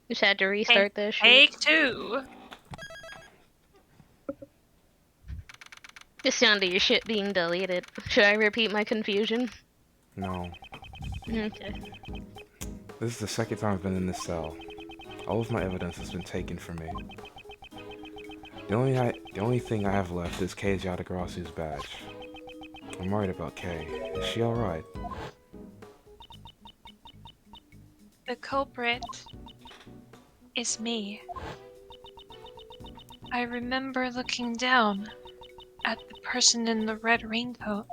Just had to Take, restart that shit. take two. Just sounded your shit being deleted. Should I repeat my confusion? No. Okay. This is the second time I've been in this cell. All of my evidence has been taken from me. The only thing I have left is Kei's Yatagarasu's badge. I'm worried about Kei. Is she alright? The culprit is me. I remember looking down at the person in the red raincoat.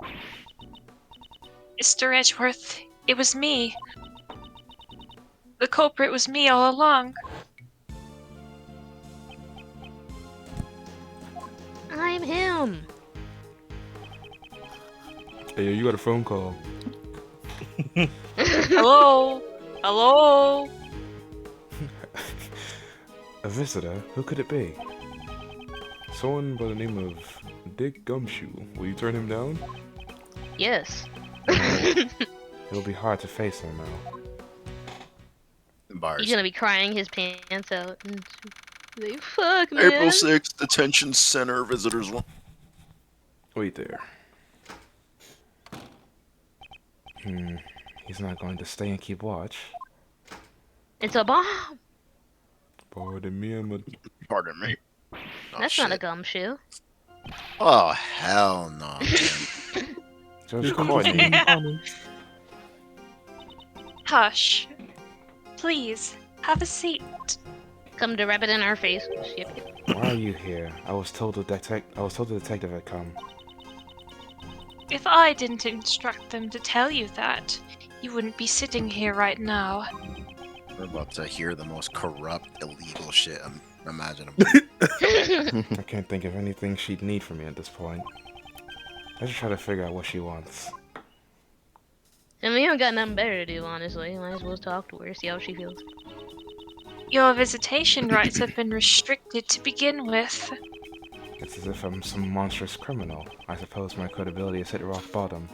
Mr. Edgeworth, it was me. The culprit was me all along. I'm him! Hey, you got a phone call. Hello? Hello? A visitor? Who could it be? Someone by the name of Dick Gumshoe. Will you turn him down? Yes. It'll be hard to face him now. He's Bars. gonna be crying his pants out and like, fuck, man. April 6th, Detention Center Visitors. Wait there. He's not going to stay and keep watch. It's a bomb! Pardon me, Pardon me. Oh, That's shit. not a gumshoe. Oh, hell no, Tim. Judge Courtney. Hush. Please, have a seat. Come to rub it in our face. Yep. Why are you here? I was told the detective had come. If I didn't instruct them to tell you that, you wouldn't be sitting here right now. We're about to hear the most corrupt, illegal shit imaginable. I can't think of anything she'd need from me at this point. I should try to figure out what she wants. And we haven't got nothing better to do, honestly. Might as well talk to her, see how she feels. Your visitation rights have been restricted to begin with. It's as if I'm some monstrous criminal. I suppose my credibility has hit rock bottom.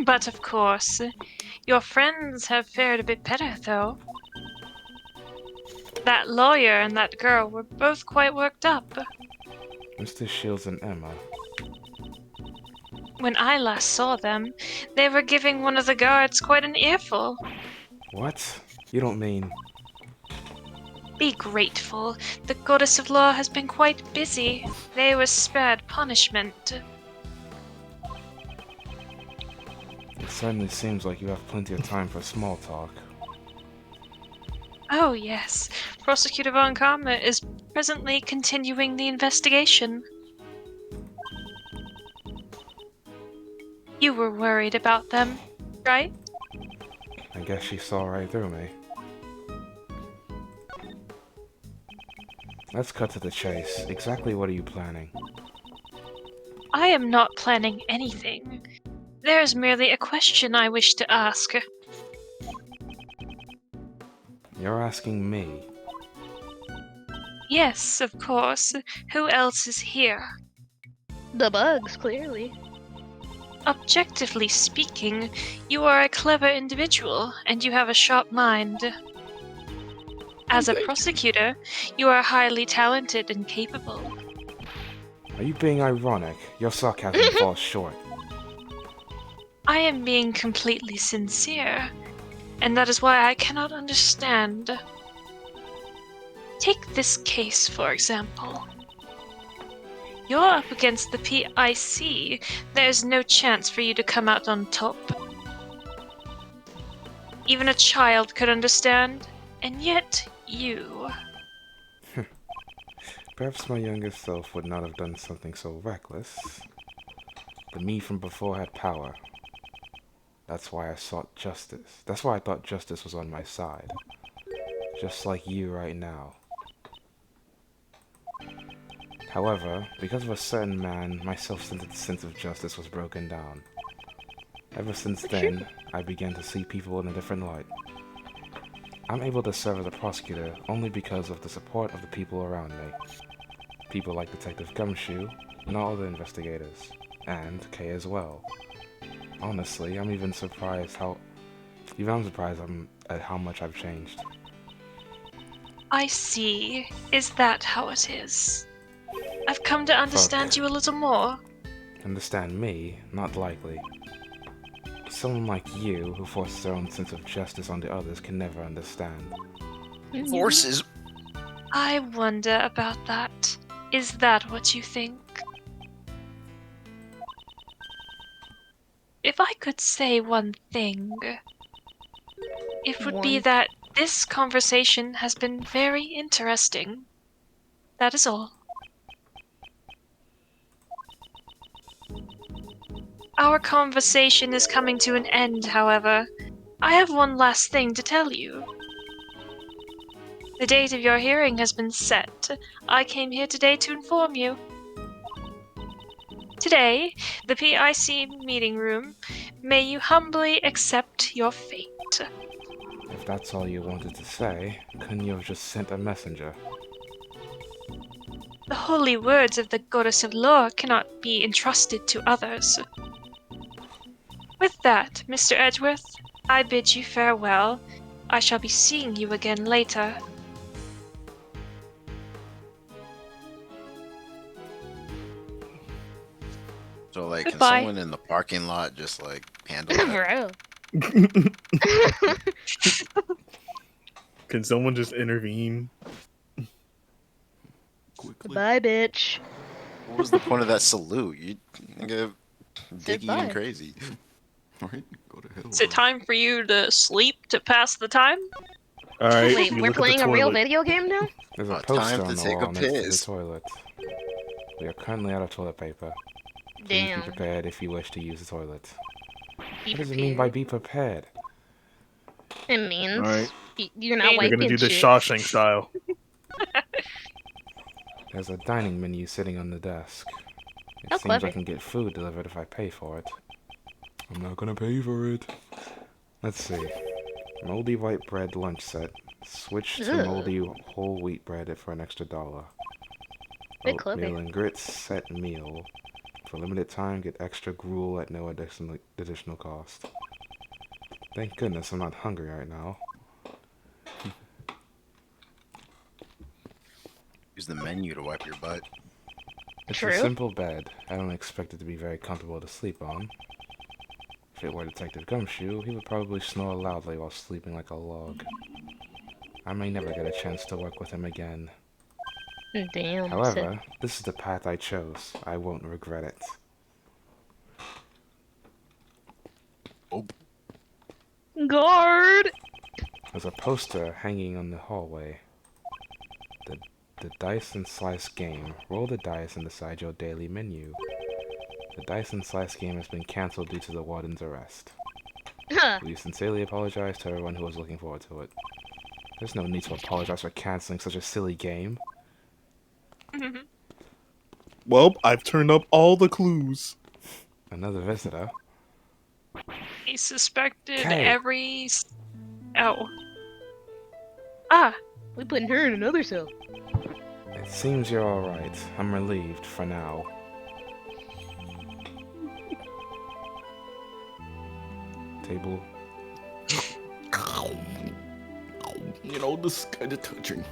But of course, your friends have fared a bit better, though. That lawyer and that girl were both quite worked up. Mr. Shields and Emma. When I last saw them, they were giving one of the guards quite an earful. What? You don't mean... Be grateful. The goddess of law has been quite busy. They were spared punishment. It certainly seems like you have plenty of time for small talk. Oh yes, Prosecutor Von Karma is presently continuing the investigation. You were worried about them, right? I guess she saw right through me. Let's cut to the chase. Exactly what are you planning? I am not planning anything. There is merely a question I wish to ask. You're asking me. Yes, of course. Who else is here? The bugs, clearly. Objectively speaking, you are a clever individual, and you have a sharp mind. As a prosecutor, you are highly talented and capable. Are you being ironic? Your sarcasm falls short. I am being completely sincere, and that is why I cannot understand. Take this case, for example. You're up against the PIC. There's no chance for you to come out on top. Even a child could understand, and yet you. Perhaps my younger self would not have done something so reckless. The me from before had power. That's why I sought justice. That's why I thought justice was on my side. Just like you right now. However, because of a certain man, my self-centered sense of justice was broken down. Ever since then, I began to see people in a different light. I'm able to serve as a prosecutor only because of the support of the people around me. People like Detective Gumshoe and all other investigators, and Kay as well. Honestly, I'm surprised at how much I've changed. I see. Is that how it is? I've come to understand you a little more. Understand me? Not likely. Someone like you, who forces their own sense of justice onto others, can never understand. Forces. I wonder about that. Is that what you think? If I could say one thing, it would be One. that this conversation has been very interesting. That is all. Our conversation is coming to an end, however. I have one last thing to tell you. The date of your hearing has been set. I came here today to inform you. Today, the PIC meeting room, may you humbly accept your fate. If that's all you wanted to say, couldn't you have just sent a messenger? The holy words of the goddess of lore cannot be entrusted to others. With that, Mr. Edgeworth, I bid you farewell. I shall be seeing you again later. So, like, Goodbye. can someone in the parking lot just, like, handle that? Bro. Can someone just intervene? Quickly. Bye, bitch. What was the point of that salute? You nigga, Said dicky bye. and crazy. Alright, go to hell. Is it time for you to sleep to pass the time? All right. Wait, you we're look at the playing a real toilet. video game now? There's a Time poster to on the take a wall next to the piss. toilet. We are currently out of toilet paper. Please Damn. be prepared if you wish to use the toilet. Be What does it mean by prepared. be prepared? It means Alright. you're not You're We're wiping gonna do the shit. Shawshank style. There's a dining menu sitting on the desk. It How seems clever. I can get food delivered if I pay for it. I'm not gonna pay for it. Let's see. Moldy white bread lunch set. Switch to Ugh. moldy whole wheat bread for an extra $1. Bit clever. Oatmeal and grits set meal. For limited time, get extra gruel at no additional cost. Thank goodness I'm not hungry right now. Use the menu to wipe your butt. It's True. a simple bed. I don't expect it to be very comfortable to sleep on. If it were Detective Gumshoe, he would probably snore loudly while sleeping like a log. I may never get a chance to work with him again. Damn. However, this is the path I chose. I won't regret it. Oh, Guard! There's a poster hanging on the hallway. The Dice and Slice game. Roll the dice and decide your daily menu. The Dice and Slice game has been cancelled due to the warden's arrest. We sincerely apologize to everyone who was looking forward to it. There's no need to apologize for canceling such a silly game. Well, I've turned up all the clues. Another visitor. He suspected Okay. every... Oh. Ah, We putting her in another cell. It seems you're alright. I'm relieved for now. Table. You know, this is kind of touching.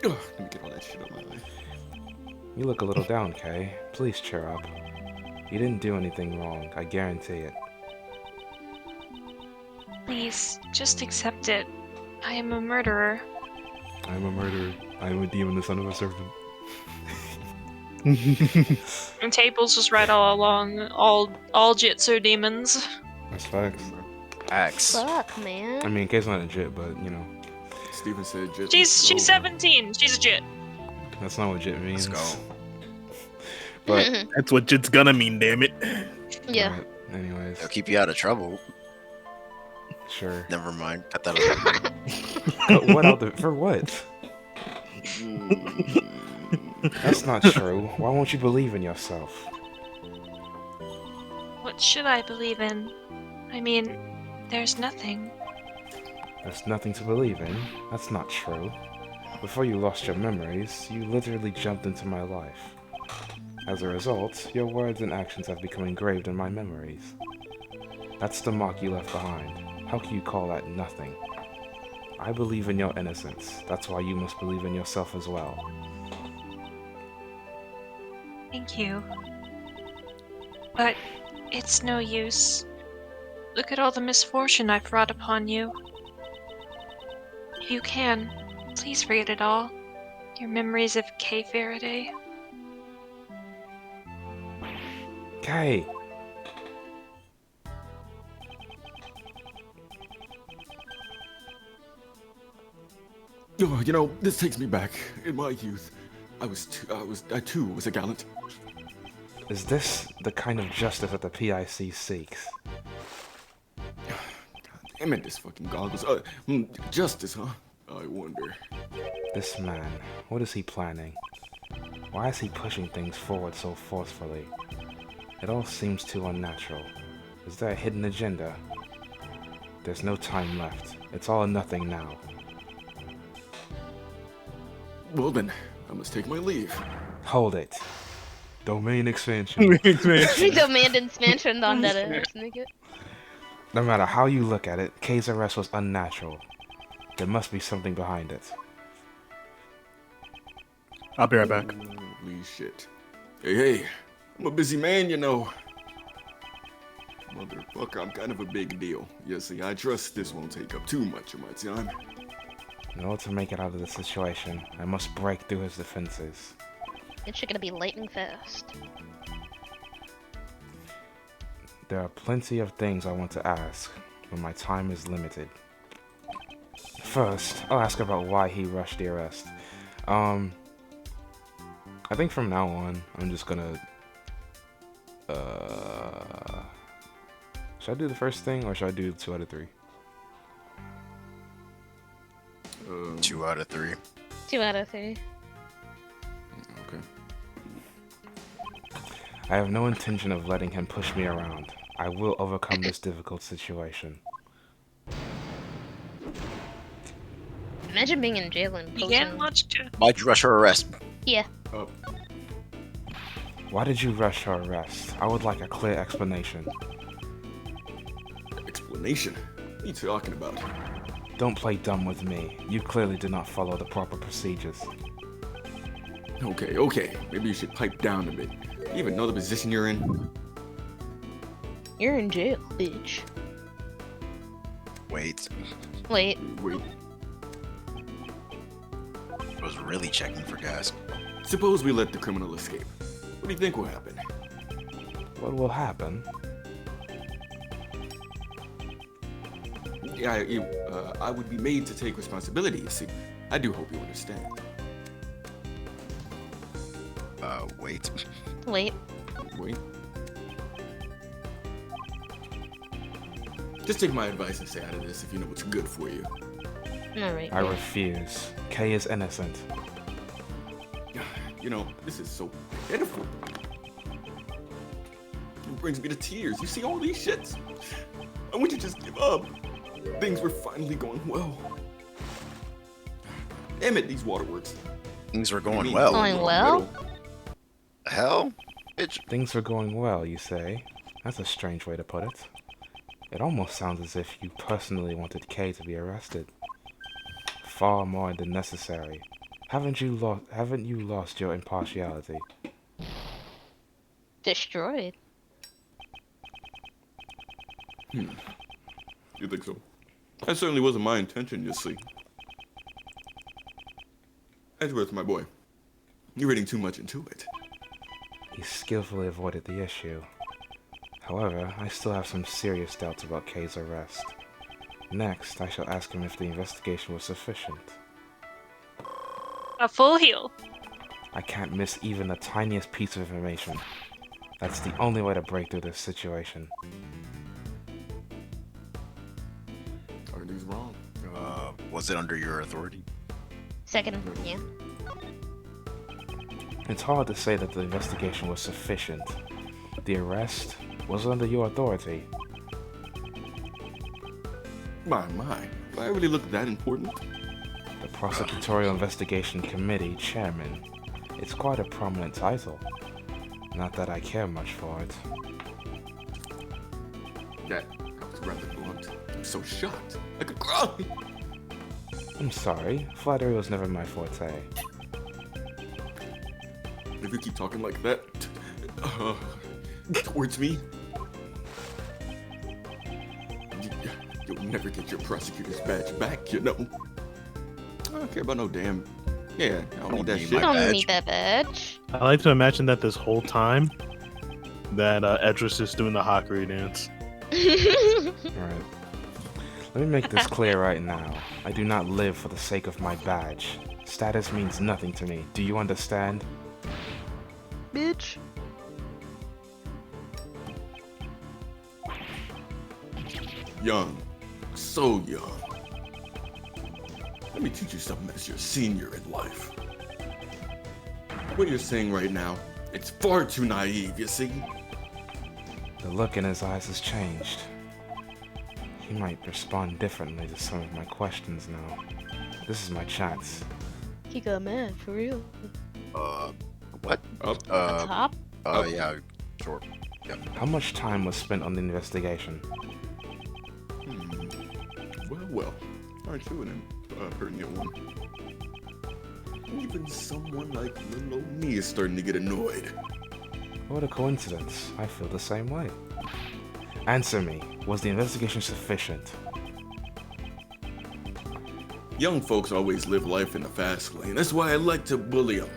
Ugh, let me get all that shit out of my eye. You look a little down, Kay. Please cheer up. You didn't do anything wrong, I guarantee it. please, just accept it. I am a murderer. I am a murderer. I am a demon, the son of a serpent. And Tablez was right all along. All jits are demons. That's facts. axe. Fuck, man. I mean, Kay's not a jit, but, you know, Steven said just She's 17. She's a jit. that's not what jit means. Let's go. But, That's what it's gonna mean, damn it. Yeah. but anyways, It'll keep you out of trouble. sure. Never mind. Cut that out. But what out the, for what? That's not true. Why won't you believe in yourself? What should I believe in? I mean, there's nothing. There's nothing to believe in. That's not true. Before you lost your memories, you literally jumped into my life. As a result, your words and actions have become engraved in my memories. That's the mark you left behind. How can you call that nothing? I believe in your innocence. That's why you must believe in yourself as well. Thank you. But it's no use. Look at all the misfortune I've brought upon you. If you can, please forget it all. Your memories of Kay Faraday. Kay! Oh, you know, this takes me back. In my youth, I too was a gallant. Is this the kind of justice that the PIC seeks? Damn it, this fucking goggles. Justice, huh? I wonder. This man, what is he planning? Why is he pushing things forward so forcefully? It all seems too unnatural. Is there a hidden agenda? There's no time left. It's all or nothing now. Well then, I must take my leave. Hold it. Domain expansion. Demand expansion on that ass, nigga. No matter how you look at it, Kay's arrest was unnatural. There must be something behind it. I'll be right back. Holy shit. Hey, I'm a busy man, you know. Motherfucker, I'm kind of a big deal. You see, I trust this won't take up too much of my time. In order to make it out of the situation, I must break through his defenses. It's gonna be lightning fast. There are plenty of things I want to ask, but my time is limited. First, I'll ask about why he rushed the arrest. I think from now on, I'm just gonna... Should I do the first thing, or should I do 2 out of 3? 2 out of 3. 2 out of 3. Okay. I have no intention of letting him push me around. I will overcome this difficult situation. Imagine being in jail and Began posting. much. Why'd you rush her arrest? Yeah. Why did you rush her arrest? I would like a clear explanation. Explanation? What are you talking about? Don't play dumb with me. You clearly did not follow the proper procedures. Okay. Maybe you should pipe down a bit. You even know the position you're in? You're in jail, bitch. Wait, Wait. Wait. I was really checking for gas. Suppose we let the criminal escape. What do you think will happen? What will happen? Yeah, I would be made to take responsibility, you see. I do hope you understand. Wait. Wait. Wait. Just take my advice and stay out of this if you know what's good for you. Alright. I refuse. Kay is innocent. You know, this is so pitiful. It brings me to tears. You see all these shits? I want you to just give up. Things were finally going well. Damn it, these waterworks. Things were going well. Going well? Hell? Bitch. Things were going well, you say? That's a strange way to put it. It almost sounds as if you personally wanted Kay to be arrested. Far more than necessary. Haven't you lost your impartiality? Destroyed. You think so? That certainly wasn't my intention, you see. Edgeworth, my boy. You're reading too much into it. He skillfully avoided the issue. However, I still have some serious doubts about Kay's arrest. Next, I shall ask him if the investigation was sufficient. A full heal. I can't miss even the tiniest piece of information. That's the only way to break through this situation. Are these wrong? Was it under your authority? Second, yeah. It's hard to say that the investigation was sufficient. The arrest was under your authority. My. Do I really look that important? The Prosecutorial Investigation Committee Chairman. It's quite a prominent title. Not that I care much for it. That was rather blunt. I'm so shocked. I could cry. I'm sorry. Flattery was never my forte. If you keep talking like that towards me, you'll never get your prosecutor's badge back, you know. I don't care about no damn. Yeah, I don't need that need I shit. my- don't badge. need that badge. I like to imagine that this whole time that Edgeworth is doing the Hawkery dance. Alright. Let me make this clear right now. I do not live for the sake of my badge. Status means nothing to me. Do you understand? Bitch. Young. So young. Let me teach you something as your senior in life. What you're saying right now, it's far too naive, you see? The look in his eyes has changed. He might respond differently to some of my questions now. This is my chance. He got mad, for real. What? Up. Top? Yeah, sure. How much time was spent on the investigation? Well. Aren't you an pertinent one? Even someone like little old me is starting to get annoyed. What a coincidence. I feel the same way. Answer me. Was the investigation sufficient? Young folks always live life in the fast lane. That's why I like to bully them.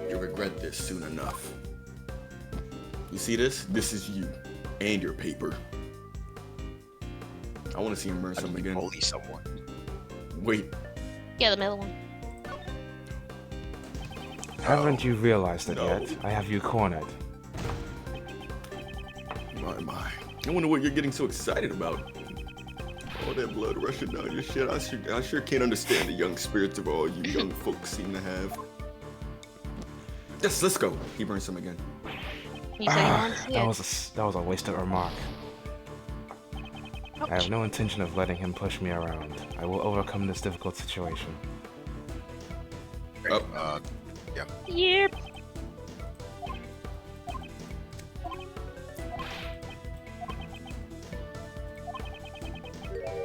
You'll regret this soon enough. You see this? This is you. And your paper. I want to see him burn something again. Bully someone. Wait. Yeah, the middle one. Haven't you realized it No. yet? I have you cornered. My. I wonder what you're getting so excited about. All that blood rushing down your shit. I sure can't understand the young spirits of all you young folks seem to have. Yes, let's go. He burned some again. You said you wanted to see it. That was a wasted remark. I have no intention of letting him push me around. I will overcome this difficult situation. Great. Up. Yep.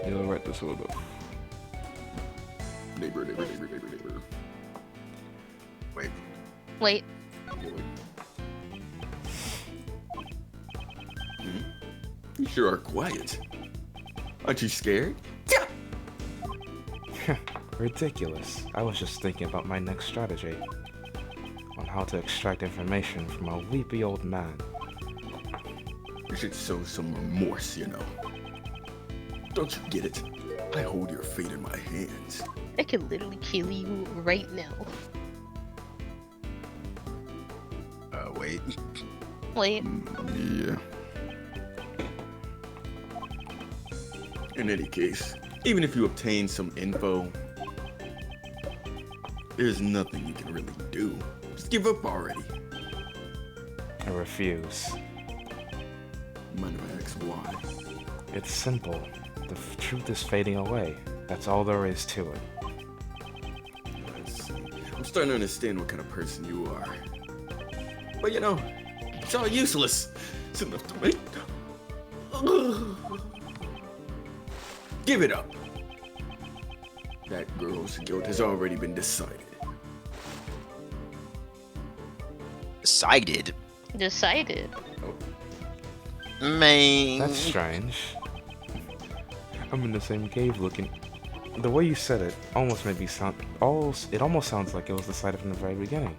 You'll write this order. Neighbor. Wait. Wait. You sure are quiet. Aren't you scared? Ridiculous. I was just thinking about my next strategy. On how to extract information from a weepy old man. You should show some remorse, you know. Don't you get it? I hold your fate in my hands. I could literally kill you right now. Wait. Wait. Yeah. In any case, even if you obtain some info, there's nothing you can really do. Just give up already. I refuse. Mind if I ask why? It's simple. The truth is fading away. That's all there is to it. I see. I'm starting to understand what kind of person you are. But you know, it's all useless. It's enough to make. Give it up. That girl's guilt has already been decided. Decided. Decided. Man. That's strange. I'm in the same cave looking. The way you said it almost made me sound. It almost sounds like it was decided from the very beginning.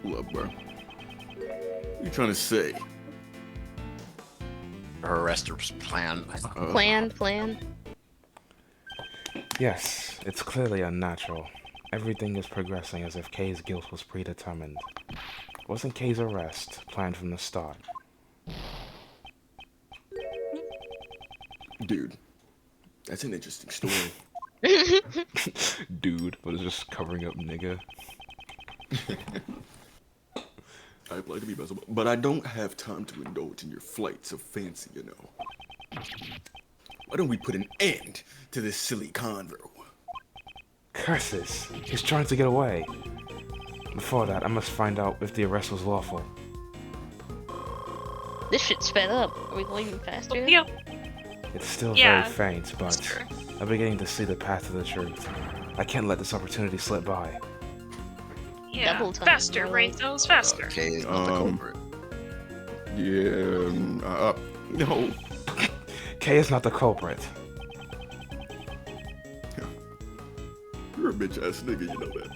Look, bro. What you trying to say? Her arrest was planned. Plan. Yes, it's clearly unnatural. Everything is progressing as if Kay's guilt was predetermined. Wasn't Kay's arrest planned from the start? Dude, that's an interesting story. Dude, but it's just covering up nigga. I'd like to be possible, but I don't have time to indulge in your flights of fancy, you know. Why don't we put an end to this silly convo? Curses! He's trying to get away. Before that, I must find out if the arrest was lawful. This shit's sped up. Are we going faster? Yep. It's still Yeah, very faint, but Sure. I'm beginning to see the path to the truth. I can't let this opportunity slip by. Yeah. Double time, Faster, bro. brain cells, faster. K is not the culprit. Yeah, no. K is not the culprit. You're a bitch ass nigga, you know that.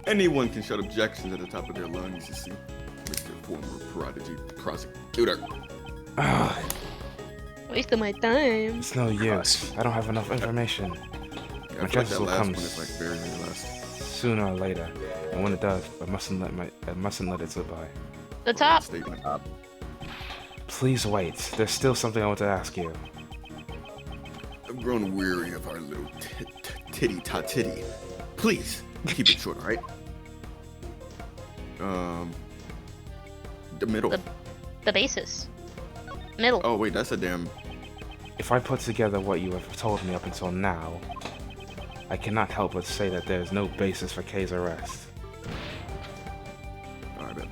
Anyone can shut objections at the top of their lungs, you see. Mr. Former Prodigy Prosecutor. Ugh, Wasting my time. it's no use. I don't have enough information. Yeah, I My feel like chances that will last come one is like very, very last. sooner or later, and when it does, I mustn't let it slip by. The top. Statement. Please wait. There's still something I want to ask you. I've grown weary of our little titty. Please, keep it short, alright? The middle. The basis. Middle. Oh, wait, that's a damn... If I put together what you have told me up until now, I cannot help but say that there is no basis for K's arrest. Alright, man.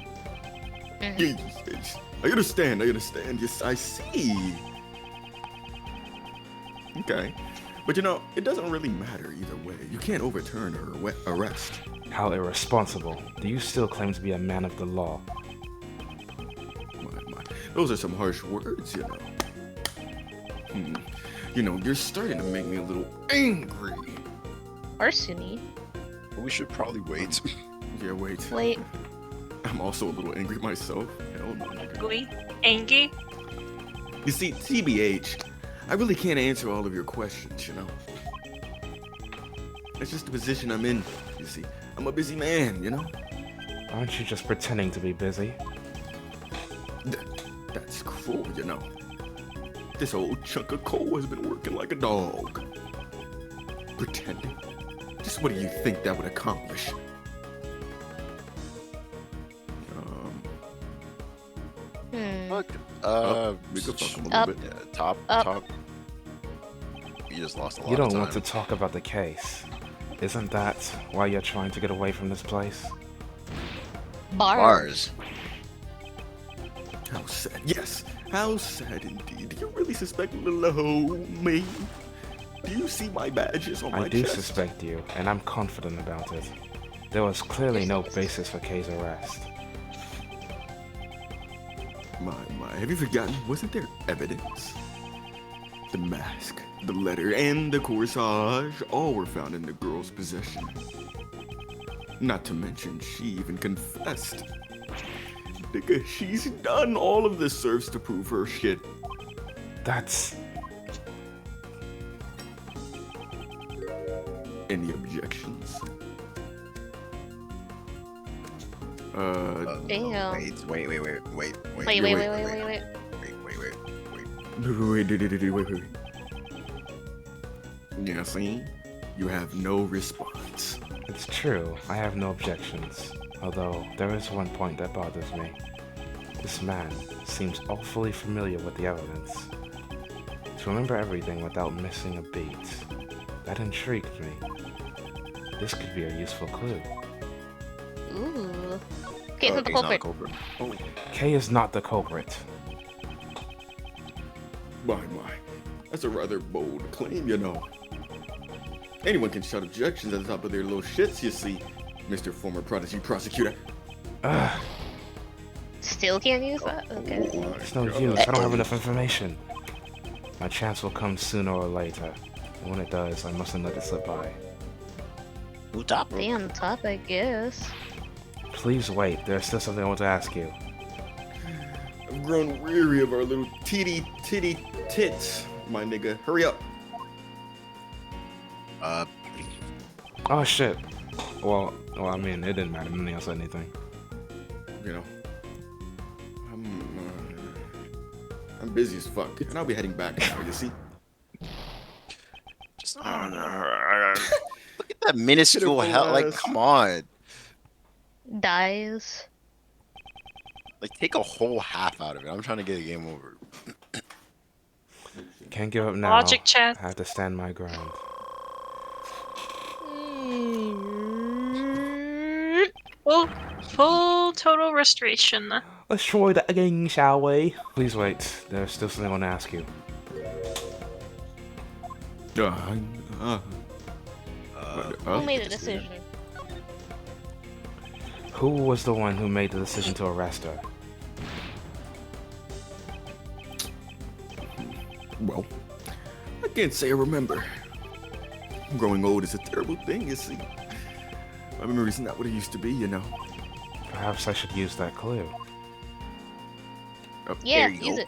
Mhm. I understand. Yes, I see. Okay. But you know, it doesn't really matter either way. You can't overturn her arrest. How irresponsible. Do you still claim to be a man of the law? My. Those are some harsh words, you know. You know, you're starting to make me a little angry. Arsony. We should probably wait. Yeah, wait. Wait. I'm also a little angry myself. Hell no, nigga. Angry? Angie? You see, TBH, I really can't answer all of your questions, you know? It's just the position I'm in, you see. I'm a busy man, you know? Aren't you just pretending to be busy? That's cruel, you know? This old chunk of coal has been working like a dog. Pretending? Just what do you think that would accomplish? Fuck. We could fuck him a Up. little bit. Yeah, top. Up. You just lost a lot You don't of want to time. talk about the case. Isn't that why you're trying to get away from this place? Bars. How sad. Yes, how sad indeed. Do you really suspect little hoe me? Do you see my badges on my I do chest? suspect you, and I'm confident about it. There was clearly no basis for K's arrest. My. Have you forgotten? Wasn't there evidence? The mask, the letter, and the corsage all were found in the girl's possession. Not to mention, she even confessed. Nigga, she's done all of this serves to prove her shit. That's... Any objections? Damn. Wait. Wait. Wait. Yeah, see? You have no response. It's true, I have no objections. Although, there is one point that bothers me. This man seems awfully familiar with the evidence. To remember everything without missing a beat. That intrigued me. This could be a useful clue. Ooh. Okay, so the He's not a culprit. culprit. K is not the culprit. My. That's a rather bold claim, you know. Anyone can shut objections at the top of their little shits, you see, Mr. Former Prodigy Prosecutor. Ugh, Still can't use that? Okay. it's no use, I don't have enough information. My chance will come sooner or later. And when it does, I mustn't let it slip by. Who top? Damn, top, I guess. Please wait, there's still something I want to ask you. I've grown weary of our little titty tits, my nigga. Hurry up. Oh shit. Well, I mean, it didn't matter, none of y'all said anything. You know, I'm busy as fuck, and I'll be heading back now, you see? Just, oh no. Look at that minuscule Pitiful hell. Like, ass. come on. Dies. Like, take a whole half out of it. I'm trying to get a game over. Can't give up now. Logic chat. I have to stand my ground. Full total restoration. Let's try that again, shall we? Please wait, there's still something I want to ask you. Who made a decision? Who was the one who made the decision to arrest her? Well, I can't say I remember. Growing old is a terrible thing, you see. My memory's not what it used to be, you know. Perhaps I should use that clue. Yeah, there you use go. it.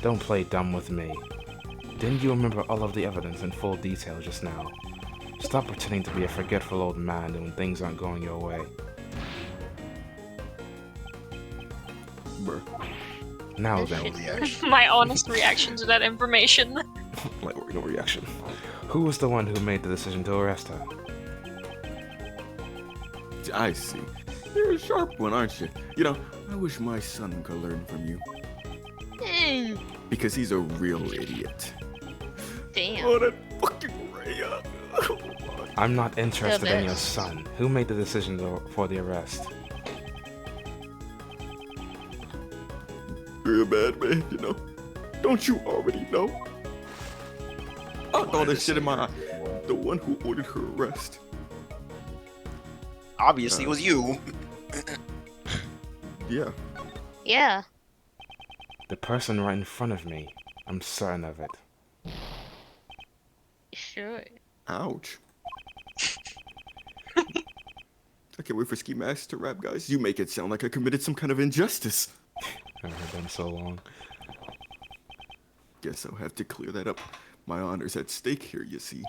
Don't play dumb with me. Didn't you remember all of the evidence in full detail just now? Stop pretending to be a forgetful old man when things aren't going your way. Bruh. Now This then, shit's My honest reaction to that information. like, no reaction. Who was the one who made the decision to arrest her? I see. You're a sharp one, aren't you? You know, I wish my son could learn from you. Mm, Because he's a real idiot. damn. Oh, that fucking Rhea. Oh, my. I'm not interested in your Debeste. son. Who made the decision for the arrest? You're a bad man, you know. Don't you already know? I thought this shit in my eye. The one who ordered her arrest. Obviously, it was you. Yeah. Yeah. The person right in front of me. I'm certain of it. Sure. Ouch. I can't wait for Ski Mask to rap, guys. You make it sound like I committed some kind of injustice. I've heard them so long. Guess I'll have to clear that up. My honor's at stake here, you see.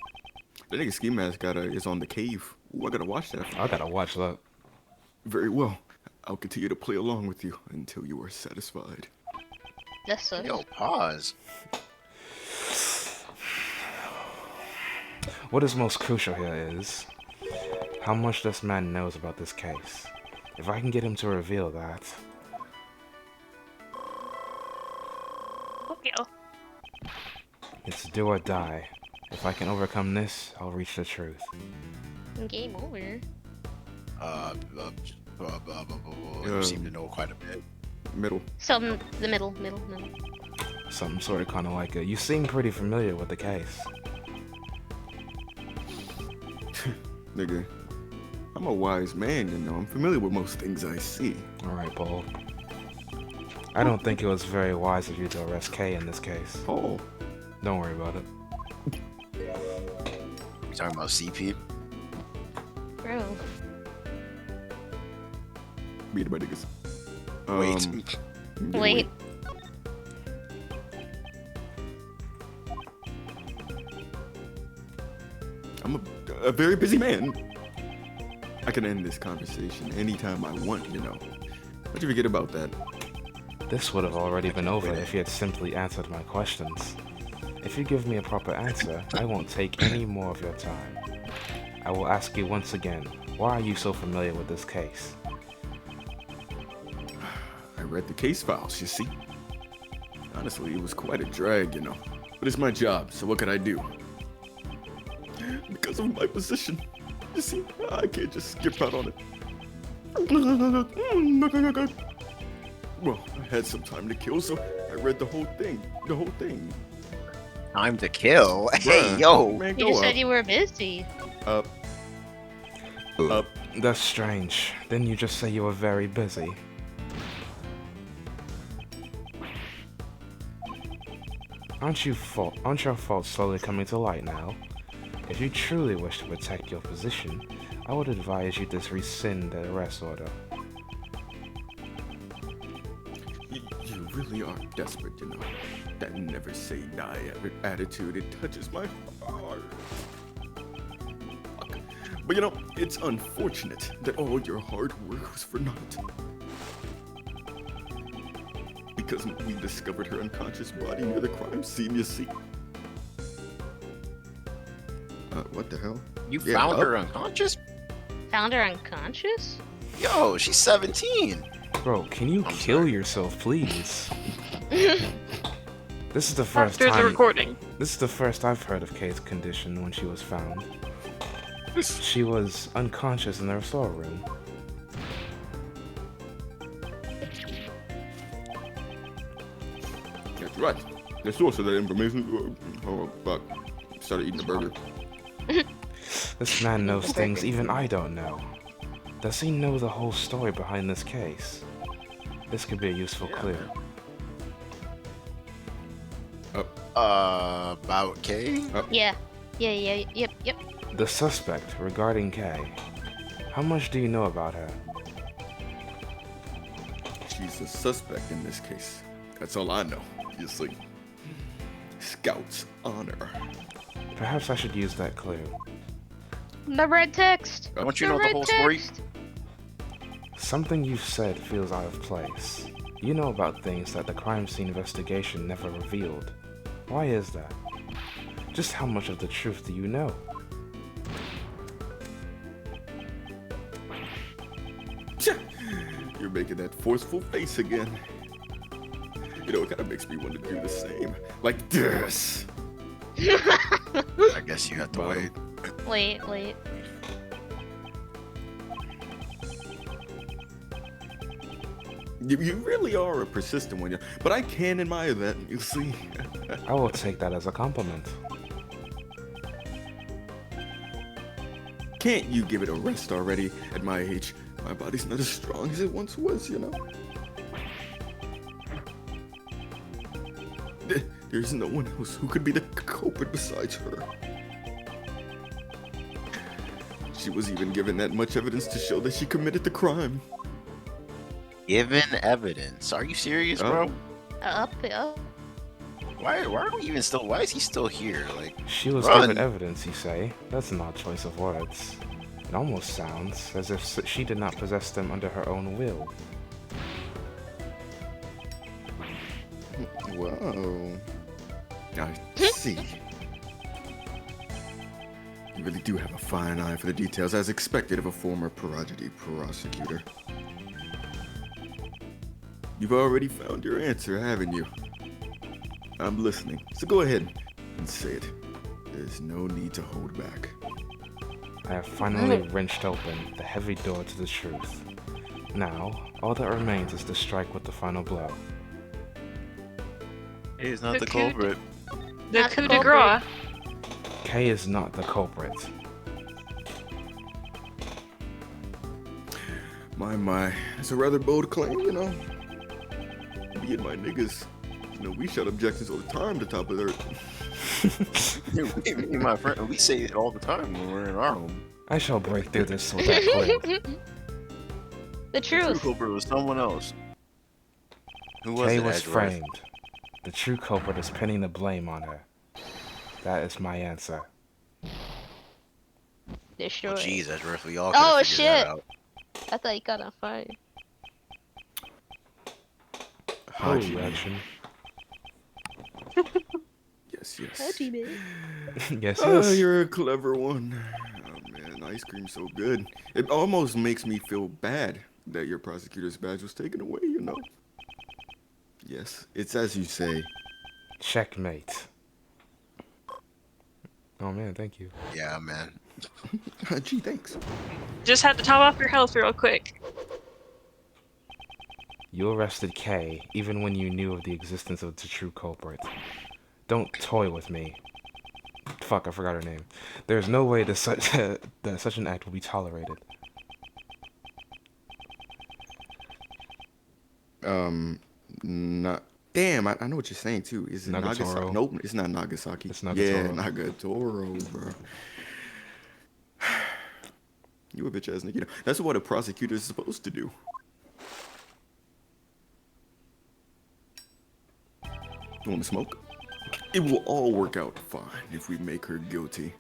The nigga Ski Mask is on the cave. Ooh, I gotta watch that. I gotta watch that. Very well. I'll continue to play along with you until you are satisfied. That sucks. Yo, pause. What is most crucial here is how much this man knows about this case. If I can get him to reveal that, Okay. it's do or die. If I can overcome this, I'll reach the truth. Game over. You seem to know quite a bit. Middle. Some the middle. Something sort of kind of like it. You seem pretty familiar with the case. Nigga. I'm a wise man, you know. I'm familiar with most things I see. Alright, Paul. I don't think it was very wise of you to arrest Kay in this case. Oh. Don't worry about it. You talking about CP? Bro. Beat my niggas. Wait. Yeah, Wait. I'm a very busy man. I can end this conversation anytime I want, you know. How'd you forget about that? This would have already been over if you had simply answered my questions. If you give me a proper answer, I won't take any more of your time. I will ask you once again, why are you so familiar with this case? I read the case files, you see. Honestly, it was quite a drag, you know. But it's my job, so what could I do? Because of my position. You see, I can't just skip out on it. Well, I had some time to kill, so I read the whole thing. The whole thing. Time to kill. Hey, Bruh, yo. Man, You go just up. said you were busy. Up. Up. That's strange. Didn't you just say you were very busy? Aren't your faults slowly coming to light now? If you truly wish to protect your position, I would advise you to rescind the arrest order. You really are desperate, you know. That never say die attitude, it touches my heart. But you know, it's unfortunate that all your hard work was for naught. Because we discovered her unconscious body near the crime scene, you see. What the hell? You Yeah, found up. her unconscious? Found her unconscious? Yo, she's 17. Bro, can you kill yourself, please? This is the first After the time. recording. This is the first I've heard of Kay's condition when she was found. She was unconscious in their storeroom. That's right. The source of that information Oh, fuck. Started eating a burger. This man knows things even I don't know. Does he know the whole story behind this case? This could be a useful clue. About Kay? Yeah. Yep. The suspect regarding Kay. How much do you know about her? She's a suspect in this case. That's all I know, obviously. Scout's honor. Perhaps I should use that clue. The red text. Don't you know the whole story? Something you've said feels out of place. You know about things that the crime scene investigation never revealed. Why is that? Just how much of the truth do you know? You're making that forceful face again. You know, it kind of makes me want to do the same. Like this. I guess you have to wait. Wait. You really are a persistent one, but I can admire that, you see. I will take that as a compliment. Can't you give it a rest already? At my age, my body's not as strong as it once was, you know? There's no one else who could be the culprit besides her. She was even given that much evidence to show that she committed the crime. Given evidence? Are you serious, bro? Up. Why are we even still? Why is he still here? Like, She was run. given evidence, you say? That's an odd choice of words. It almost sounds as if she did not possess them under her own will. Whoa. I see. You really do have a fine eye for the details, as expected of a former prodigy prosecutor. You've already found your answer, haven't you? I'm listening, so go ahead and say it. There's no need to hold back. I have finally wrenched open the heavy door to the truth. Now, all that remains is to strike with the final blow. He's not the The coup- culprit. The Not coup the de grace. Kay is not the culprit. My, it's a rather bold claim, you know? Me and my niggas, you know, we shut objections all the time to top of earth. Me and my friend, we say it all the time when we're in our home. I shall break through this with that clue. The The true truth. culprit was someone else. Who was Kay it, was Edgeworth? framed. The true culprit is pinning the blame on her. That is my answer. Destroy. Well, jeez, Edgeworth, we all Oh, could figure that shit. out. I thought you got on fire. Holy reaction. Yes. Yes, Oh, yes. you're a clever one. Oh man, ice cream's so good. It almost makes me feel bad that your prosecutor's badge was taken away, you know? Yes, it's as you say. Checkmate. Oh man, thank you. Yeah, man. Gee, thanks. Just had to top off your health real quick. You arrested Kay even when you knew of the existence of the true culprit. Don't toy with me. Fuck, I forgot her name. There's no way that such an act will be tolerated. Not. Damn, I know what you're saying too. Is it Nagatoro. Nagasaki? Nope, it's not Nagasaki. It's Nagatoro. Yeah, Nagatoro, bro. You a bitch ass nigga. That's what a prosecutor is supposed to do. You want to smoke? It will all work out fine if we make her guilty.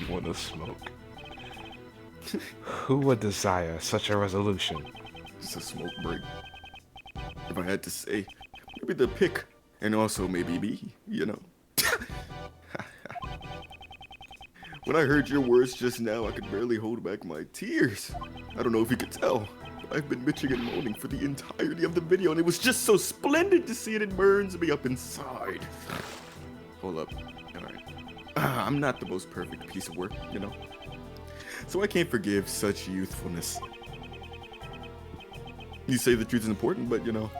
You want to smoke? Who would desire such a resolution? It's a smoke break. If I had to say, maybe the pick, and also maybe me, you know. When I heard your words just now, I could barely hold back my tears. I don't know if you could tell. I've been bitching and moaning for the entirety of the video, and it was just so splendid to see it. It burns me up inside. Hold up. All right. I'm not the most perfect piece of work, you know. So I can't forgive such youthfulness. You say the truth is important, but you know,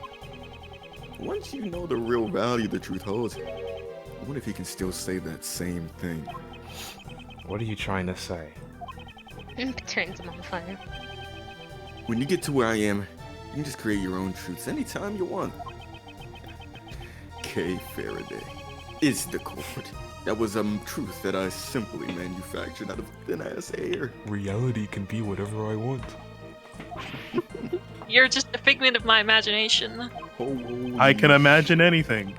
once you know the real value the truth holds, What if he can still say that same thing? What are you trying to say? Turns him on fire. When you get to where I am, you can just create your own truths anytime you want. K. Faraday is the culprit. That was a truth that I simply manufactured out of thin-ass air. Reality can be whatever I want. You're just a figment of my imagination. Holy I can imagine anything.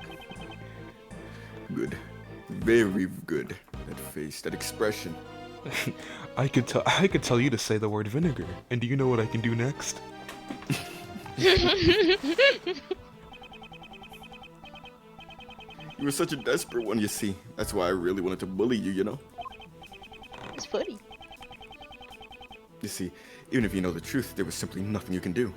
Good. Very good. That face, that expression. I could tell you to say the word vinegar, and do you know what I can do next? You were such a desperate one, you see. That's why I really wanted to bully you, you know? It's funny. You see, even if you know the truth, there was simply nothing you can do.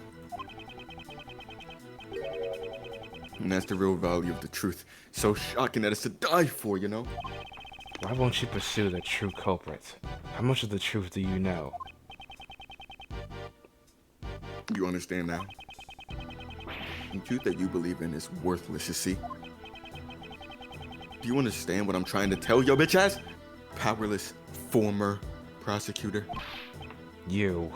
And that's the real value of the truth. So shocking that it's to die for, you know? Why won't you pursue the true culprit? How much of the truth do you know? You understand now? The truth that you believe in is worthless, you see? Do you understand what I'm trying to tell your bitch ass? Powerless former prosecutor. You.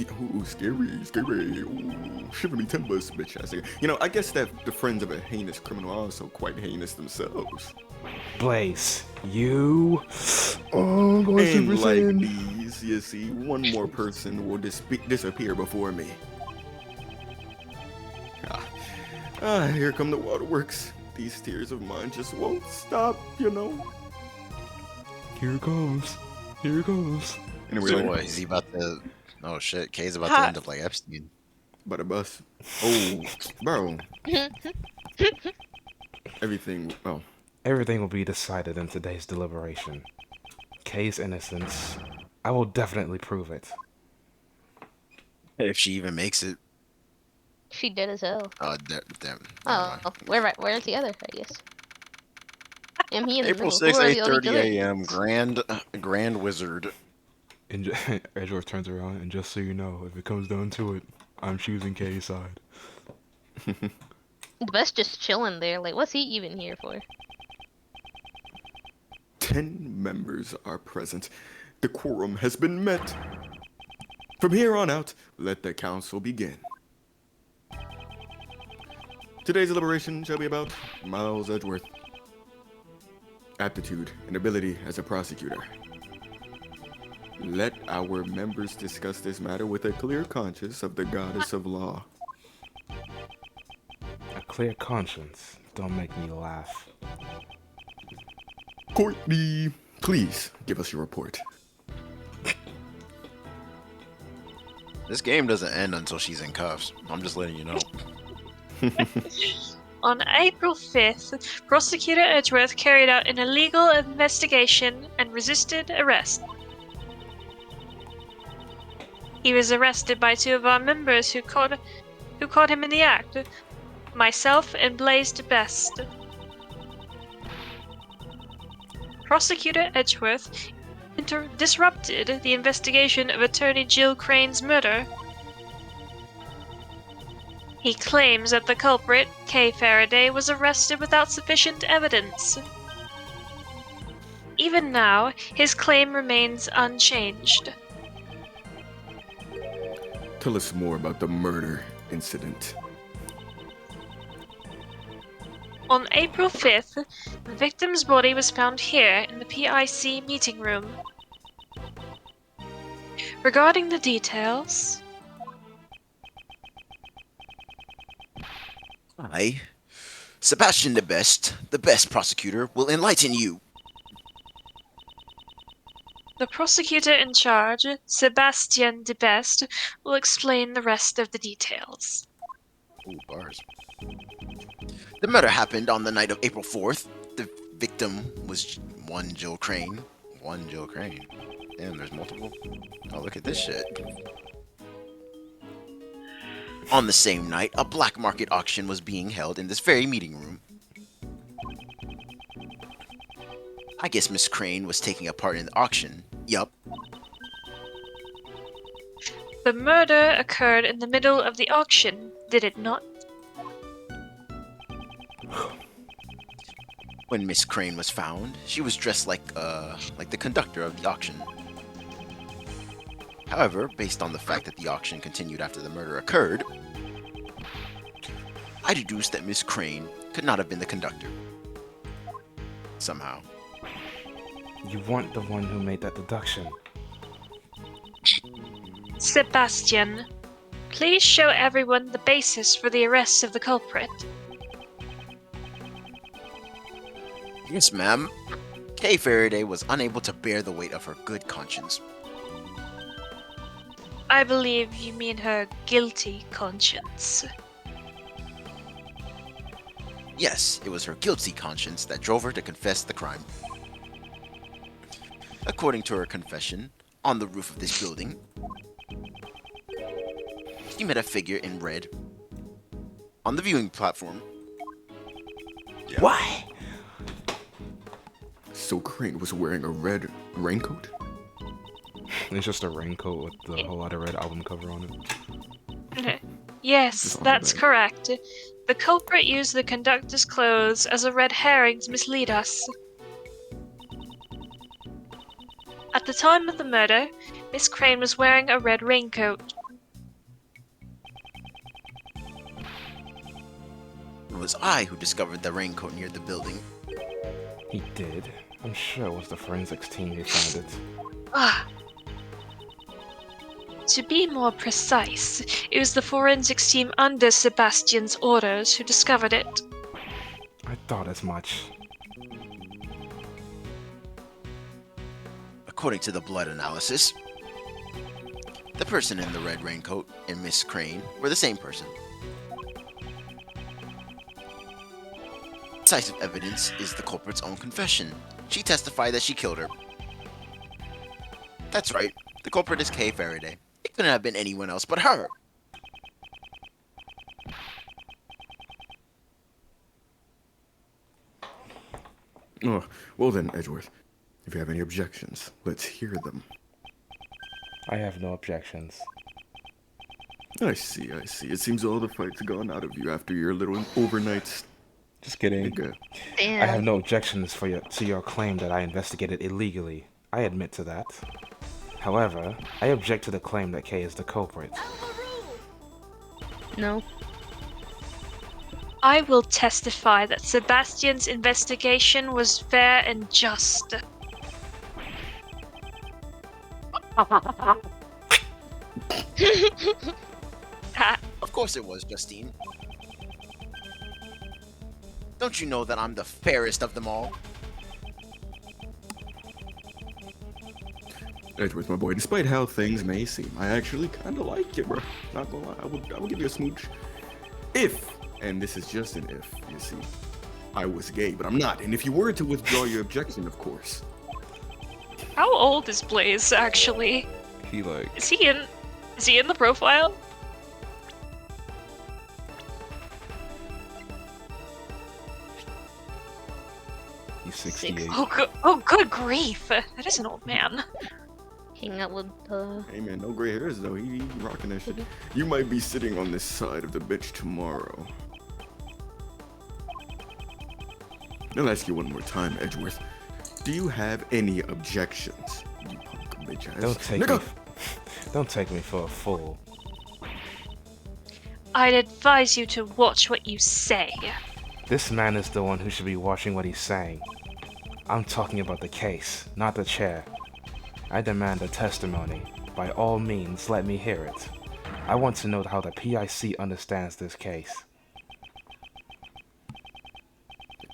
Ooh, scary. Ooh, shiver me timbers, bitch ass. You know, I guess that the friends of a heinous criminal are also quite heinous themselves. Blaze. You. Oh, I'm going And Super like Saiyan. these, you see, one more person will disappear before me. Here come the waterworks. These tears of mine just won't stop, you know? Here it goes. Here it goes. Anyway, So later. what? Is he about to? Oh shit! Kay's about to Ha. end up like Epstein. By the bus. Oh, bro. Everything, oh. Everything will be decided in today's deliberation. Kay's innocence. I will definitely prove it. If she even makes it. She dead as hell. Damn. Oh, where's the other? I guess. Am he in the April middle? 6th, Who are the other 8:30 a.m. Grand Wizard. And Edgeworth turns around, and just so you know, if it comes down to it, I'm choosing Kay's side. Debeste just chilling there. Like, what's he even here for? 10 members are present. The quorum has been met. From here on out, let the council begin. Today's deliberation shall be about Miles Edgeworth. Aptitude and ability as a prosecutor. Let our members discuss this matter with a clear conscience of the goddess of law. A clear conscience. Don't make me laugh. Courtney, please give us your report. This game doesn't end until she's in cuffs. I'm just letting you know. On April 5th, Prosecutor Edgeworth carried out an illegal investigation and resisted arrest. He was arrested by two of our members who caught him in the act, myself and Blaze Debeste. Prosecutor Edgeworth disrupted the investigation of attorney Jill Crane's murder. He claims that the culprit, K. Faraday, was arrested without sufficient evidence. Even now, his claim remains unchanged. Tell us more about the murder incident. On April 5th, the victim's body was found here in the PIC meeting room. Regarding the details, I, Sebastian Debeste, the best prosecutor, will enlighten you. the prosecutor in charge, Sebastian Debeste, will explain the rest of the details. Ooh, bars. The murder happened on the night of April 4th. The victim was one Jill Crane. One Jill Crane. Damn, there's multiple. Oh, look at this shit. On the same night, a black market auction was being held in this very meeting room. I guess Miss Crane was taking a part in the auction. Yup. The murder occurred in the middle of the auction, did it not? When Miss Crane was found, she was dressed like the conductor of the auction. However, based on the fact that the auction continued after the murder occurred, I deduced that Miss Crane could not have been the conductor. Somehow. You weren't the one who made that deduction. Sebastian, please show everyone the basis for the arrest of the culprit. Yes, ma'am. Kay Faraday was unable to bear the weight of her good conscience. I believe you mean her guilty conscience. Yes, it was her guilty conscience that drove her to confess the crime. According to her confession, on the roof of this building, she met a figure in red on the viewing platform. Yeah. Why? So Crane was wearing a red raincoat? It's just a raincoat with the whole lot of red album cover on it. Yes, that's correct. The culprit used the conductor's clothes as a red herring to mislead us. At the time of the murder, Miss Crane was wearing a red raincoat. It was I who discovered the raincoat near the building. He did. I'm sure it was the forensics team who found it. Ah. To be more precise, it was the forensics team under Sebastian's orders who discovered it. I thought as much. According to the blood analysis, the person in the red raincoat and Miss Crane were the same person. Decisive evidence is the culprit's own confession. She testified that she killed her. That's right, the culprit is Kay Faraday. It couldn't have been anyone else but her. Oh, well then, Edgeworth. If you have any objections, let's hear them. I have no objections. I see. It seems all the fight's gone out of you after your little overnight. Just kidding. Okay. Damn. I have no objections to your claim that I investigated illegally. I admit to that. However, I object to the claim that Kay is the culprit. No. I will testify that Sebastian's investigation was fair and just. Of course it was, Justine. Don't you know that I'm the fairest of them all? Edgeworth, my boy, despite how things may seem, I actually kind of like you, bro. Not gonna lie, I would give you a smooch. If, and this is just an if, you see, I was gay, but I'm not. And if you were to withdraw your objection, of course. How old is Blaze, actually? He like... Is he in the profile? He's 68. Oh, good grief. That is an old man. Hang out with Hey man, no gray hairs though. He rocking that shit. You might be sitting on this side of the bitch tomorrow. I'll ask you one more time, Edgeworth. Do you have any objections? You punk bitch ass. Don't take me for a fool. I'd advise you to watch what you say. This man is the one who should be watching what he's saying. I'm talking about the case, not the chair. I demand a testimony. By all means, let me hear it. I want to know how the PIC understands this case.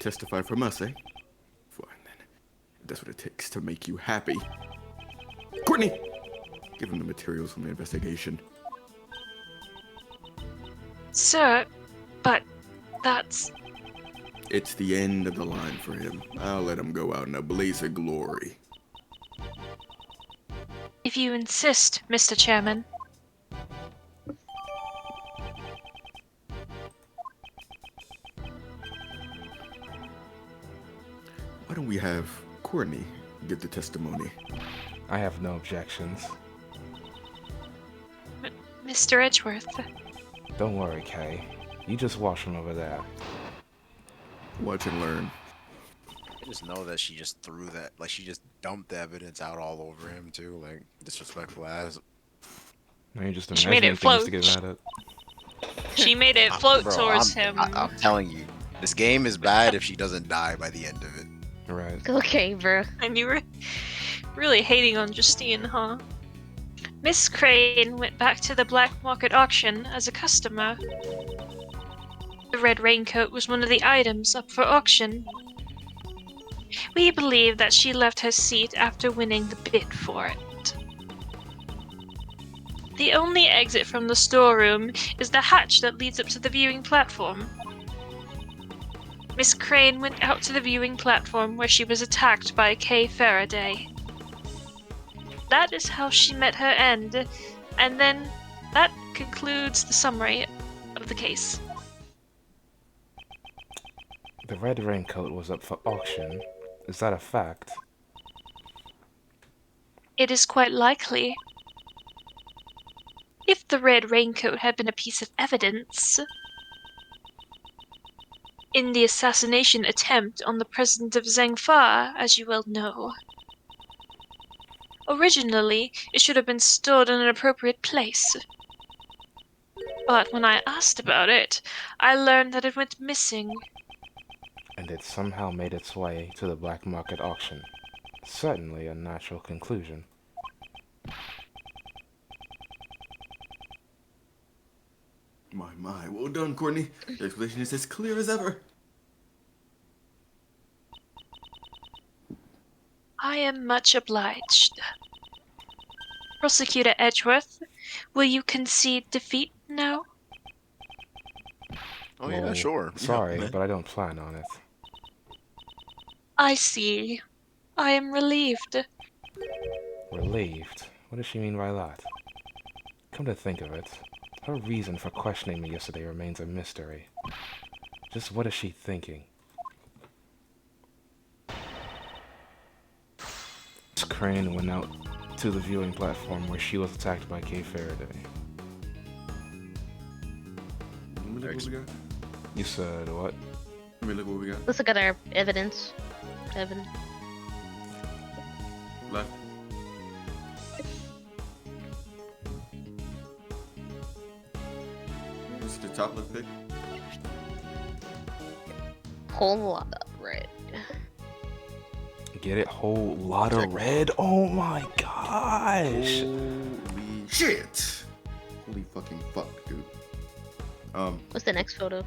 Testify from us, eh? Fine then. That's what it takes to make you happy. Courtney! Give him the materials from the investigation. Sir, but that's... It's the end of the line for him. I'll let him go out in a blaze of glory. If you insist, Mr. Chairman. Why don't we have Courtney give the testimony? I have no objections. Mr. Edgeworth. Don't worry, Kay. You just watch from over there. Watch and learn. I just know that she just threw that, like she just dumped the evidence out all over him too, like disrespectful ass. Now you're just She made imagining it things float. to get mad at. She made it float Bro, towards him. I'm telling you, this game is bad if she doesn't die by the end of it. Right. Okay, bro. And you were really hating on Justine, huh? Miss Crane went back to the black market auction as a customer. The red raincoat was one of the items up for auction. We believe that she left her seat after winning the bid for it. The only exit from the storeroom is the hatch that leads up to the viewing platform. Miss Crane went out to the viewing platform where she was attacked by Kay Faraday. That is how she met her end, and then that concludes the summary of the case. The red raincoat was up for auction. Is that a fact? It is quite likely. If the red raincoat had been a piece of evidence in the assassination attempt on the president of Zhengfa, as you well know. Originally, it should have been stored in an appropriate place. But when I asked about it, I learned that it went missing. And it somehow made its way to the black market auction. Certainly a natural conclusion. My. Well done, Courtney. Your explanation is as clear as ever. I am much obliged. Prosecutor Edgeworth, will you concede defeat now? Oh yeah, Well, sure. Sorry, Yeah. but I don't plan on it. I see. I am relieved. Relieved? What does she mean by that? Come to think of it, her reason for questioning me yesterday remains a mystery. Just what is she thinking? Miss Crane went out to the viewing platform where she was attacked by Kay Faraday. Let me look what we got. You said what? Let me look what we got. Let's look at our evidence. Evan. Left. This is the top left pick. Whole lot of red. Get it? Whole lot of red? Oh my gosh! Holy shit! Holy fucking fuck, dude. What's the next photo?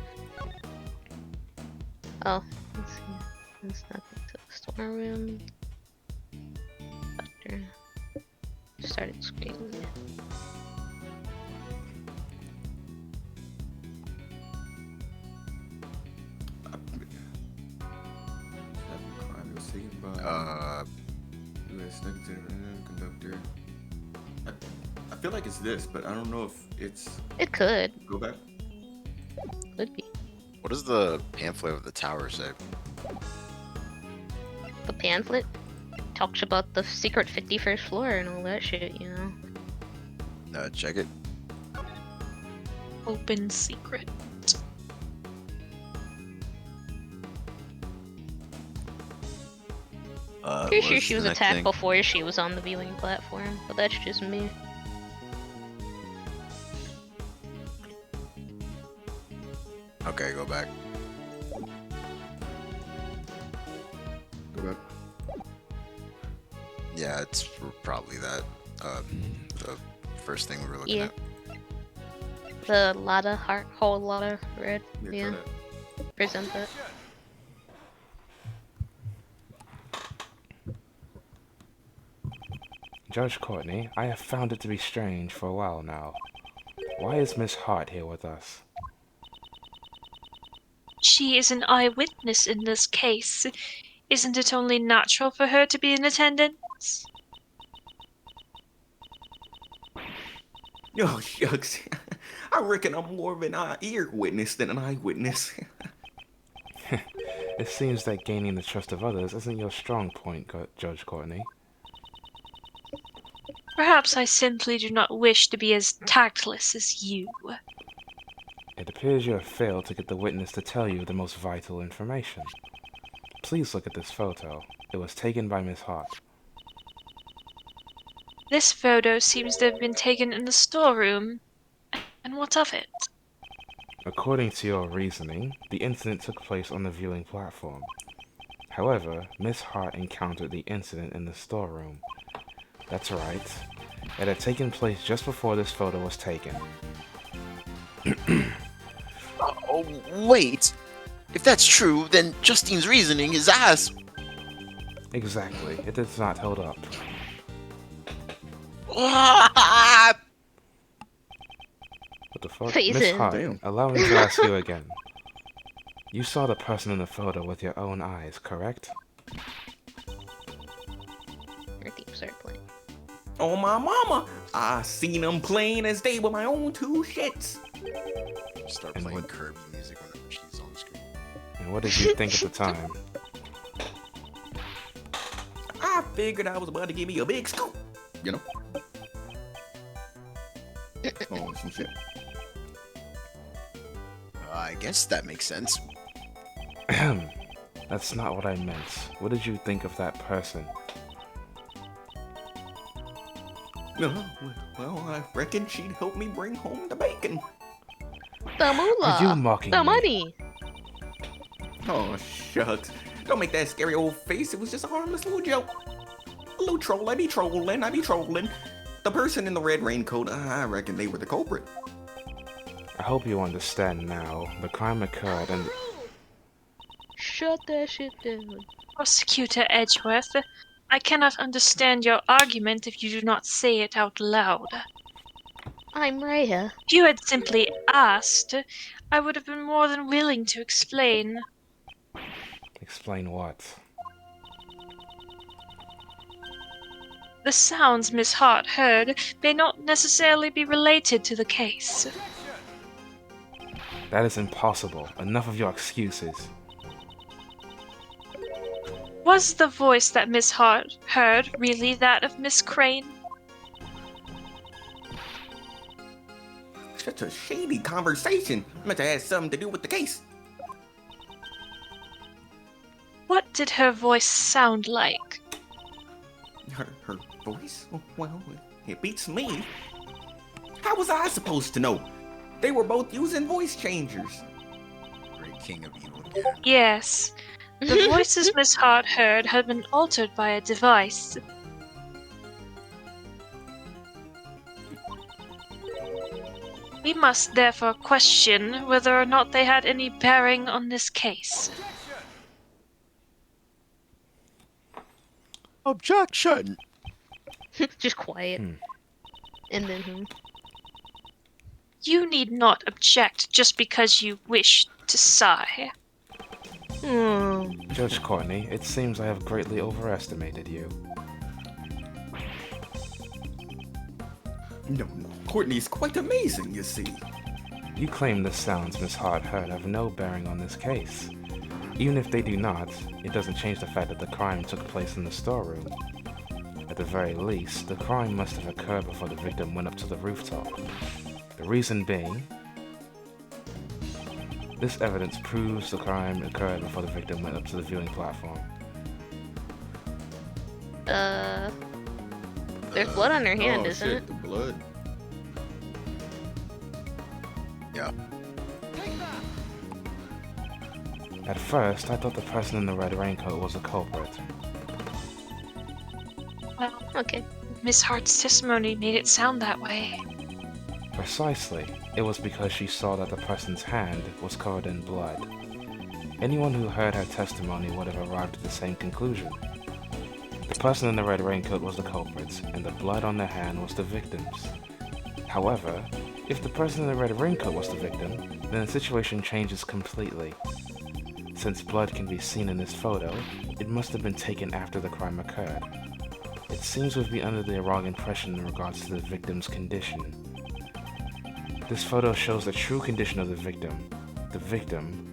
Oh, let's see. It's nothing to the storeroom. Doctor started screaming. Crime was taken by U.S. conductor. I feel like it's this, but I don't know if it's. It could. Go back. Could be. What does the pamphlet of the tower say? The pamphlet talks about the secret 51st floor and all that shit, you know. Check it. Open secret. Pretty sure what's she the was next attacked thing? before she was on the viewing platform, but that's just me. Okay, go back. Go back. Yeah, it's probably that. The first thing we were looking Yeah. at. The lotta heart, whole lotta red. Yeah. Yeah, Try that. present that. Judge Courtney, I have found it to be strange for a while now. Why is Miss Hart here with us? She is an eyewitness in this case. Isn't it only natural for her to be in attendance? Yo, shucks. I reckon I'm more of an ear witness than an eyewitness. It seems that gaining the trust of others isn't your strong point, Judge Courtney. Perhaps I simply do not wish to be as tactless as you. It appears you have failed to get the witness to tell you the most vital information. Please look at this photo. It was taken by Miss Hart. This photo seems to have been taken in the storeroom. And what of it? According to your reasoning, the incident took place on the viewing platform. However, Miss Hart encountered the incident in the storeroom. That's right. It had taken place just before this photo was taken. Oh, wait. If that's true, then Justine's reasoning is ass. Exactly. It does not hold up. Ah! What the fuck? Phaith Miss in. Hart, Damn. allow me to ask you again. You saw the person in the photo with your own eyes, correct? Your theme started playing. Oh my mama, I seen them plain as day with my own two shits. Start And playing what- Kirby music whenever she's on screen. And what did you think at the time? I figured I was about to give me a big scoop, you know. Oh, some shit. I guess that makes sense. That's not what I meant. What did you think of that person? No, well, I reckon she'd help me bring home the bacon. The moolah! Are you mocking The me? money! Oh shucks, don't make that scary old face. It was just a harmless little joke. A little troll. I be trolling. The person in the red raincoat, I reckon they were the culprit. I hope you understand now. The crime occurred and... Shut that shit down. Prosecutor Edgeworth, I cannot understand your argument if you do not say it out loud. I'm Raya. If you had simply asked, I would have been more than willing to explain. Explain what? The sounds Miss Hart heard may not necessarily be related to the case. That is impossible. Enough of your excuses. Was the voice that Miss Hart heard really that of Miss Crane? Such a shady conversation. Must have had something to do with the case. What did her voice sound like? Her voice? Well, it beats me. How was I supposed to know? They were both using voice changers. Great king of evil again. Yes, the voices Miss Hart heard had been altered by a device. We must therefore question whether or not they had any bearing on this case. Objection! Just quiet. Hmm. And then who? You need not object just because you wish to sigh. Hmm. Judge Courtney, it seems I have greatly overestimated you. No, Courtney's quite amazing, you see. You claim the sounds Miss Hart heard have no bearing on this case. Even if they do not, it doesn't change the fact that the crime took place in the storeroom. At the very least, the crime must have occurred before the victim went up to the rooftop. The reason being, this evidence proves the crime occurred before the victim went up to the viewing platform. There's blood on her hand, oh, isn't shit, it? the blood. Yeah. At first, I thought the person in the red raincoat was the culprit. Well, Okay. Miss Hart's testimony made it sound that way. Precisely. It was because she saw that the person's hand was covered in blood. Anyone who heard her testimony would have arrived at the same conclusion. The person in the red raincoat was the culprit, and the blood on their hand was the victim's. However, if the person in the red raincoat was the victim, then the situation changes completely. Since blood can be seen in this photo, it must have been taken after the crime occurred. It seems we've been under the wrong impression in regards to the victim's condition. This photo shows the true condition of the victim. The victim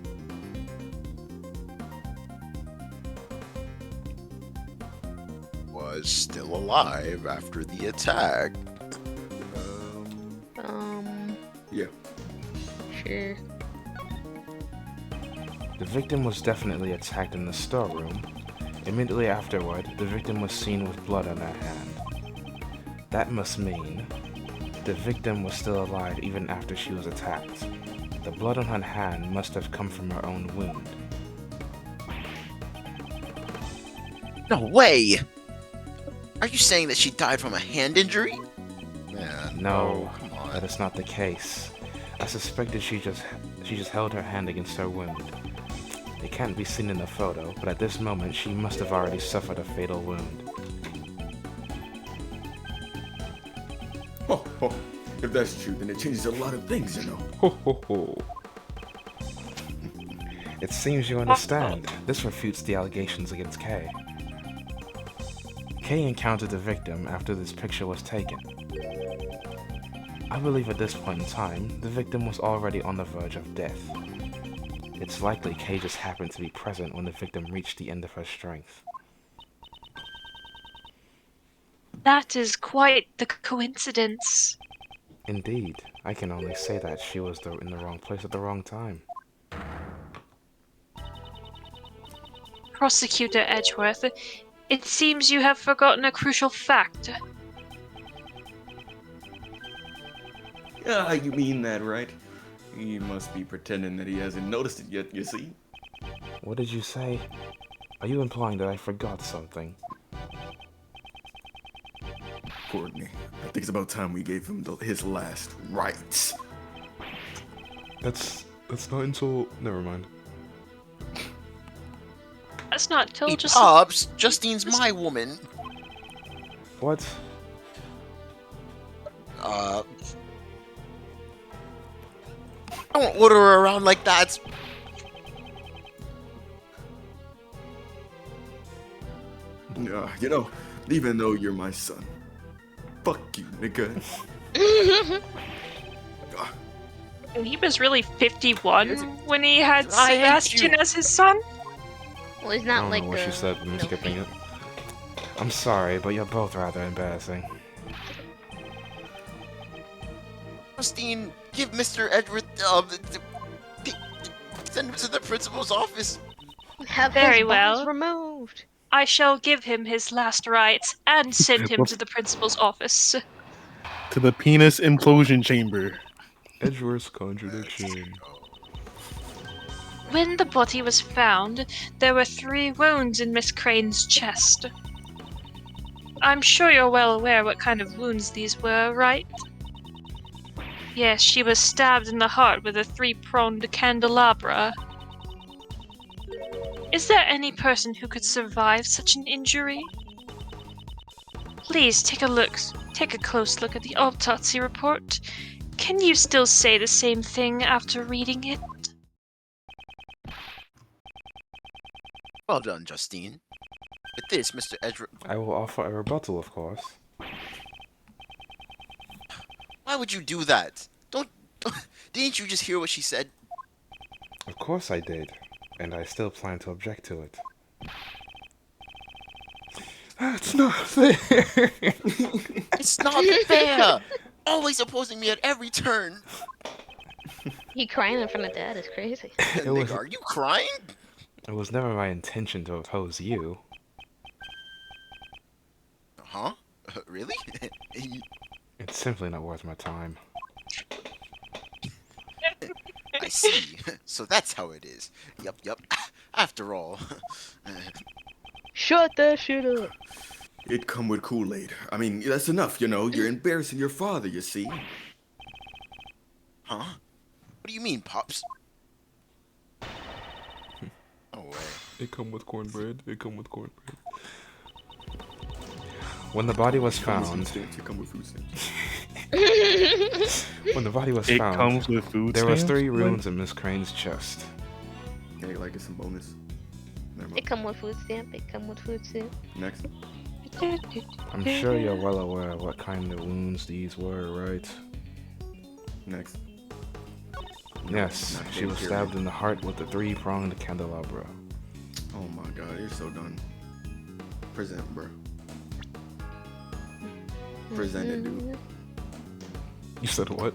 Was still alive after the attack. Um. Yeah. sure. The victim was definitely attacked in the storeroom. Immediately afterward, the victim was seen with blood on her hand. That must mean the victim was still alive even after she was attacked. The blood on her hand must have come from her own wound. No way! Are you saying that she died from a hand injury? Man, No, come on. that is not the case. I suspected she just held her hand against her wound. It can't be seen in the photo, but at this moment she must have already suffered a fatal wound. Oh, oh. If that's true, then it changes a lot of things, you know. Ho ho ho. It seems you understand. This refutes the allegations against Kay. Kay encountered the victim after this picture was taken. I believe at this point in time, the victim was already on the verge of death. It's likely Kay just happened to be present when the victim reached the end of her strength. That is quite the coincidence. Indeed, I can only say that she was in the wrong place at the wrong time. Prosecutor Edgeworth, it seems you have forgotten a crucial fact. Yeah, you mean that, right? He must be pretending that he hasn't noticed it yet, you see? What did you say? Are you implying that I forgot something? Courtney, I think it's about time we gave him his last rites. That's not until... Never mind. That's not till Hey, just... Pops, Justine's my woman. What? I won't order her around like that. Yeah, you know, even though you're my son, fuck you, nigga. He was really 51 when he had I hate Sebastian you. as his son? Well, he's I not don't like know what she said, but I'm skipping it. I'm sorry, but you're both rather embarrassing. Justine, give Mr. Edgeworth, send him to the principal's office. Have Very his balls well. removed. I shall give him his last rites and send him Well- to the principal's office. To the penis implosion chamber. Edgeworth's contradiction. When the body was found, there were 3 wounds in Miss Crane's chest. I'm sure you're well aware what kind of wounds these were, right? Yes, she was stabbed in the heart with a 3-pronged candelabra. Is there any person who could survive such an injury? Please take a close look at the autopsy report. Can you still say the same thing after reading it? Well done, Justine. With this, Mr. Edgeworth... I will offer a rebuttal, of course. Why would you do that? Didn't you just hear what she said? Of course I did, and I still plan to object to it. That's not fair! It's not fair! Always opposing me at every turn. He crying in front of Dad is crazy. Nigga, are you crying? It was never my intention to oppose you. Huh? Really? It's simply not worth my time. I see. So that's how it is. Yup. After all. Shut that shit up. It come with Kool-Aid. I mean, that's enough, you know. You're embarrassing your father, you see. Huh? What do you mean, Pops? No way. It come with cornbread. It come with cornbread. When the body was found, You come with food stamps. when the body was It found, comes with food there was stamps? 3 wounds in Miss Crane's chest. Hey, like it's some bonus. Never It mind. come with food stamp. It come with food stamp. Next. I'm sure you're well aware of what kind of wounds these were, right? Next. Yes, Not she was very stabbed in the heart with the 3-pronged candelabra. Oh my god, you're so done. Present, bro. Present it, dude. You said what?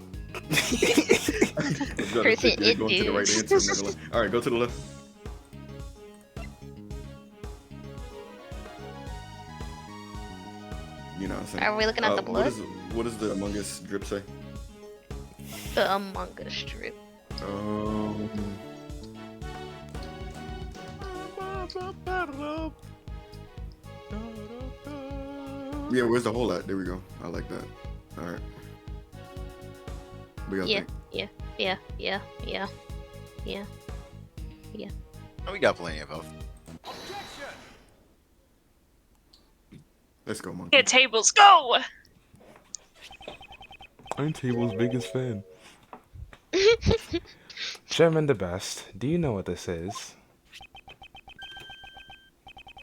gotta Person sit there it going to the right dudes. answer. Never All right, go to the left. You know what I'm saying? Are we looking at the blood? What does the Among Us drip say? The Among Us strip. Yeah, where's the hole at? There we go. I like that. All right. We got Yeah, that. yeah. Oh, we got plenty of health. Let's go, monkey. Get tables, go! I'm Table's biggest fan. Chairman Debeste, do you know what this is?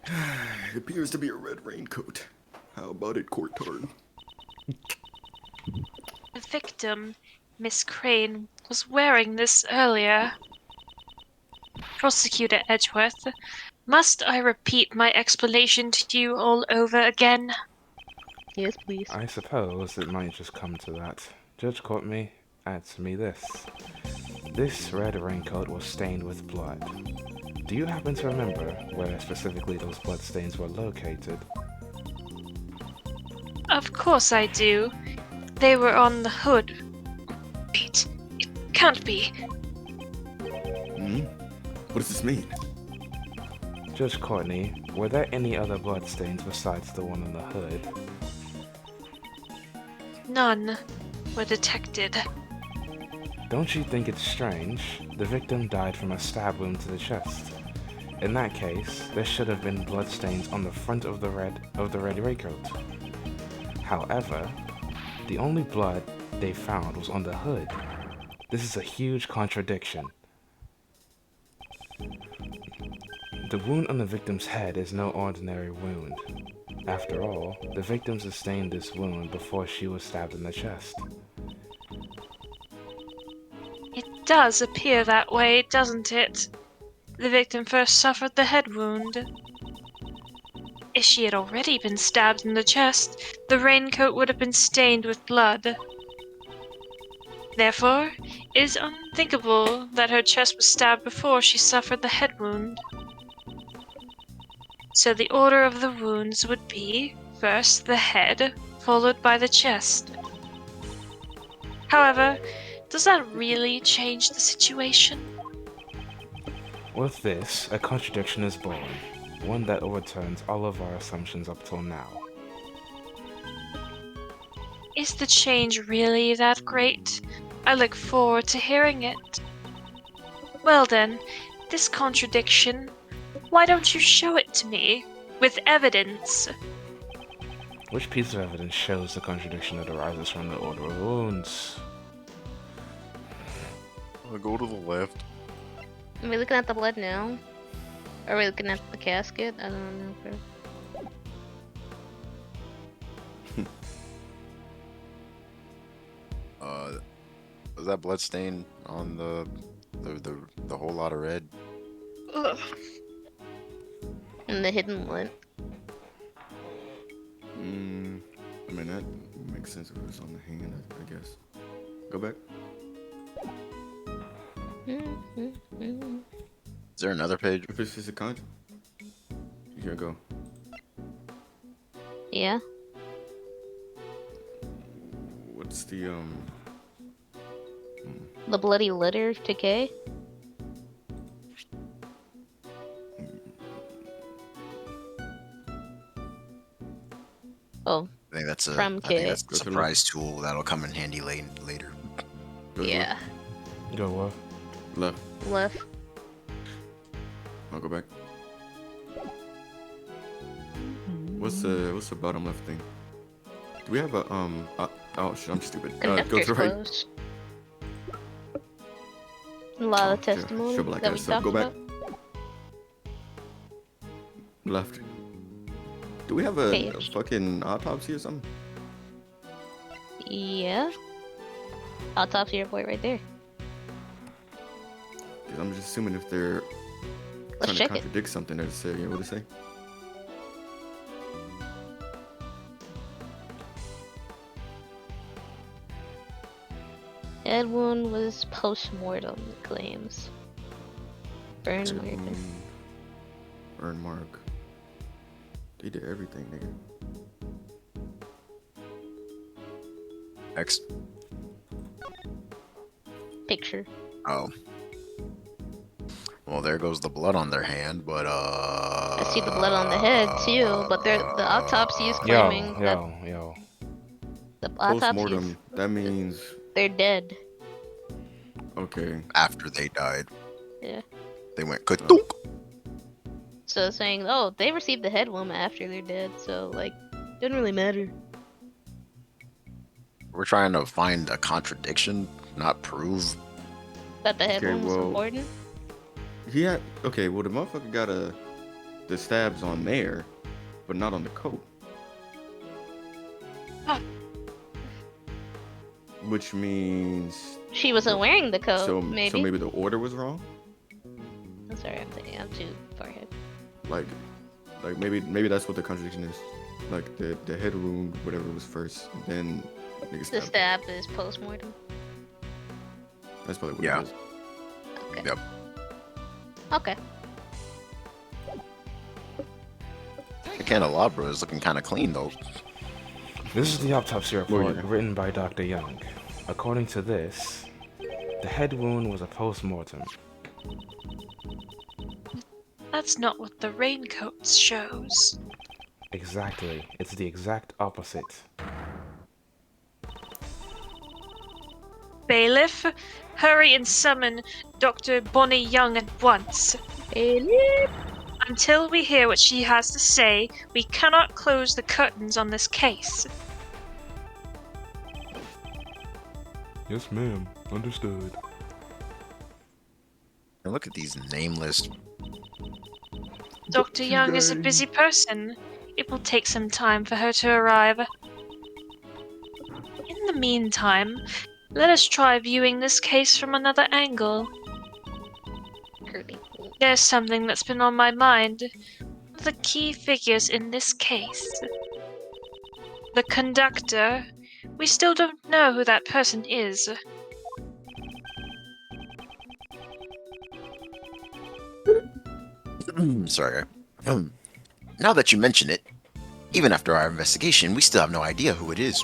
It appears to be a red raincoat. How about it, Court Tard? The victim, Miss Crane, was wearing this earlier. Prosecutor Edgeworth, must I repeat my explanation to you all over again? Yes, please. I suppose it might just come to that. Judge Courtney, answer me this. This red raincoat was stained with blood. Do you happen to remember where specifically those bloodstains were located? Of course I do. They were on the hood. Wait, it can't be. What does this mean? Judge Courtney, were there any other bloodstains besides the one on the hood? None were detected. Don't you think it's strange? The victim died from a stab wound to the chest. In that case, there should have been bloodstains on the front of the red raincoat. However, the only blood they found was on the hood. This is a huge contradiction. The wound on the victim's head is no ordinary wound. After all, the victim sustained this wound before she was stabbed in the chest. It does appear that way, doesn't it? The victim first suffered the head wound. If she had already been stabbed in the chest, the raincoat would have been stained with blood. Therefore, it is unthinkable that her chest was stabbed before she suffered the head wound. So the order of the wounds would be, first the head, followed by the chest. However, does that really change the situation? With this, a contradiction is born, one that overturns all of our assumptions up till now. Is the change really that great? I look forward to hearing it. Well then, this contradiction, why don't you show it to me? With evidence. Which piece of evidence shows the contradiction that arises from the order of wounds? I'll go to the left. Are we looking at the blood now? Are we looking at the casket? I don't know. Was that blood stain on the whole lot of red? Ugh. And the hidden one. I mean, that makes sense if it was on the hand, I guess. Go back. Is there another page? If it's just a conjure, here go. Yeah. What's the The bloody litter to Kay. Oh, I think that's a From I think Kay. that's a surprise tool that'll come in handy later. go yeah. Go what? left? Left. I'll go back. What's the bottom left thing? Do we have a oh shit, I'm stupid. Go Conductor's to the right. closed. A lot of Oh, testimony sure, like that that we stuff. talked Go back. about. Left. Do we have a Page. fucking autopsy or something? Yeah. Autopsy report right there. 'Cause I'm just assuming if they're Let's trying to check it. contradict something, they'd say, what do they say? Head wound was post-mortem, it claims. Burn mark. Burn mark. They did everything, nigga. Next. Picture. Oh. Well, there goes the blood on their hand, but I see the blood on the head too, but the autopsy is claiming that Yo. the autopsy is, Post-mortem, that means... they're dead. Okay. after they died, Yeah. they went ka-dunk. So it's saying, oh, they received the head wound after they're dead, so like, doesn't really matter. We're trying to find a contradiction, not prove. That the head Okay, wound was well- important. Okay, well, the motherfucker got the stabs on there, but not on the coat. Ah. Which means... She wasn't wearing the coat, So maybe. maybe the order was wrong? I'm sorry, I'm too far ahead. Like maybe that's what the contradiction is. Like the head wound, whatever was first, then nigga The stabbed. stab is post-mortem. That's probably what Yeah. it is. Okay. Yep. Okay. The candelabra is looking kind of clean though. This is the autopsy report yeah. written by Dr. Young. According to this, the head wound was a post-mortem. That's not what the raincoat shows. Exactly. It's the exact opposite. Bailiff, hurry and summon Dr. Bonnie Young at once. Until we hear what she has to say, we cannot close the curtains on this case. Yes, ma'am. Understood. And look at these nameless. Dr. Young is a busy person. It will take some time for her to arrive. In the meantime, let us try viewing this case from another angle. Kirby. There's something that's been on my mind. The key figures in this case. The conductor. We still don't know who that person is. Sorry. Now that you mention it, even after our investigation, we still have no idea who it is.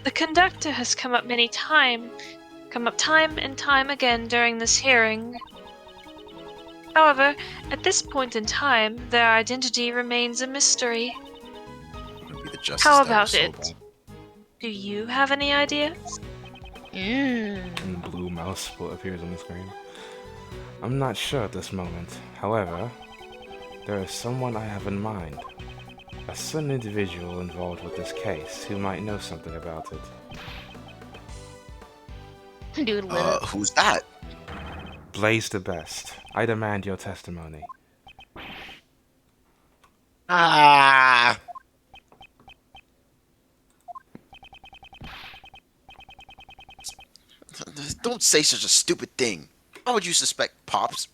The conductor has come up time and time again during this hearing. However, at this point in time, their identity remains a mystery. Maybe the justice How that about was so it? bad. Do you have any ideas? And blue mouse spot appears on the screen. I'm not sure at this moment. However, there is someone I have in mind. A certain individual involved with this case who might know something about it. Dude lit up. Who's that? Blaze Debeste. I demand your testimony. Ah! Don't say such a stupid thing. Why would you suspect Pops?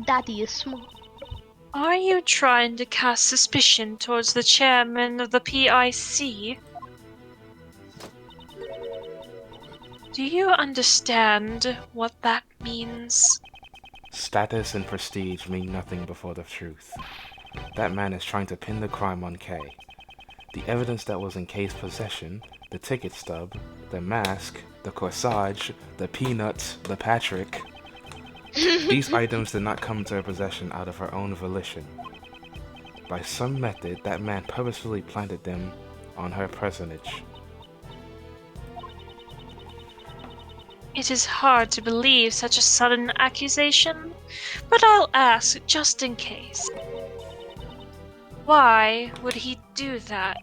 Daddy is small. Are you trying to cast suspicion towards the chairman of the PIC? Do you understand what that means? Status and prestige mean nothing before the truth. That man is trying to pin the crime on Kay. The evidence that was in Kay's possession, the ticket stub, the mask, the corsage, the peanuts, the Patrick. These items did not come into her possession out of her own volition. By some method, that man purposefully planted them on her personage. It is hard to believe such a sudden accusation, but I'll ask just in case. Why would he do that?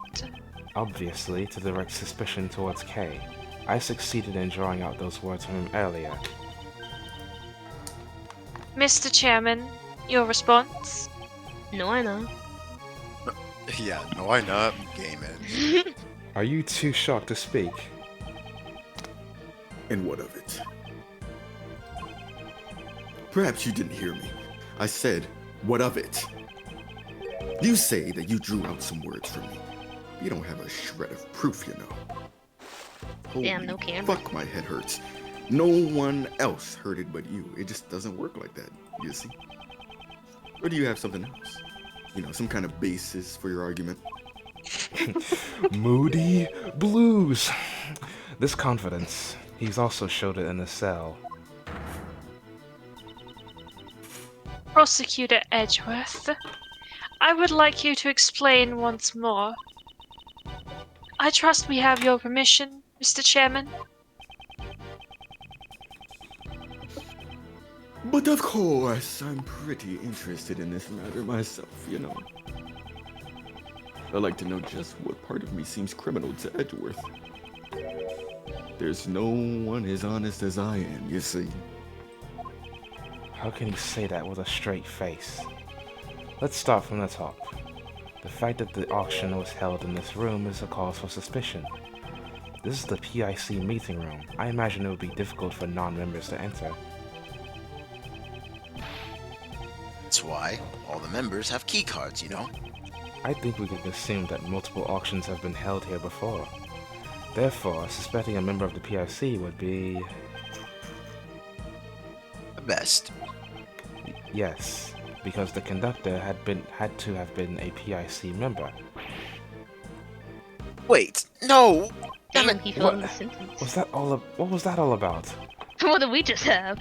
Obviously, to direct suspicion towards Kay. I succeeded in drawing out those words from him earlier. Mr. Chairman, your response? No, I know. Yeah, no, why not? Gay man. Are you too shocked to speak? And what of it? Perhaps you didn't hear me. I said, what of it? You say that you drew out some words from me. You don't have a shred of proof, you know. Damn, no camera. Fuck, my head hurts. No one else heard it but you. It just doesn't work like that, you see? Or do you have something else? You know, some kind of basis for your argument? Moody Blues. This confidence, he's also showed it in the cell. Prosecutor Edgeworth, I would like you to explain once more. I trust we have your permission, Mr. Chairman. But of course, I'm pretty interested in this matter myself, you know. I'd like to know just what part of me seems criminal to Edgeworth. There's no one as honest as I am, you see. How can he say that with a straight face? Let's start from the top. The fact that the auction was held in this room is a cause for suspicion. This is the PIC meeting room. I imagine it would be difficult for non-members to enter. That's why all the members have key cards, you know? I think we can assume that multiple auctions have been held here before. Therefore, suspecting a member of the PIC would be... The best. Yes, because the conductor had to have been a PIC member. Wait, no! Damn Damn, it! he filled in the sentence. What was that all about? What did we just have?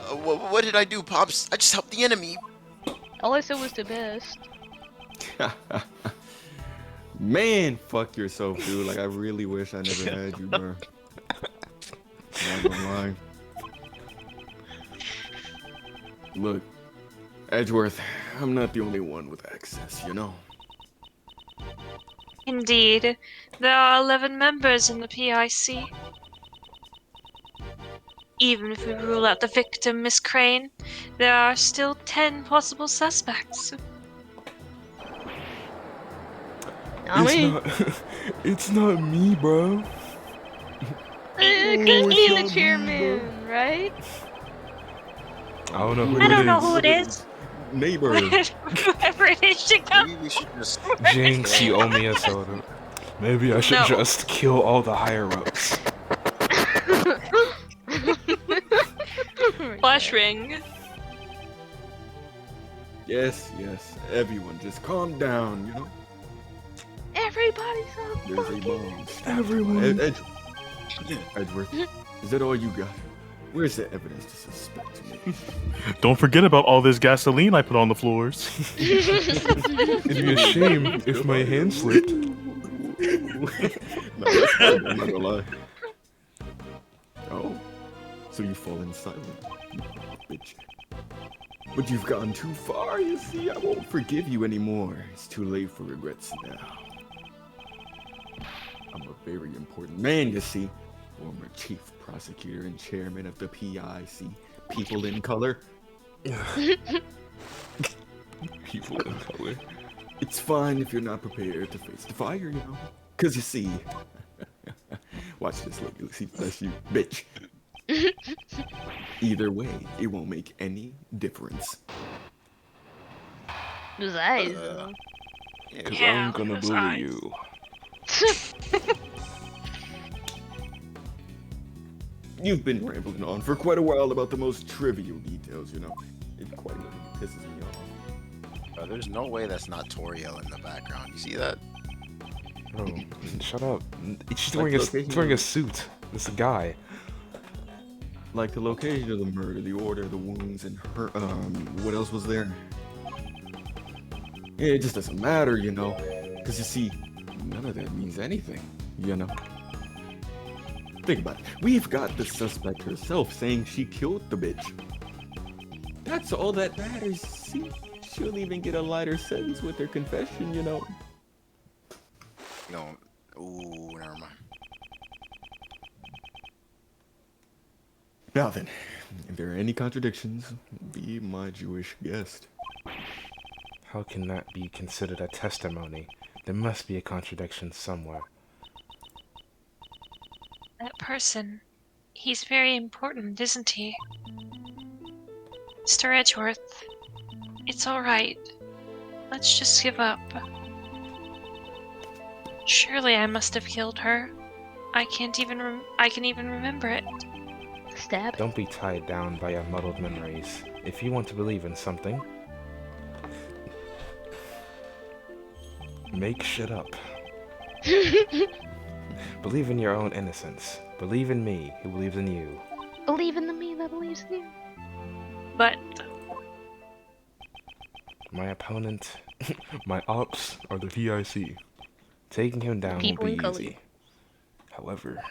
What did I do, Pops? I just helped the enemy. All I said was the best. Man, fuck yourself, dude. Like, I really wish I never had you, bro. Not gonna lie. Look, Edgeworth, I'm not the only one with access, you know? Indeed, there are 11 members in the PIC. Even if we rule out the victim, Miss Crane, there are still 10 possible suspects. It's not me, bro. Could be the chairman, right? I don't know who I it don't know is. who it is. Neighbor. Whoever it is should go. Maybe we should just... Jinx, you owe me a soda. Maybe I should No. just kill all the higher-ups. Flash ring. Yes, everyone, just calm down, you know? Everybody's so There's a fucking... bomb. Everyone. Edgeworth, is that all you got? Where's the evidence to suspect me? Don't forget about all this gasoline I put on the floors. It'd be a shame if my hand slipped. No, that's fine, I'm not gonna lie. Oh, so you've fallen silent, you bitch. But you've gone too far, you see. I won't forgive you anymore. It's too late for regrets now. I'm a very important man, you see. Former chief prosecutor and chairman of the PIC. People in color. People in color. It's fine if you're not prepared to face the fire, you know. Cause you see, watch this, look, see, that's you, bitch. Either way, it won't make any difference. Those eyes, though. Cause Yeah, I'm gonna those bully eyes. you. You've been rambling on for quite a while about the most trivial details, you know. It quite literally pisses me off. There's no way that's not Toriel in the background. You see that? Bro, shut up. She's Like, wearing location- a suit. It's a guy. Like the location of the murder, the order, the wounds, and her, what else was there? Yeah, it just doesn't matter, you know. Cause you see, none of that means anything, you know. Think about it. We've got the suspect herself saying she killed the bitch. That's all that matters. See, she'll even get a lighter sentence with her confession, you know. No. Ooh, never mind. Now then, if there are any contradictions, be my Jewish guest. How can that be considered a testimony? There must be a contradiction somewhere. That person. He's very important, isn't he? Mr. Edgeworth. It's alright. Let's just give up. Surely I must have killed her. I can even remember it. Stab. Don't be tied down by your muddled memories. If you want to believe in something, make shit up. Believe in your own innocence. Believe in me, who believes in you. Believe in the me that believes in you. But My opponent, my ops are the VIC. Taking him down won't People be in color. easy. However,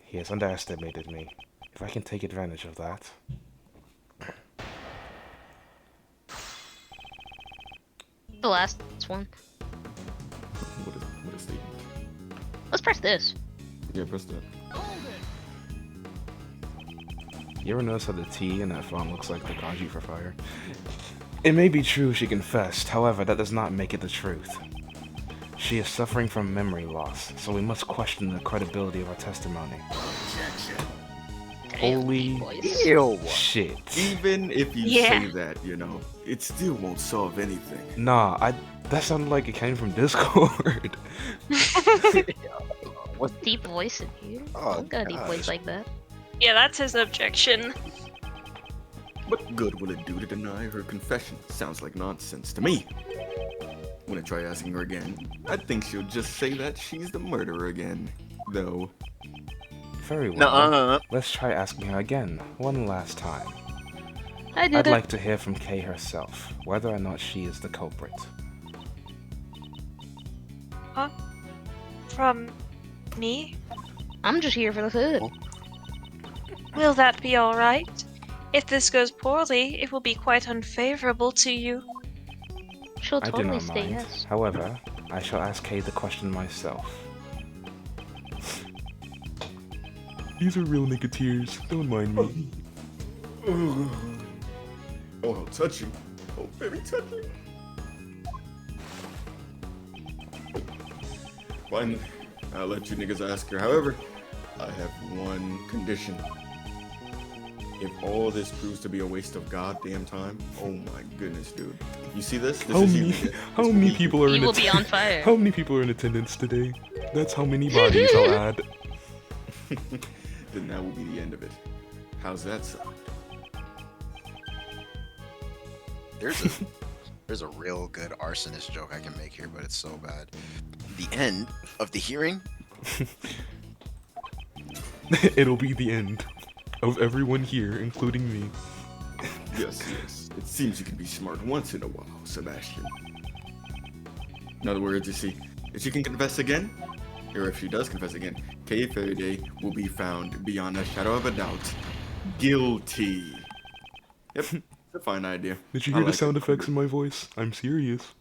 he has underestimated me. If I can take advantage of that... The last one. What is the... Let's press this. Yeah, press that. You ever notice how the T in that font looks like the kanji for fire? It may be true she confessed, however, that does not make it the truth. She is suffering from memory loss, so we must question the credibility of her testimony. Holy Boys. Ew. shit. Even if you Yeah. say that, you know, it still won't solve anything. Nah, that sounded like it came from Discord. Deep voice in here. Oh, Don't got a deep gosh. voice like that. yeah, that's his objection. What good will it do to deny her confession? Sounds like nonsense to me. When I try asking her again, I think she'll just say that she's the murderer again. Though, Very well. No. Let's try asking her again, one last time. I did I'd it. like to hear from Kay herself, whether or not she is the culprit. Huh? From me? I'm just here for the food. Will that be all right? If this goes poorly, it will be quite unfavorable to you. She'll I do totally not say mind. yes. However, I shall ask Kay the question myself. These are real nigga tears. Don't mind me. oh, how touching. Oh, very touching. Fine, I'll let you niggas ask her. However, I have one condition. If all this proves to be a waste of goddamn time, oh my goodness, dude. You see this? This How is many, you. This how will many be- people are You in will be on fire. How many people are in attendance today? That's how many bodies I'll add. Then that will be the end of it. How's that sound? There's a real good arsonist joke I can make here, but it's so bad. The end of the hearing. It'll be the end of everyone here, including me. Yes, yes. It seems you can be smart once in a while, Sebastian. In other words, you see, if she can confess again, or if she does confess again, Kay Faraday will be found beyond a shadow of a doubt guilty. Yep, it's a fine idea. Did you I hear the like sound it. effects in my voice? I'm serious.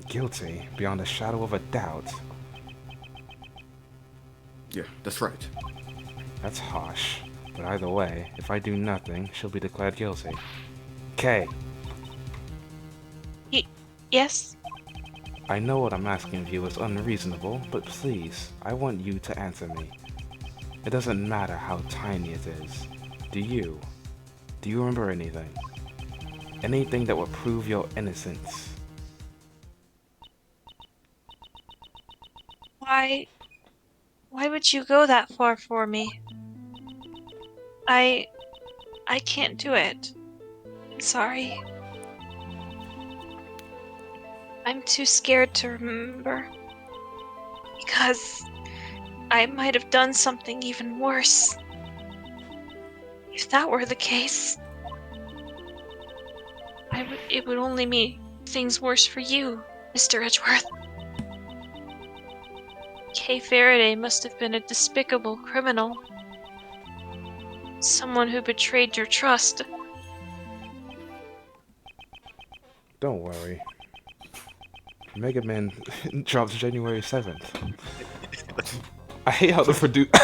Guilty, beyond a shadow of a doubt. Yeah, that's right. That's harsh. But either way, if I do nothing, she'll be declared guilty. Kay, Yes? I know what I'm asking of you is unreasonable, but please, I want you to answer me. It doesn't matter how tiny it is. Do you remember anything? Anything that would prove your innocence? Why would you go that far for me? I can't do it. I'm sorry. I'm too scared to remember. Because I might have done something even worse. If that were the case, it would only make things worse for you, Mr. Edgeworth. Kay Faraday must have been a despicable criminal. Someone who betrayed your trust. Don't worry. Mega Man drops January 7th. I hate how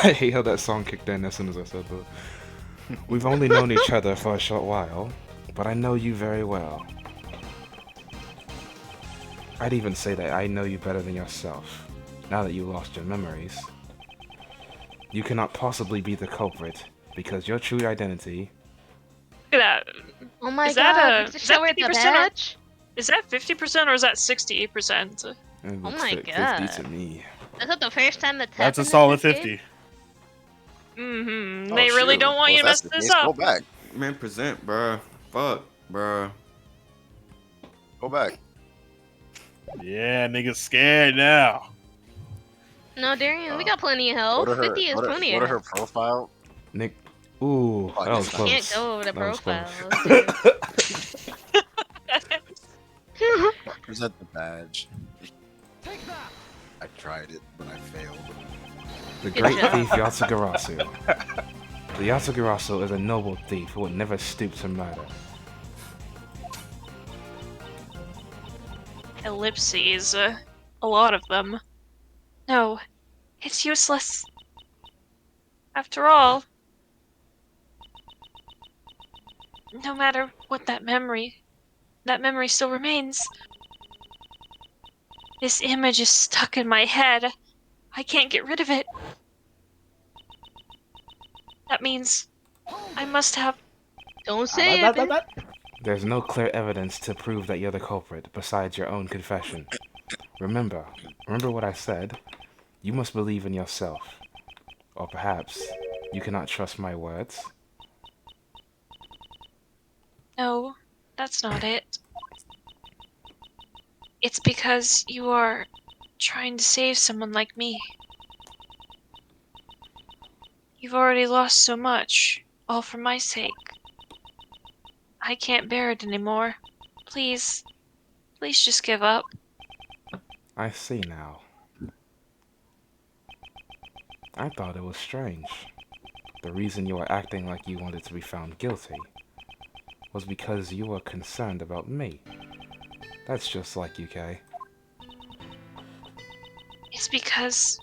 I hate how that song kicked in as soon as I said that. We've only known each other for a short while, but I know you very well. I'd even say that I know you better than yourself, now that you lost your memories. You cannot possibly be the culprit, because your true identity... Look at that. Oh my Is that god, a- we is show that her the 50% badge? Is that 50% or is that 68%? It Oh looks my like 50 god. to me. Is that the first time that's That's a happened in solid this game? 50. Mm-hmm. Oh, They really shoot. don't want Well, you if to that's mess the this case, go up. back. Man, present, bruh. Fuck, bruh. Go back. Yeah, niggas scared now. No, Darian, we Uh, got plenty of Go health. to her. 50 is plenty Go of to her health. profile. Nick. Ooh, Oh, that was it's close. Can't go over the That was close. profiles. dude. Present the badge. I tried it, but I failed. The Good great job. thief Yatagarasu. The Yatagarasu is a noble thief who would never stoop to murder. Ellipses. A lot of them. No, it's useless. After all, no matter what that memory still remains. This image is stuck in my head. I can't get rid of it. That means I must have... Don't say it. bitch. There's no clear evidence to prove that you're the culprit besides your own confession. Remember what I said. You must believe in yourself. Or perhaps you cannot trust my words. No, that's not it. It's because you are trying to save someone like me. You've already lost so much, all for my sake. I can't bear it anymore. Please just give up. I see now. I thought it was strange. The reason you were acting like you wanted to be found guilty was because you were concerned about me. That's just like you, Kay. It's because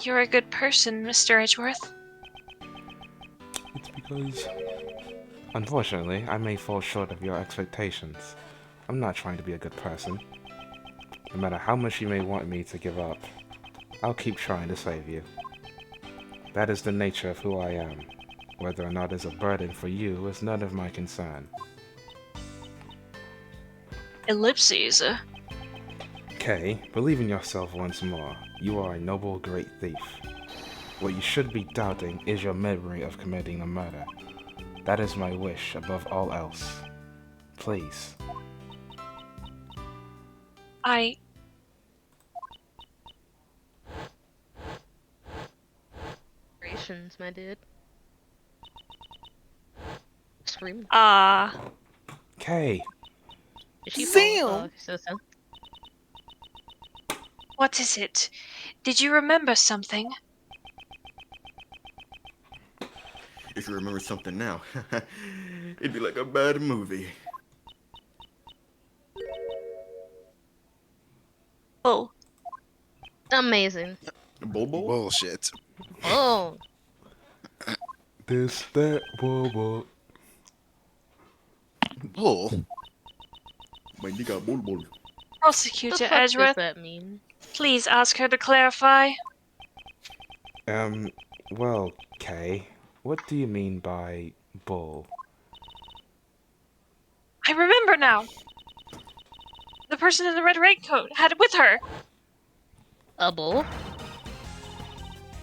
you're a good person, Mr. Edgeworth. It's because... Unfortunately, I may fall short of your expectations. I'm not trying to be a good person. No matter how much you may want me to give up, I'll keep trying to save you. That is the nature of who I am. Whether or not it's a burden for you is none of my concern. Ellipses. Kay, believe in yourself once more. You are a noble, great thief. What you should be doubting is your memory of committing a murder. That is my wish above all else. Please. Congratulations, my dude. Scream. Kay, Did she fall? Oh, so. What is it? Did you remember something? If you remember something now, it'd be like a bad movie. Oh, Amazing. Bobo? Bullshit. Oh. this, that, whoa. Bull. My nigga, Bulbul. What Prosecutor the fuck does Edgeworth, that mean? please ask her to clarify. Well, Kay, what do you mean by bull? I remember now. The person in the red raincoat had it with her. A bull?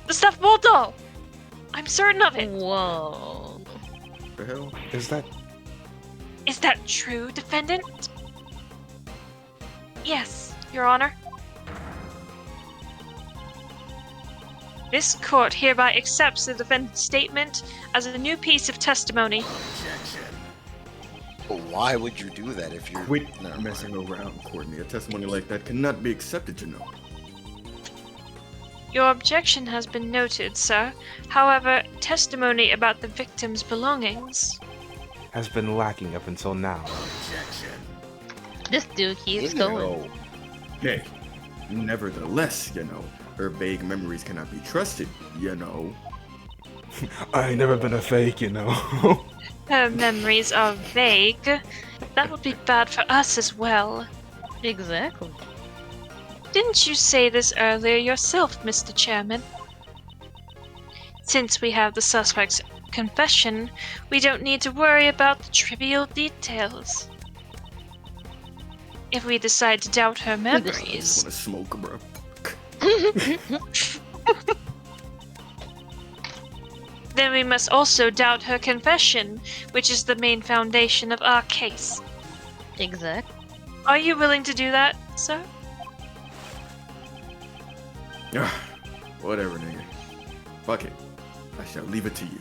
The stuffed bull doll. I'm certain of it. Whoa. The hell? Is that... Is that true, defendant? Yes, Your Honor. This court hereby accepts the defendant's statement as a new piece of testimony. But why would you do that if you're... Quit Never mind. messing around, Courtney. A testimony like that cannot be accepted, you know. Your objection has been noted, sir. However, testimony about the victim's belongings... has been lacking up until now. This dude keeps Ew. going. Hey, nevertheless, you know, her vague memories cannot be trusted, you know. I ain't never been a fake, you know. Her memories are vague. That would be bad for us as well. Exactly. Didn't you say this earlier yourself, Mr. Chairman? Since we have the suspect's confession, we don't need to worry about the trivial details. if we decide to doubt her I just memories, want to smoke, bro. then we must also doubt her confession, which is the main foundation of our case. Exact. Are you willing to do that, sir? Whatever, nigga. Fuck it. I shall leave it to you.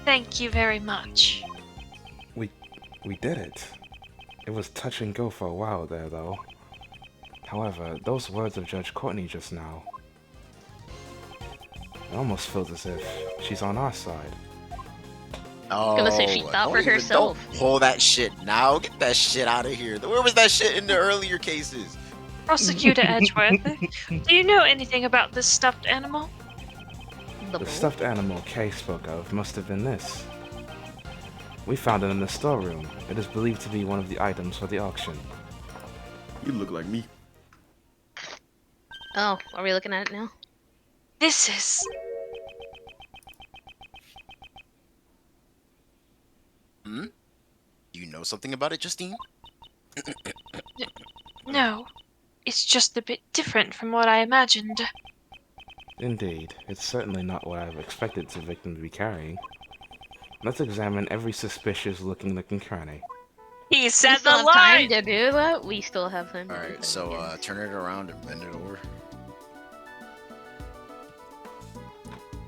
Thank you very much. We did it. It was touch and go for a while there, though. However, those words of Judge Courtney just now, it almost feels as if she's on our side. Oh, gonna say she thought for herself. Don't pull that shit now. Get that shit out of here. Where was that shit in the earlier cases? Prosecutor Edgeworth, do you know anything about this stuffed animal? The stuffed animal Kay spoke of must have been this. We found it in the storeroom. It is believed to be one of the items for the auction. You look like me. Oh, are we looking at it now? This is... Hmm? Do you know something about it, Justine? No. It's just a bit different from what I imagined. Indeed, it's certainly not what I've expected the victim to be carrying. Let's examine every suspicious-looking nook and cranny. He We said still the have line! time to do that? We still have time to do Alright, that, so yes. turn it around and bend it over.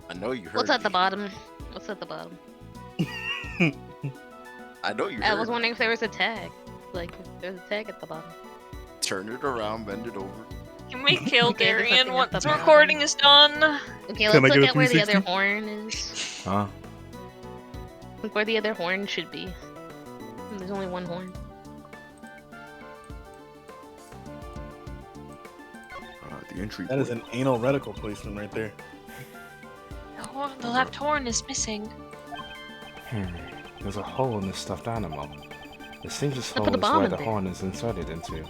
I know you heard What's at the me. bottom? What's at the bottom? I know you heard I was me. wondering if there was a tag. Like, if there's a tag at the bottom. Turn it around, bend it over. Can we kill Okay, there's Darian nothing once at the the recording is done? Okay, Can let's I get look a at where the 360? other horn is. Huh? Look where the other horn should be. There's only one horn. The entry That is point. an anal reticle placement right there. The left horn is missing. There's a hole in this stuffed animal. It seems this Look hole at the is where bottom the there. horn is inserted into.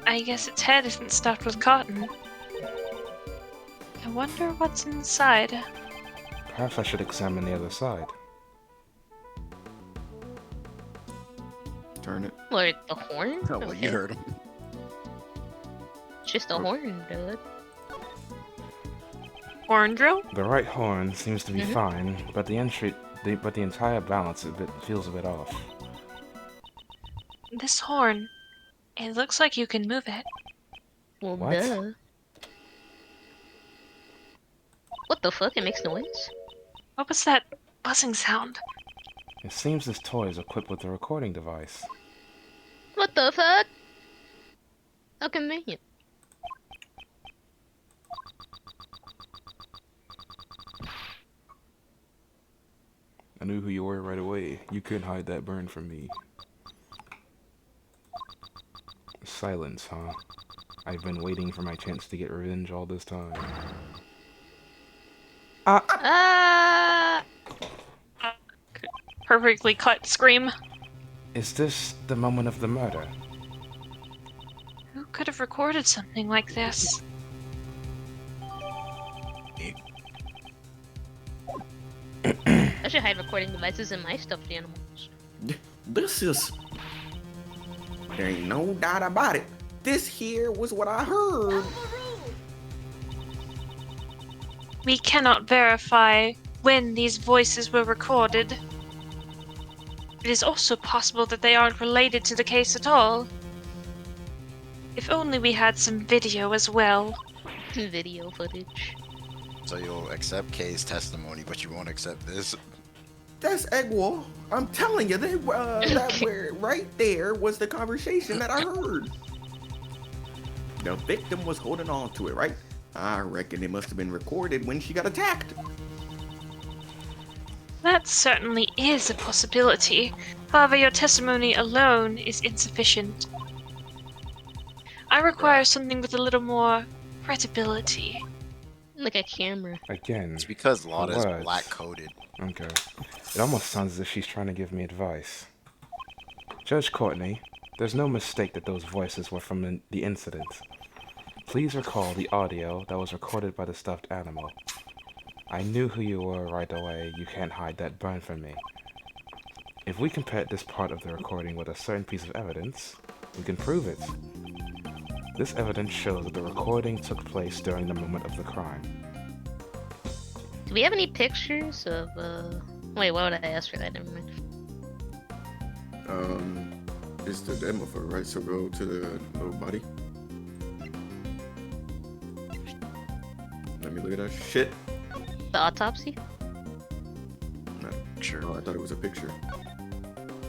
I guess its head isn't stuffed with cotton. I wonder what's inside. Perhaps I should examine the other side. Turn it. What, the horn? Oh, well, you Okay. heard him. It's just a horn, dude. Horn drill? The right horn seems to be Mhm. fine, but the entire balance feels a bit off. This horn. It looks like you can move it. Well, What? duh. What the fuck? It makes noise? What was that buzzing sound? It seems this toy is equipped with a recording device. What the fuck? How convenient. I knew who you were right away. You couldn't hide that burn from me. Silence, huh? I've been waiting for my chance to get revenge all this time. Ah! Perfectly cut scream. Is this the moment of the murder? Who could have recorded something like this? I should hide recording devices in my stuffed animals. This is... There ain't no doubt about it. This here was what I heard. We cannot verify when these voices were recorded. It is also possible that they aren't related to the case at all. If only we had some video as well. Video footage. So you'll accept Kay's testimony, but you won't accept this. That's Egwall. I'm telling you, that where right there was the conversation that I heard. The victim was holding on to it, right? I reckon it must have been recorded when she got attacked. That certainly is a possibility. However, your testimony alone is insufficient. I require something with a little more credibility. Like a camera. Again. It's because Lotta's words. black-coded. Okay. It almost sounds as if she's trying to give me advice. Judge Courtney, there's no mistake that those voices were from the incident. Please recall the audio that was recorded by the stuffed animal. I knew who you were right away. You can't hide that burn from me. If we compare this part of the recording with a certain piece of evidence, we can prove it. This evidence shows that the recording took place during the moment of the crime. Do we have any pictures of, Wait, why would I ask for that? Never mind. It's the dead motherfucker, right? So go to the little body. Let me look at that shit. The autopsy? Sure. Oh, I thought it was a picture.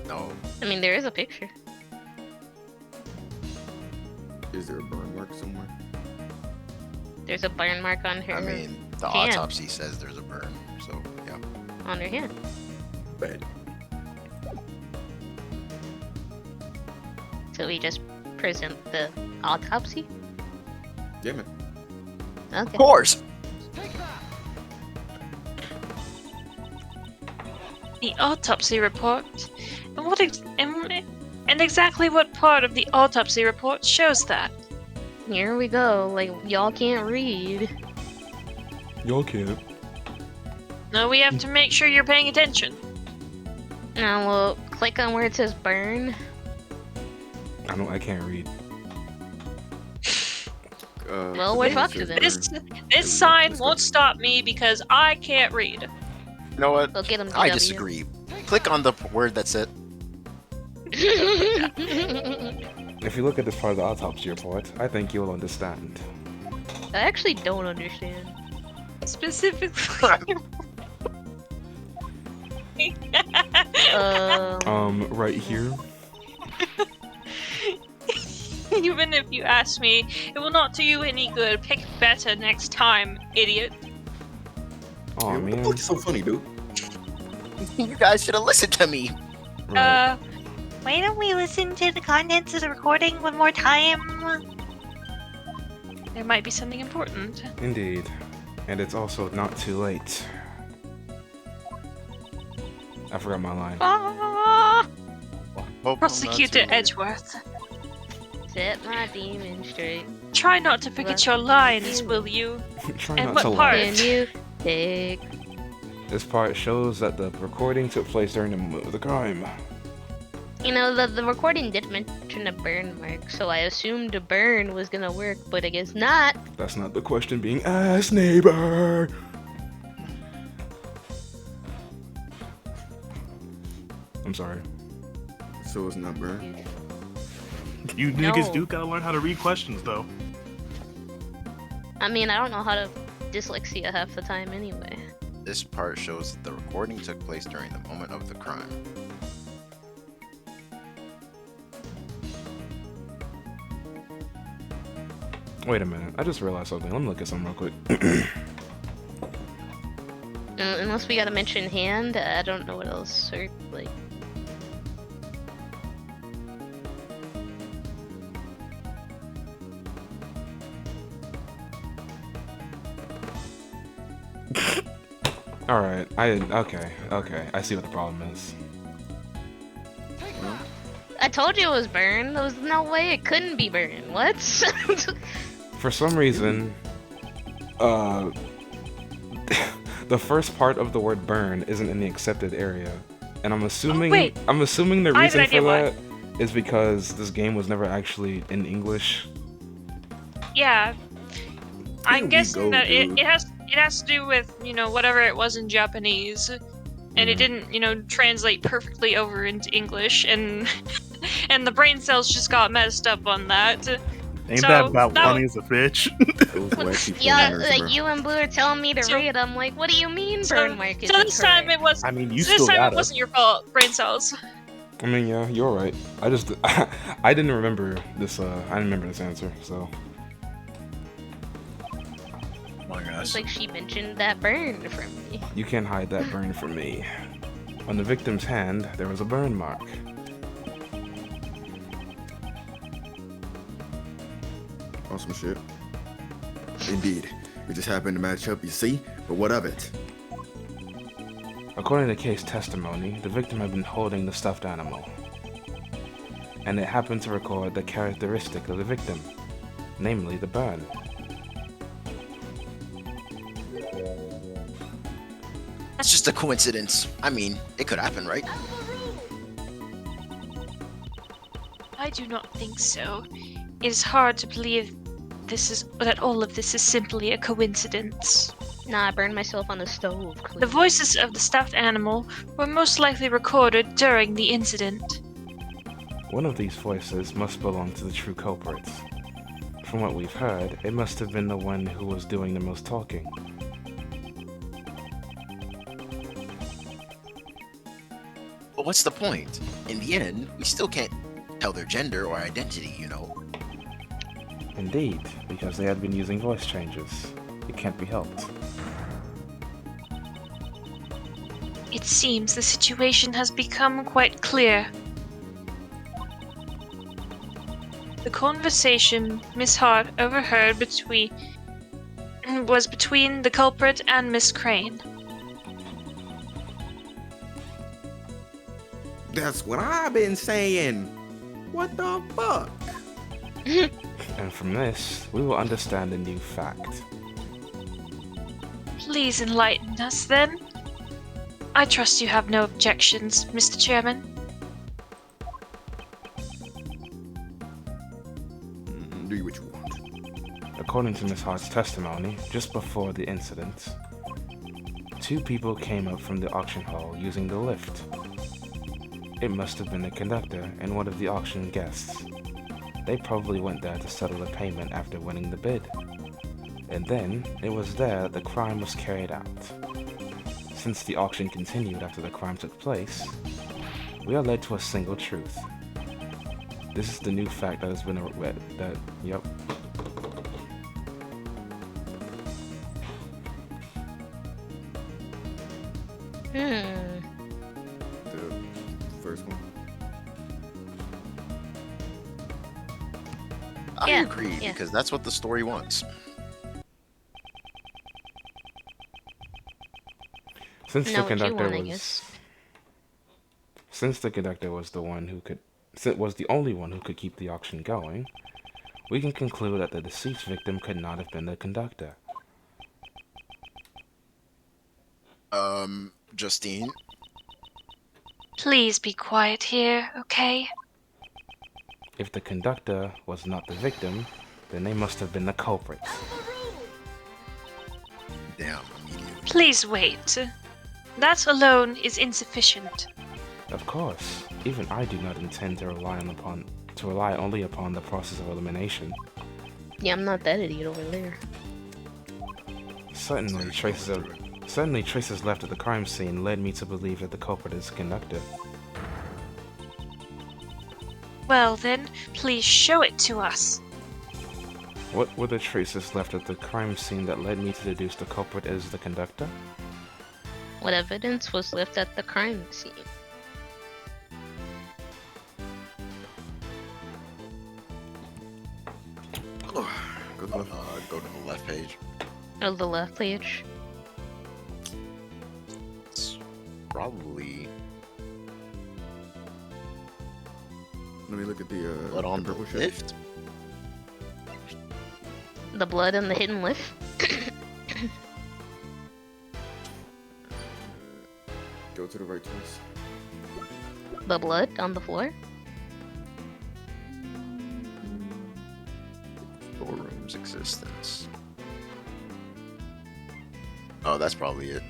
No. I mean, there is a picture. Is there a burn mark somewhere? There's a burn mark on her I mean, the hand. autopsy says there's a burn, so yeah. On her hand. Bad. So we just present the autopsy? Yeah, man. Okay. Of course. The autopsy report. And what and exactly what part of the autopsy report shows that? Here we go. Like, y'all can't read. Y'all can't. No, we have to make sure you're paying attention. Now we'll click on where it says burn. I can't read. Well, we're fucked then. This sign won't stop me because I can't read. You know what? We'll get him I DW. disagree. Click on the word that's it. If you look at this part of the autopsy report, I think you'll understand. I actually don't understand. Specifically. Right here. Even if you ask me, it will not do you any good. Pick better next time, idiot. Oh What the man. fuck is so funny, dude? You guys should have listened to me. Right. Why don't we listen to the contents of the recording one more time? There might be something important. Indeed. And it's also not too late. I forgot my line. Ah! Prosecutor Edgeworth, Set my demon straight. try not to forget your lines, will you? Try And not what to part? lie. Can you take? This part shows that the recording took place during the moment of the crime. You know, the recording did mention a burn mark, so I assumed a burn was gonna work, but I guess not. That's not the question being asked, neighbor. I'm sorry. So it's not burn. You niggas No. do gotta learn how to read questions, though. I mean, I don't know how to dyslexia half the time anyway. This part shows that the recording took place during the moment of the crime. Wait a minute. I just realized something. Let me look at something real quick. Unless we gotta mention hand, I don't know what else. Or, like, Alright. Okay. I see what the problem is. I told you it was burn. There was no way it couldn't be burn. What? For some reason, the first part of the word burn isn't in the accepted area. And I'm assuming wait. the I have reason an for idea why. that is because this game was never actually in English. Yeah. I'm we guessing go, that dude. it has to do with, whatever it was in Japanese. And it didn't, translate perfectly over into English, and and the brain cells just got messed up on that. Ain't So, that about that funny as a bitch? Those wacky Yeah, foreigners, like bro. you and Blue are telling me to So- read. I'm like, what do you mean So, burn mark is so this time it was. I mean, you so still this time got it it. wasn't your fault, brain cells. I mean, yeah, you're right. I just I didn't remember this. I didn't remember this answer. So Oh my gosh. It's like she mentioned that burn for me. you can't hide that burn from me. On the victim's hand, there was a burn mark. Awesome shit. Indeed. We just happened to match up, you see? But what of it? According to case testimony, the victim had been holding the stuffed animal, and it happened to record the characteristic of the victim, namely the burn. That's just a coincidence. I mean, it could happen, right? I do not think so. It is hard to believe that all of this is simply a coincidence. Nah, I burned myself on the stove. The Clearly. voices of the stuffed animal were most likely recorded during the incident. One of these voices must belong to the true culprits. From what we've heard, it must have been the one who was doing the most talking. But what's the point? In the end, we still can't tell their gender or identity, you know. Indeed, because they had been using voice changes. It can't be helped. It seems the situation has become quite clear. The conversation Miss Hart overheard was between the culprit and Miss Crane. That's what I've been saying. What the fuck? And from this, we will understand a new fact. Please enlighten us then. I trust you have no objections, Mr. Chairman. Do what you want. According to Miss Hart's testimony, just before the incident, 2 people came up from the auction hall using the lift. It must have been the conductor and one of the auction guests. They probably went there to settle a payment after winning the bid. And then, it was there that the crime was carried out. Since the auction continued after the crime took place, we are led to a single truth. This is the new fact that has been yep. The first one. I Yeah, agree, yeah. because that's what the story wants. Since Know the what you conductor want, I was, guess. since the conductor was the only one who could keep the auction going, we can conclude that the deceased victim could not have been the conductor. Justine? Please be quiet here, okay? If the conductor was not the victim, then they must have been the culprits. Damn, immediately. Please wait. That alone is insufficient. Of course, even I do not intend to rely only upon the process of elimination. Yeah, I'm not that idiot over there. Certainly, traces left at the crime scene led me to believe that the culprit is the conductor. Well then, please show it to us. What were the traces left at the crime scene that led me to deduce the culprit is the conductor? What evidence was left at the crime scene? Go to the left page. Oh, the left page. It's probably Let me look at the blood on the purple shirt. lift. The blood in the hidden lift. Go to the right twice. The blood on the floor. Storeroom's existence. Oh, that's probably it.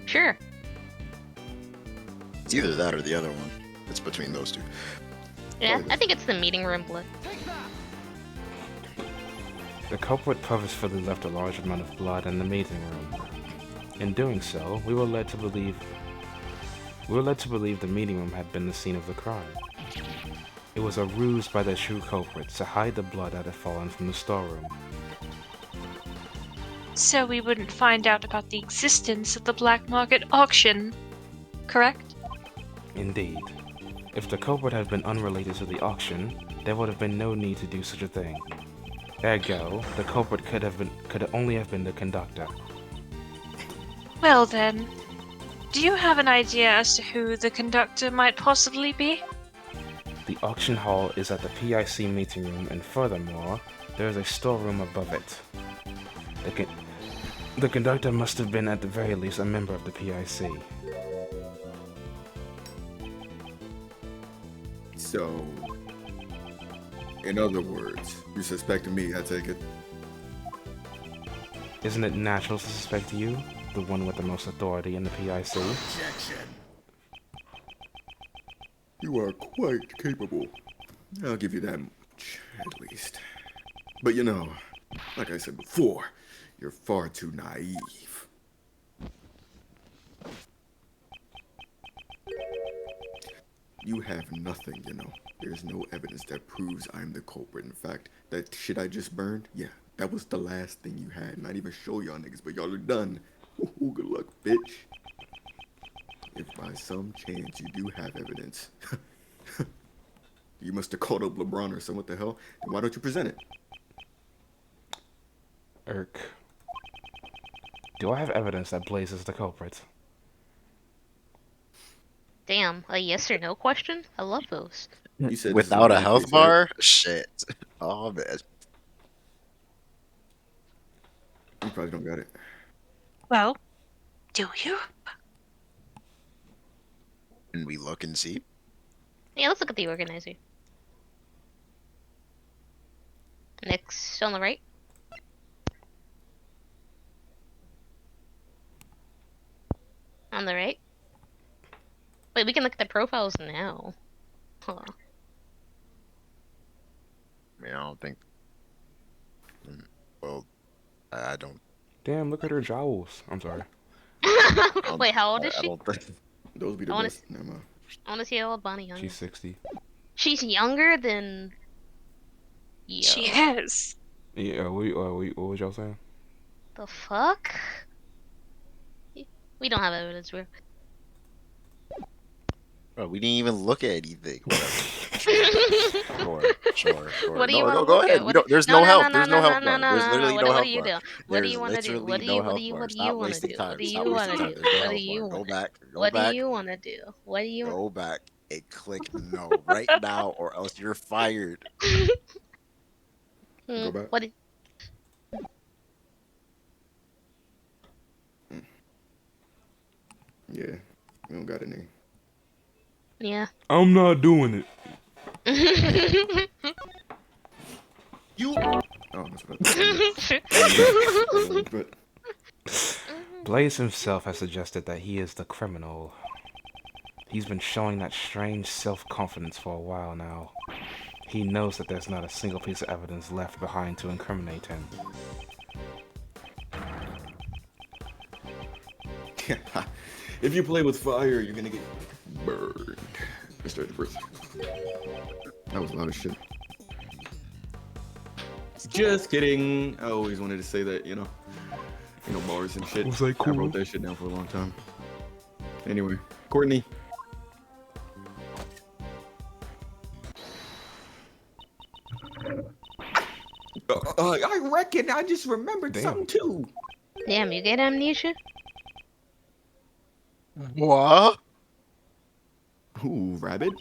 Sure. It's either that or the other one. It's between those two. Yeah, I think it's the meeting room blood. The culprit purposefully left a large amount of blood in the meeting room. In doing so, we were led to believe the meeting room had been the scene of the crime. It was a ruse by the true culprit to hide the blood that had fallen from the storeroom. So we wouldn't find out about the existence of the black market auction, correct? Indeed. If the culprit had been unrelated to the auction, there would have been no need to do such a thing. Ergo, the culprit could only have been the conductor. Well then, do you have an idea as to who the conductor might possibly be? The auction hall is at the PIC meeting room, and furthermore, there is a storeroom above it. The conductor must have been at the very least a member of the PIC. So, In other words, you suspect me, I take it. Isn't it natural to suspect you, the one with the most authority in the PIC? You are quite capable. I'll give you that much, at least. But you know, like I said before, you're far too naive. You have nothing, you know. There's no evidence that proves I'm the culprit. In fact, that shit I just burned, yeah, that was the last thing you had. Not even show y'all niggas, but y'all are done. Ooh, good luck, bitch. If by some chance you do have evidence, you must have called up LeBron or something. What the hell? Then why don't you present it? Irk. Do I have evidence that Blaze is the culprit? Damn, a yes or no question? I love those. You said this is Without a baby health face, right? bar? Shit. Oh, man. You probably don't got it. Well, do you? Can we look and see? Yeah, let's look at the organizer. Next, on the right. On the right. Wait, we can look at the profiles now. Hold on. I mean, I don't think. Well, I don't. Damn, look at her jowls. I'm sorry. Wait, how old is I she? don't think. Those be the I wanna best. Never mind. I wanna see how old Bonnie Young She's is. 60. She's younger than... Yo. She is. Yeah, what was y'all saying? The fuck? We don't have evidence, bro. Bro, we didn't even look at anything. Whatever. Sure. What do you No, wanna no, go look ahead. at? We don't, there's no help. There's no help No, bar. There's literally no What help do you bar. do? What do There's you wanna do? literally What do no you help bar. what do you Stop wanna wasting do? time. What do Stop you wasting wanna time. do? There's no What do help you bar. Go wanna do? back. Go What do back. you wanna do? What do you Go back and click no right now, or else you're fired. Go back. What? Yeah, we don't got a name. Yeah. I'm not doing it. You. Oh, that's what I but Blaze himself has suggested that he is the criminal. He's been showing that strange self-confidence for a while now. He knows that there's not a single piece of evidence left behind to incriminate him. if you play with fire, you're gonna get burned. Mr. Edgeworth. That was a lot of shit. Just kidding. I always wanted to say that, you know, bars and shit. Was that I cool? wrote that shit down for a long time. Anyway, Courtney. I reckon I just remembered something too. Damn, you get amnesia? What? Ooh, rabbit?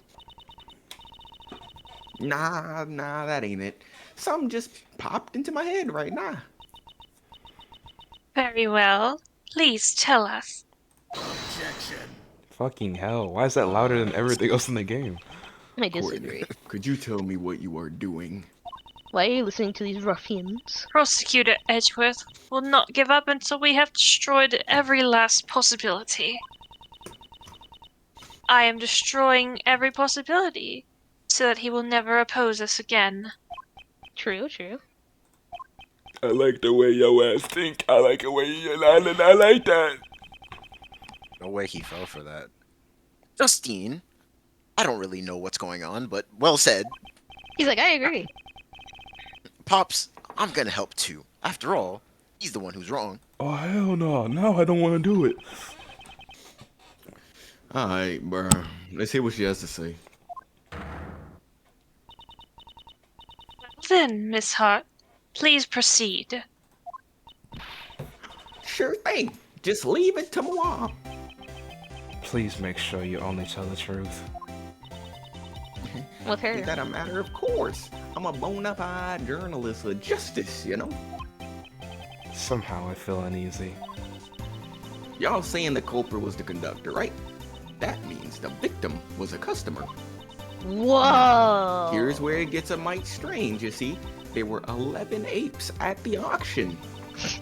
Nah, that ain't it. Something just popped into my head right now. Very well. Please tell us. Fucking hell, why is that louder than everything else in the game? I disagree. Could you tell me what you are doing? Why are you listening to these ruffians? Prosecutor Edgeworth will not give up until we have destroyed every last possibility. I am destroying every possibility so that he will never oppose us again. True. I like the way your ass think. I like the way you lie, and I like that. No way he fell for that. Justine, I don't really know what's going on, but well said. He's like, I agree. Pops, I'm gonna help too. After all, he's the one who's wrong. Oh, hell no. Now I don't want to do it. Alright, bruh. Let's hear what she has to say. Then, Miss Hart, please proceed. Sure thing. Just leave it to moi. Please make sure you only tell the truth. With her. Ain't that a matter of course? I'm a bona fide journalist of justice, you know? Somehow I feel uneasy. Y'all saying the culprit was the conductor, right? That means the victim was a customer. Whoa! Here's where it gets a mite strange, you see. There were 11 apes at the auction.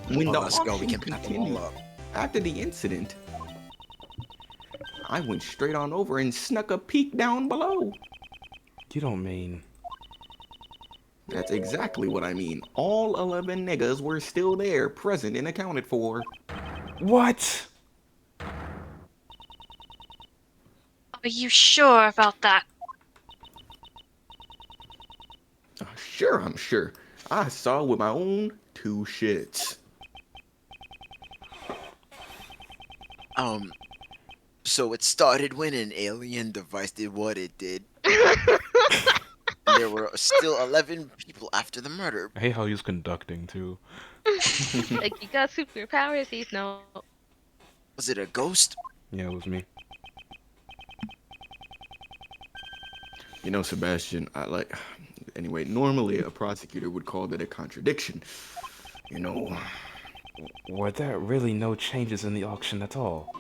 When Oh, the let's go. We auction can pack them all continued up. after the incident, I went straight on over and snuck a peek down below. You don't mean... That's exactly what I mean. All 11 niggas were still there, present and accounted for. What? Are you sure about that? Sure, I'm sure. I saw with my own two shits. So it started when an alien device did what it did. There were still 11 people after the murder. I hate how he's conducting, too. Like, you got superpowers, he's no. Was it a ghost? Yeah, it was me. You know, Sebastian, anyway, normally a prosecutor would call that a contradiction. You know. Were there really no changes in the auction at all?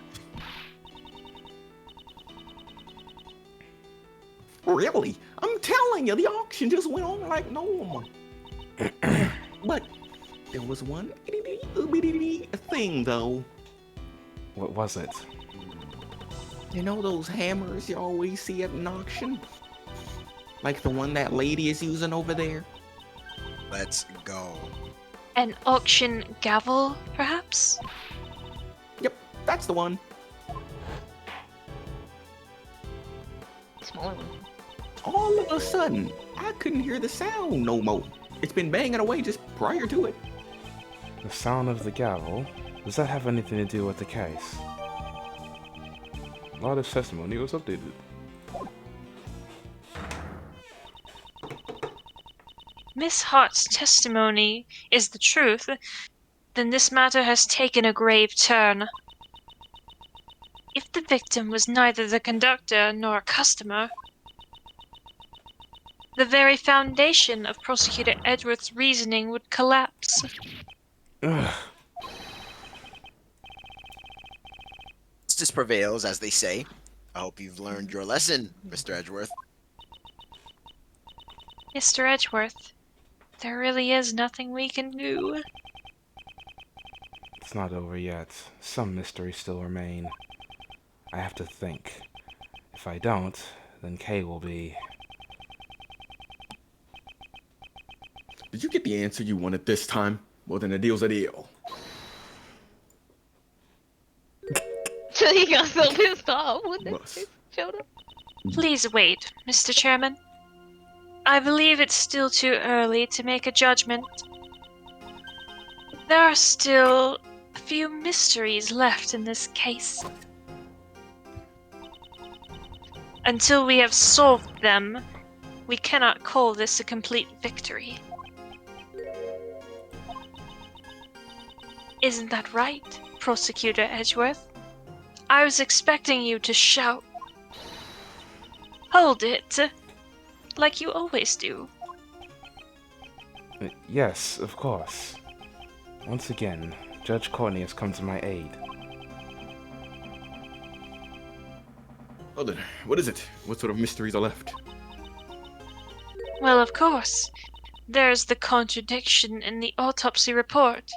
Really? I'm telling you, the auction just went on like normal. But there was one itty-bitty thing, though. What was it? You know those hammers you always see at an auction? Like the one that lady is using over there? Let's go. An auction gavel, perhaps? Yep, that's the one. Smaller one. All of a sudden, I couldn't hear the sound no more. It's been banging away just prior to it. The sound of the gavel? Does that have anything to do with the case? All this testimony was updated. Miss Hart's testimony is the truth, then this matter has taken a grave turn. If the victim was neither the conductor nor a customer, the very foundation of Prosecutor Edgeworth's reasoning would collapse. Ugh. Justice prevails, as they say. I hope you've learned your lesson, Mr. Edgeworth. Mr. Edgeworth, there really is nothing we can do. It's not over yet. Some mysteries still remain. I have to think. If I don't, then Kay will be... Did you get the answer you wanted this time? Well, then the deal's a deal. So he got so pissed off when this Bus. shit showed up. Please wait, Mr. Chairman. I believe it's still too early to make a judgment. There are still a few mysteries left in this case. Until we have solved them, we cannot call this a complete victory. Isn't that right, Prosecutor Edgeworth? I was expecting you to shout, "Hold it!" like you always do. Yes, of course. Once again, Judge Courtney has come to my aid. Well then, what is it? What sort of mysteries are left? Well, of course. There's the contradiction in the autopsy report.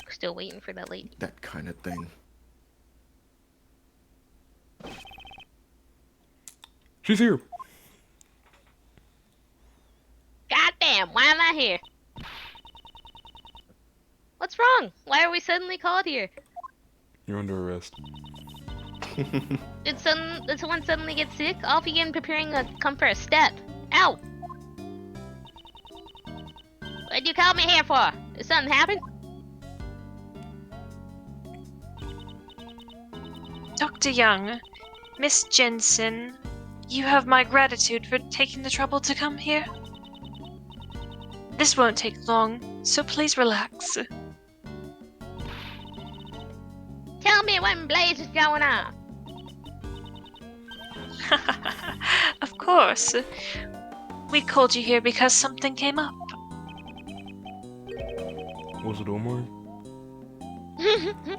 Still waiting for that lady. That kind of thing. She's here! Goddamn, why am I here? What's wrong? Why are we suddenly called here? You're under arrest. Did someone suddenly get sick? I'll begin preparing to come for a step. Ow! What'd you call me here for? Did something happen? Dr. Young, Miss Jensen, you have my gratitude for taking the trouble to come here. This won't take long, so please relax. Tell me what in blaze is going on. Of course. We called you here because something came up. Was it Omar?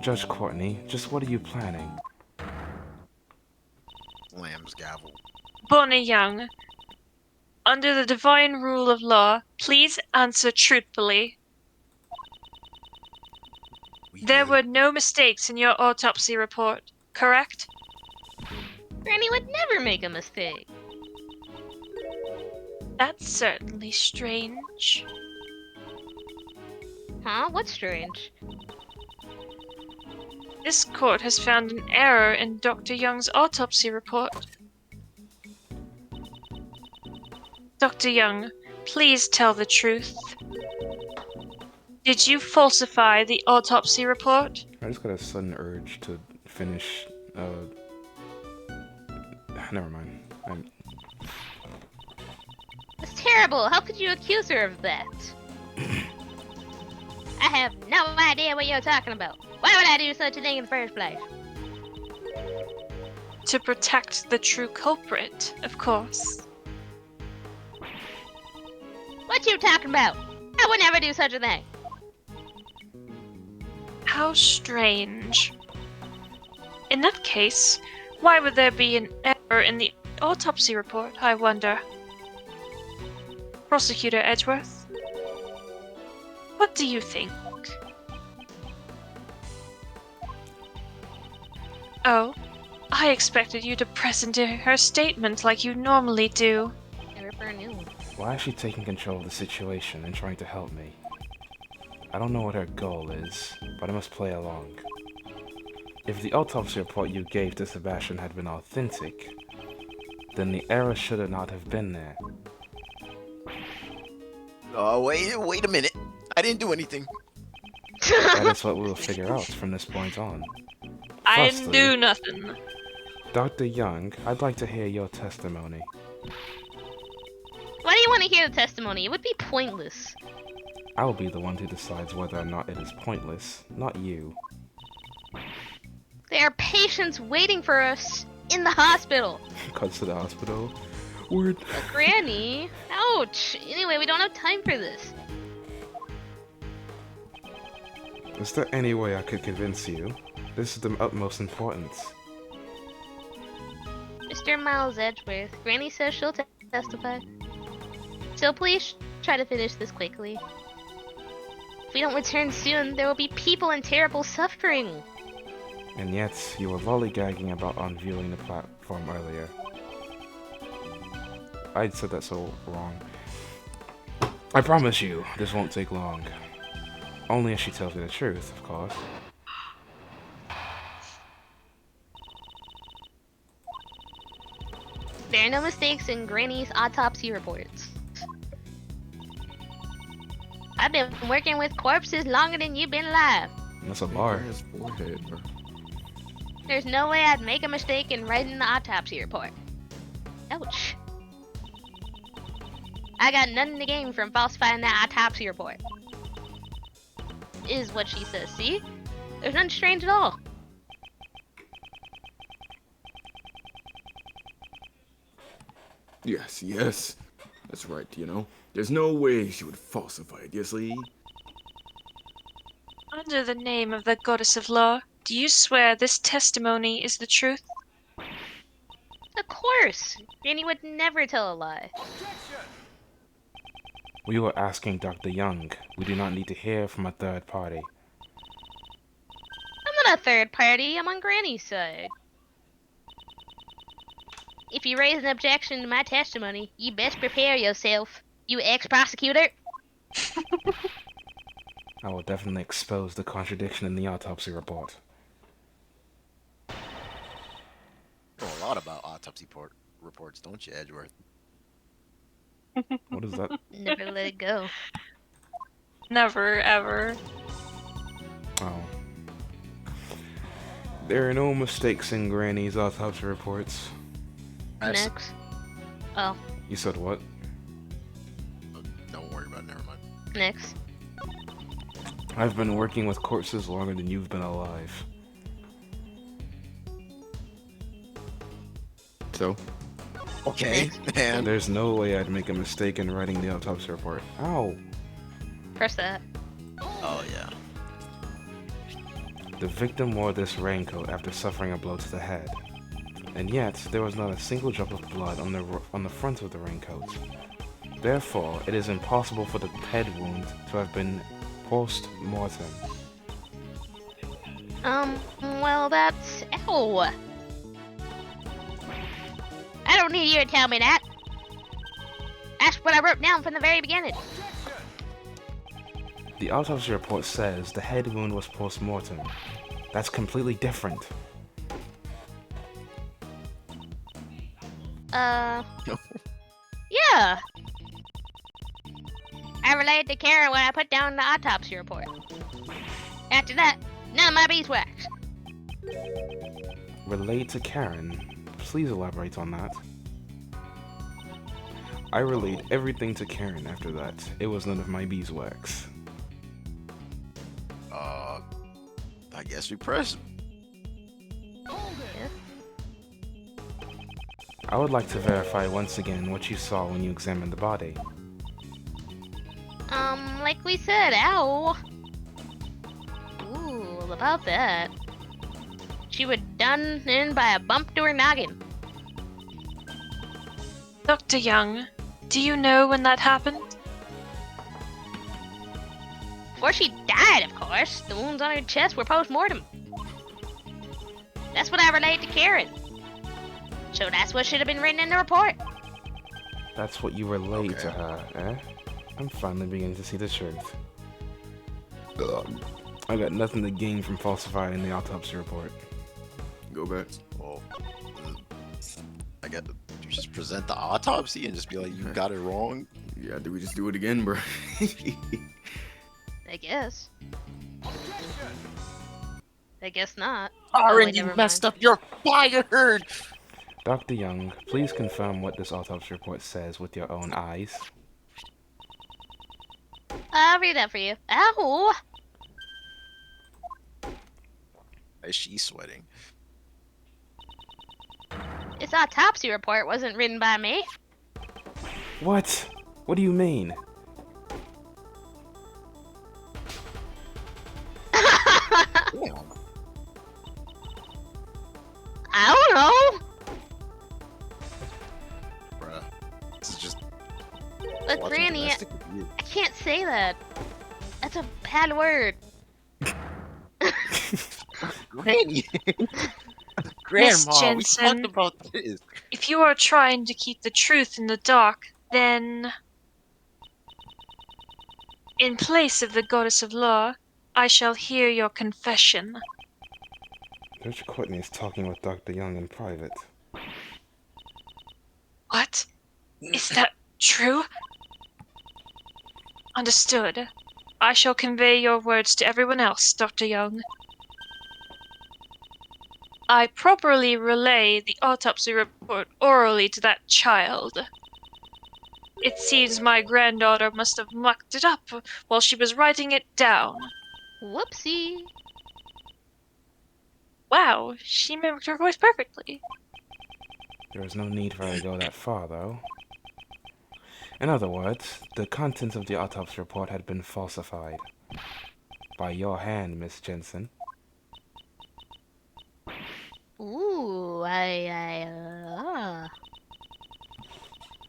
Judge Courtney, just what are you planning? Lamb's gavel. Bonnie Young, under the divine rule of law, please answer truthfully. There were no mistakes in your autopsy report, correct? Granny would never make a mistake. That's certainly strange. Huh? What's strange? This court has found an error in Dr. Young's autopsy report. Dr. Young, please tell the truth. Did you falsify the autopsy report? I just got a sudden urge to finish. Never mind. That's terrible. How could you accuse her of that? I have no idea what you're talking about. Why would I do such a thing in the first place? To protect the true culprit, of course. What you talking about? I would never do such a thing. How strange. In that case, why would there be an error in the autopsy report, I wonder? Prosecutor Edgeworth, what do you think? Oh, I expected you to press into her statement like you normally do. Why is she taking control of the situation and trying to help me? I don't know what her goal is, but I must play along. If the autopsy report you gave to Sebastian had been authentic, then the error should not have been there. Oh, wait a minute. I didn't do anything. That is what we will figure out from this point on. I Firstly, didn't do nothing. Dr. Young, I'd like to hear your testimony. Why do you want to hear the testimony? It would be pointless. I will be the one who decides whether or not it is pointless, not you. There are patients waiting for us in the hospital. Cuts to the hospital. Word. But Granny, ouch. Anyway, we don't have time for this. Is there any way I could convince you? This is the utmost importance. Mr. Miles Edgeworth, Granny says she'll testify. So please try to finish this quickly. If we don't return soon, there will be people in terrible suffering. And yet, you were lollygagging about unveiling the platform earlier. I said that so wrong. I promise you, this won't take long. Only if she tells me the truth, of course. There are no mistakes in Granny's autopsy reports. I've been working with corpses longer than you've been alive. That's a bar. His forehead, bro. There's no way I'd make a mistake in writing the autopsy report. Ouch. I got nothing to gain from falsifying that autopsy report. Is what she says, see? There's nothing strange at all. Yes, yes. That's right, you know. There's no way she would falsify it, you see? Under the name of the goddess of law, do you swear this testimony is the truth? Of course! Granny would never tell a lie. We were asking Dr. Young. We do not need to hear from a third party. I'm not a third party, I'm on Granny's side. If you raise an objection to my testimony, you best prepare yourself, you ex-prosecutor. I will definitely expose the contradiction in the autopsy report. You know a lot about autopsy reports, don't you, Edgeworth? What is that? Never let it go. Never, ever. Oh. There are no mistakes in Granny's autopsy reports. Next. Oh, You said what? Don't worry about it, never mind. next. I've been working with corpses longer than you've been alive. So? Okay, man. There's no way I'd make a mistake in writing the autopsy report. Ow! Press that. Oh, yeah. The victim wore this raincoat after suffering a blow to the head. and yet there was not a single drop of blood on the front of the raincoat. Therefore, it is impossible for the head wound to have been post-mortem. Well, that's... Ow! I don't need you to tell me that. That's what I wrote down from the very beginning. The autopsy report says the head wound was post-mortem. That's completely different. Yeah. I relayed to Karen when I put down the autopsy report. After that, none of my beeswax. Relayed to Karen? Please elaborate on that. I relayed everything to Karen after that. It was none of my beeswax. I guess we press. I would like to verify once again what you saw when you examined the body. Like we said, ow. Ooh, well, about that. She was done in by a bump to her noggin. Dr. Young, do you know when that happened? Before she died, of course. The wounds on her chest were post-mortem. That's what I relayed to Karen. So that's what should have been written in the report. That's what you relayed to her, eh? I'm finally beginning to see the truth. I got nothing to gain from falsifying the autopsy report. Go back. Well, I got to just present the autopsy and just be like, you got it wrong. Yeah, do we just do it again, bro? I guess. I guess not. Aaron, wait, you never messed mind. up. You're fired. Dr. Young, please confirm what this autopsy report says with your own eyes. I'll read that for you. Ow! Why is she sweating? This autopsy report wasn't written by me. What? What do you mean? Damn. I don't know. Bruh. This is just Look, watching Granny, domestic abuse. I can't say that. That's a bad word. Granny. Grandma, we Jensen. talked about this. If you are trying to keep the truth in the dark, then... in place of the goddess of law, I shall hear your confession. Judge Courtney is talking with Dr. Young in private. What? Is that true? Understood. I shall convey your words to everyone else, Dr. Young. I properly relay the autopsy report orally to that child. It seems my granddaughter must have mucked it up while she was writing it down. Whoopsie. Wow, she mimicked her voice perfectly. There is no need for her to go that far, though. In other words, the contents of the autopsy report had been falsified. By your hand, Miss Jensen. Ooh,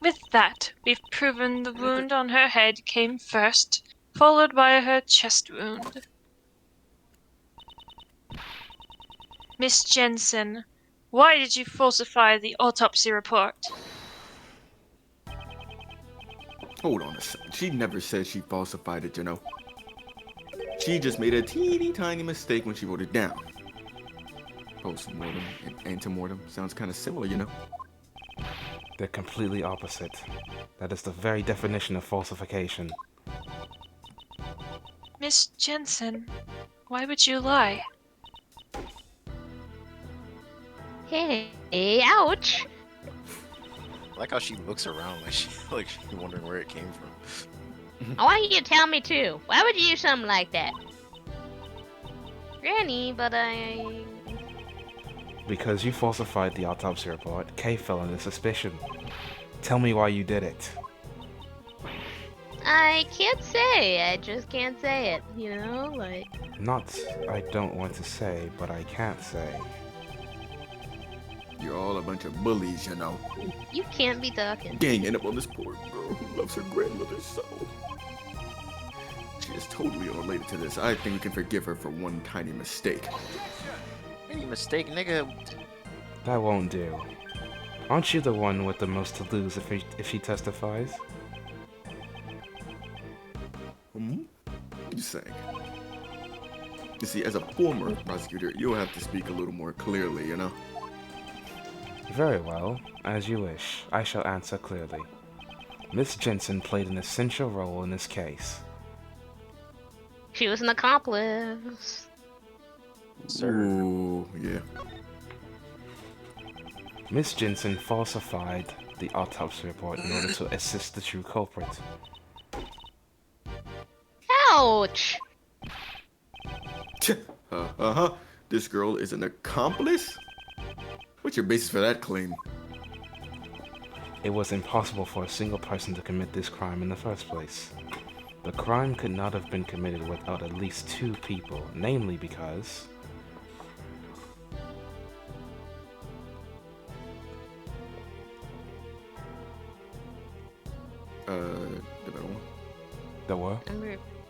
With that, we've proven the wound on her head came first, followed by her chest wound. Miss Jensen, why did you falsify the autopsy report? Hold on a second. She never said she falsified it, you know. She just made a teeny tiny mistake when she wrote it down. Post-mortem and antemortem sounds kind of similar, you know. They're completely opposite. That is the very definition of falsification. Miss Jensen, why would you lie? Hey, ouch. I like how she looks around like she's wondering where it came from. I want you to tell me too. Why would you do something like that? Granny, but I... Because you falsified the autopsy report, Kay fell under suspicion. Tell me why you did it. I can't say. I just can't say it. You know, like... Not I don't want to say, but I can't say. You're all a bunch of bullies, you know. You can't be talking. Ganging up on this poor girl who loves her grandmother so. She is totally unrelated to this. I think we can forgive her for one tiny mistake. Any mistake, nigga? That won't do. Aren't you the one with the most to lose if she testifies? Hmm? What are you saying? You see, as a former prosecutor, you'll have to speak a little more clearly, you know? Very well. As you wish. I shall answer clearly. Miss Jensen played an essential role in this case. She was an accomplice. Sir. Ooh, yeah. Miss Jensen falsified the autopsy report in order to assist the true culprit. Ouch! Uh-huh. This girl is an accomplice? What's your basis for that claim? It was impossible for a single person to commit this crime in the first place. The crime could not have been committed without at least 2 people, namely because... The middle one? There were?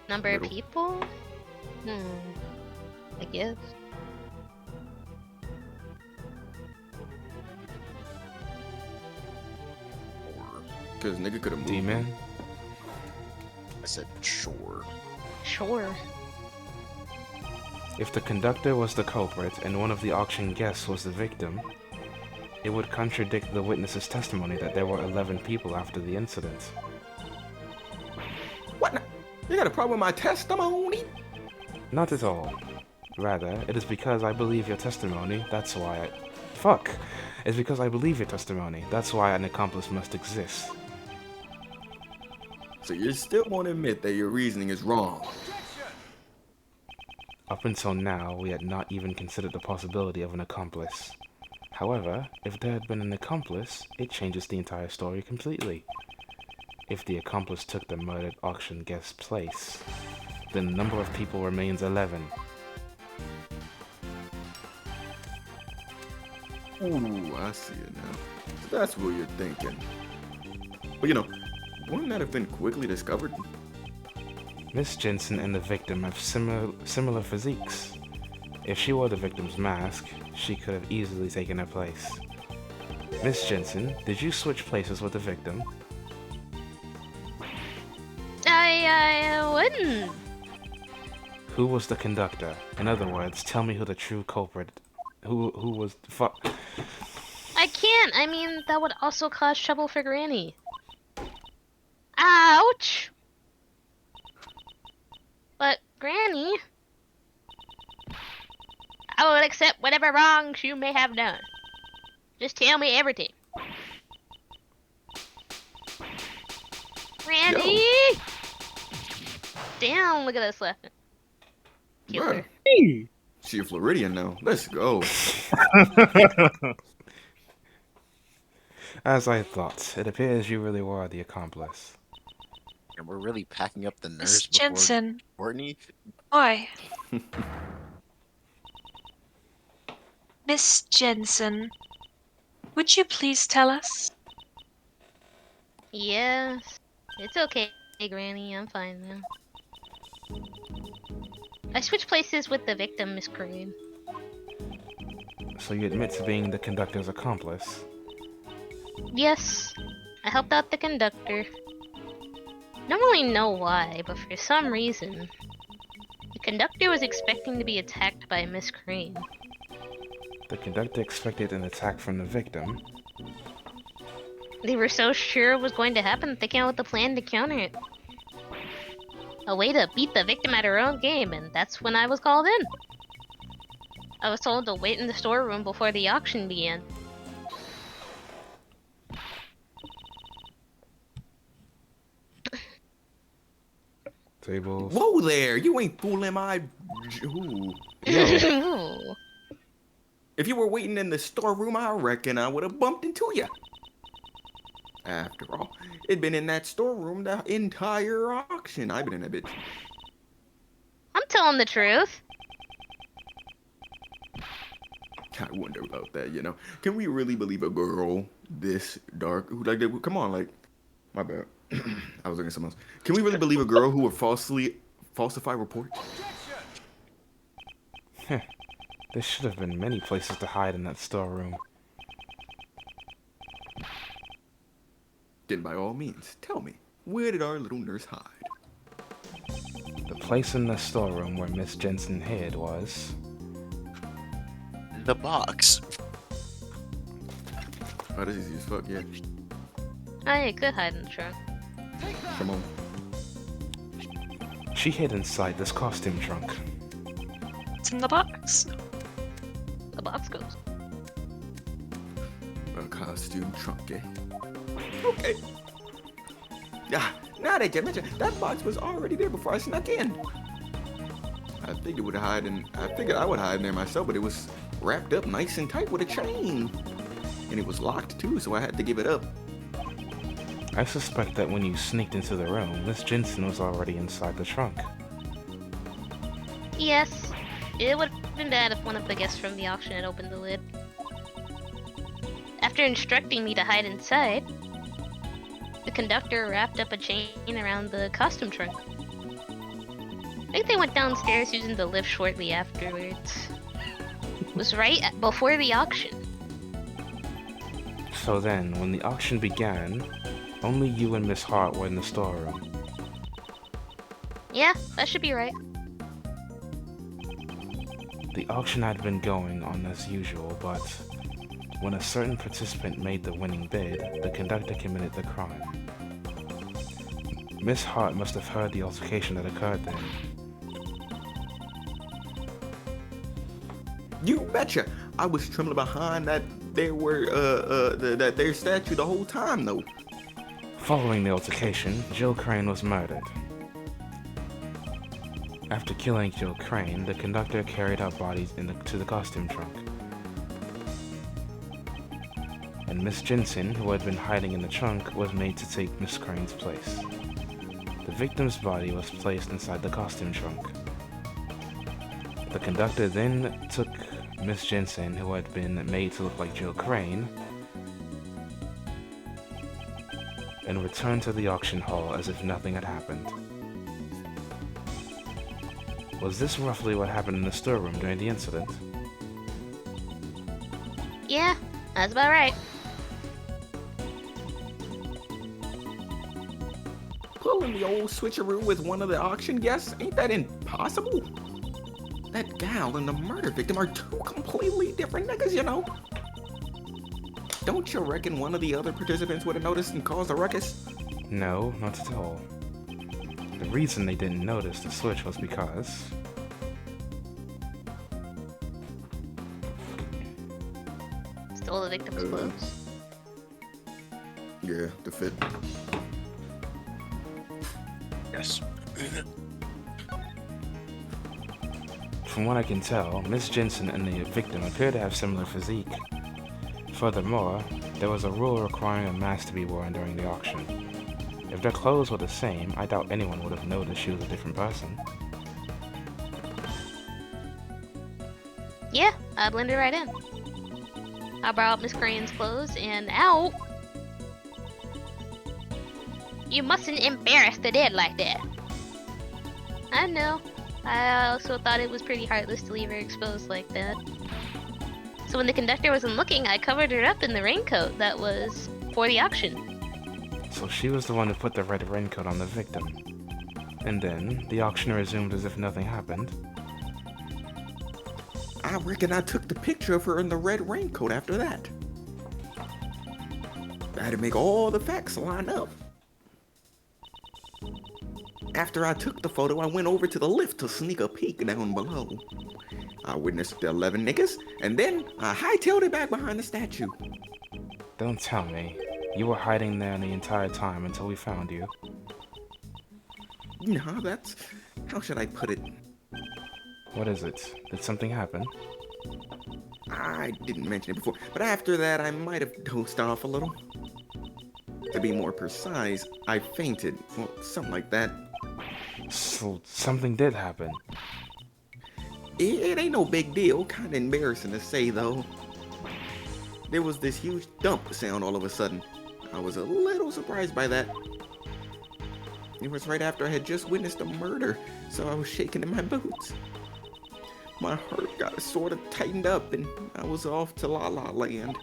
Number of Middle. people? I guess. Because nigga could have moved. D-Man? I said sure. Sure. If the conductor was the culprit and one of the auction guests was the victim, it would contradict the witness's testimony that there were 11 people after the incident. What? You got a problem with my testimony? Not at all. Rather, it is because I believe your testimony, that's why I... Fuck! It's because I believe your testimony, that's why an accomplice must exist. So you still won't admit that your reasoning is wrong? Up until now, we had not even considered the possibility of an accomplice. However, if there had been an accomplice, it changes the entire story completely. If the accomplice took the murdered auction guest's place, then the number of people remains 11. Ooh, I see it now. So that's what you're thinking. But you know, wouldn't that have been quickly discovered? Miss Jensen and the victim have similar physiques. If she wore the victim's mask, she could have easily taken her place. Miss Jensen, did you switch places with the victim? I wouldn't. Who was the conductor? In other words, tell me who the true culprit... Who was... Fuck... I can't. I mean, that would also cause trouble for Granny. Ouch! But, Granny... I will accept whatever wrongs you may have done. Just tell me everything. Granny! Damn, look at us laughing. Kill her. Bruh. She a Floridian now. Let's go. As I thought, it appears you really were the accomplice. And we're really packing up the Miss nurse before Jensen, Courtney. why? Miss Jensen, would you please tell us? Yes. It's okay, Granny. I'm fine now. I switched places with the victim, Miss Crane. So you admit to being the conductor's accomplice? Yes. I helped out the conductor. Don't really know why, but for some reason, the conductor was expecting to be attacked by Miss Crane. The conductor expected an attack from the victim. They were so sure it was going to happen that they came up with a plan to counter it. A way to beat the victim at her own game, and that's when I was called in. I was told to wait in the storeroom before the auction began. Tables. Whoa there! You ain't fooling my... Ooh. Ooh. If you were waiting in the storeroom, I reckon I would have bumped into you. After all, it'd been in that storeroom the entire auction. I've been in that bitch. I'm telling the truth. I wonder about that, you know. Can we really believe a girl this dark who like come on, like my bad. I was looking at someone else. Can we really believe a girl who would falsify reports? Heh. There should have been many places to hide in that storeroom. Then by all means, tell me, where did our little nurse hide? The place in the storeroom where Miss Jensen hid was... The box. Oh, this is easy as fuck, yeah. Oh, yeah, could hide in the trunk. Come on. She hid inside this costume trunk. It's in the box. The box goes. A costume trunk, eh? Okay. Yeah, now that you mention, that box was already there before I snuck in. I figured I would hide in there myself, but it was wrapped up nice and tight with a chain. And it was locked too, so I had to give it up. I suspect that when you sneaked into the room, Miss Jensen was already inside the trunk. Yes, it would have been bad if one of the guests from the auction had opened the lid. After instructing me to hide inside, the conductor wrapped up a chain around the costume trunk. I think they went downstairs using the lift shortly afterwards. It was right before the auction. So then, when the auction began, only you and Miss Hart were in the storeroom. Yeah, that should be right. The auction had been going on as usual, but when a certain participant made the winning bid, the conductor committed the crime. Miss Hart must have heard the altercation that occurred there. You betcha! I was trembling behind that their statue the whole time though. Following the altercation, Jill Crane was murdered. After killing Jill Crane, the conductor carried her body to the costume trunk. And Miss Jensen, who had been hiding in the trunk, was made to take Miss Crane's place. The victim's body was placed inside the costume trunk. The conductor then took Miss Jensen, who had been made to look like Jill Crane, and returned to the auction hall as if nothing had happened. Was this roughly what happened in the storeroom during the incident? Yeah, that's about right. Pulling the old switcheroo with one of the auction guests? Ain't that impossible? That gal and the murder victim are two completely different niggas, you know? Don't you reckon one of the other participants would have noticed and caused a ruckus? No, not at all. The reason they didn't notice the switch was because... Stole the victim's clothes. Yeah, the fit. Yes. From what I can tell, Miss Jensen and the victim appear to have similar physique. Furthermore, there was a rule requiring a mask to be worn during the auction. If their clothes were the same, I doubt anyone would have noticed she was a different person. Yeah, I blended right in. I brought Miss Crane's clothes and out. You mustn't embarrass the dead like that. I know. I also thought it was pretty heartless to leave her exposed like that. So when the conductor wasn't looking, I covered her up in the raincoat that was for the auction. So she was the one who put the red raincoat on the victim. And then, the auction resumed as if nothing happened. I reckon I took the picture of her in the red raincoat after that. That'd make all the facts line up. After I took the photo, I went over to the lift to sneak a peek down below. I witnessed the 11 niggas, and then I hightailed it back behind the statue. Don't tell me. You were hiding there the entire time until we found you. No, that's... how should I put it? What is it? Did something happen? I didn't mention it before, but after that I might have dozed off a little. To be more precise, I fainted. Well, something like that. So, something did happen. It ain't no big deal. Kind of embarrassing to say, though. There was this huge thump sound all of a sudden. I was a little surprised by that. It was right after I had just witnessed a murder, so I was shaking in my boots. My heart got sort of tightened up, and I was off to La La Land.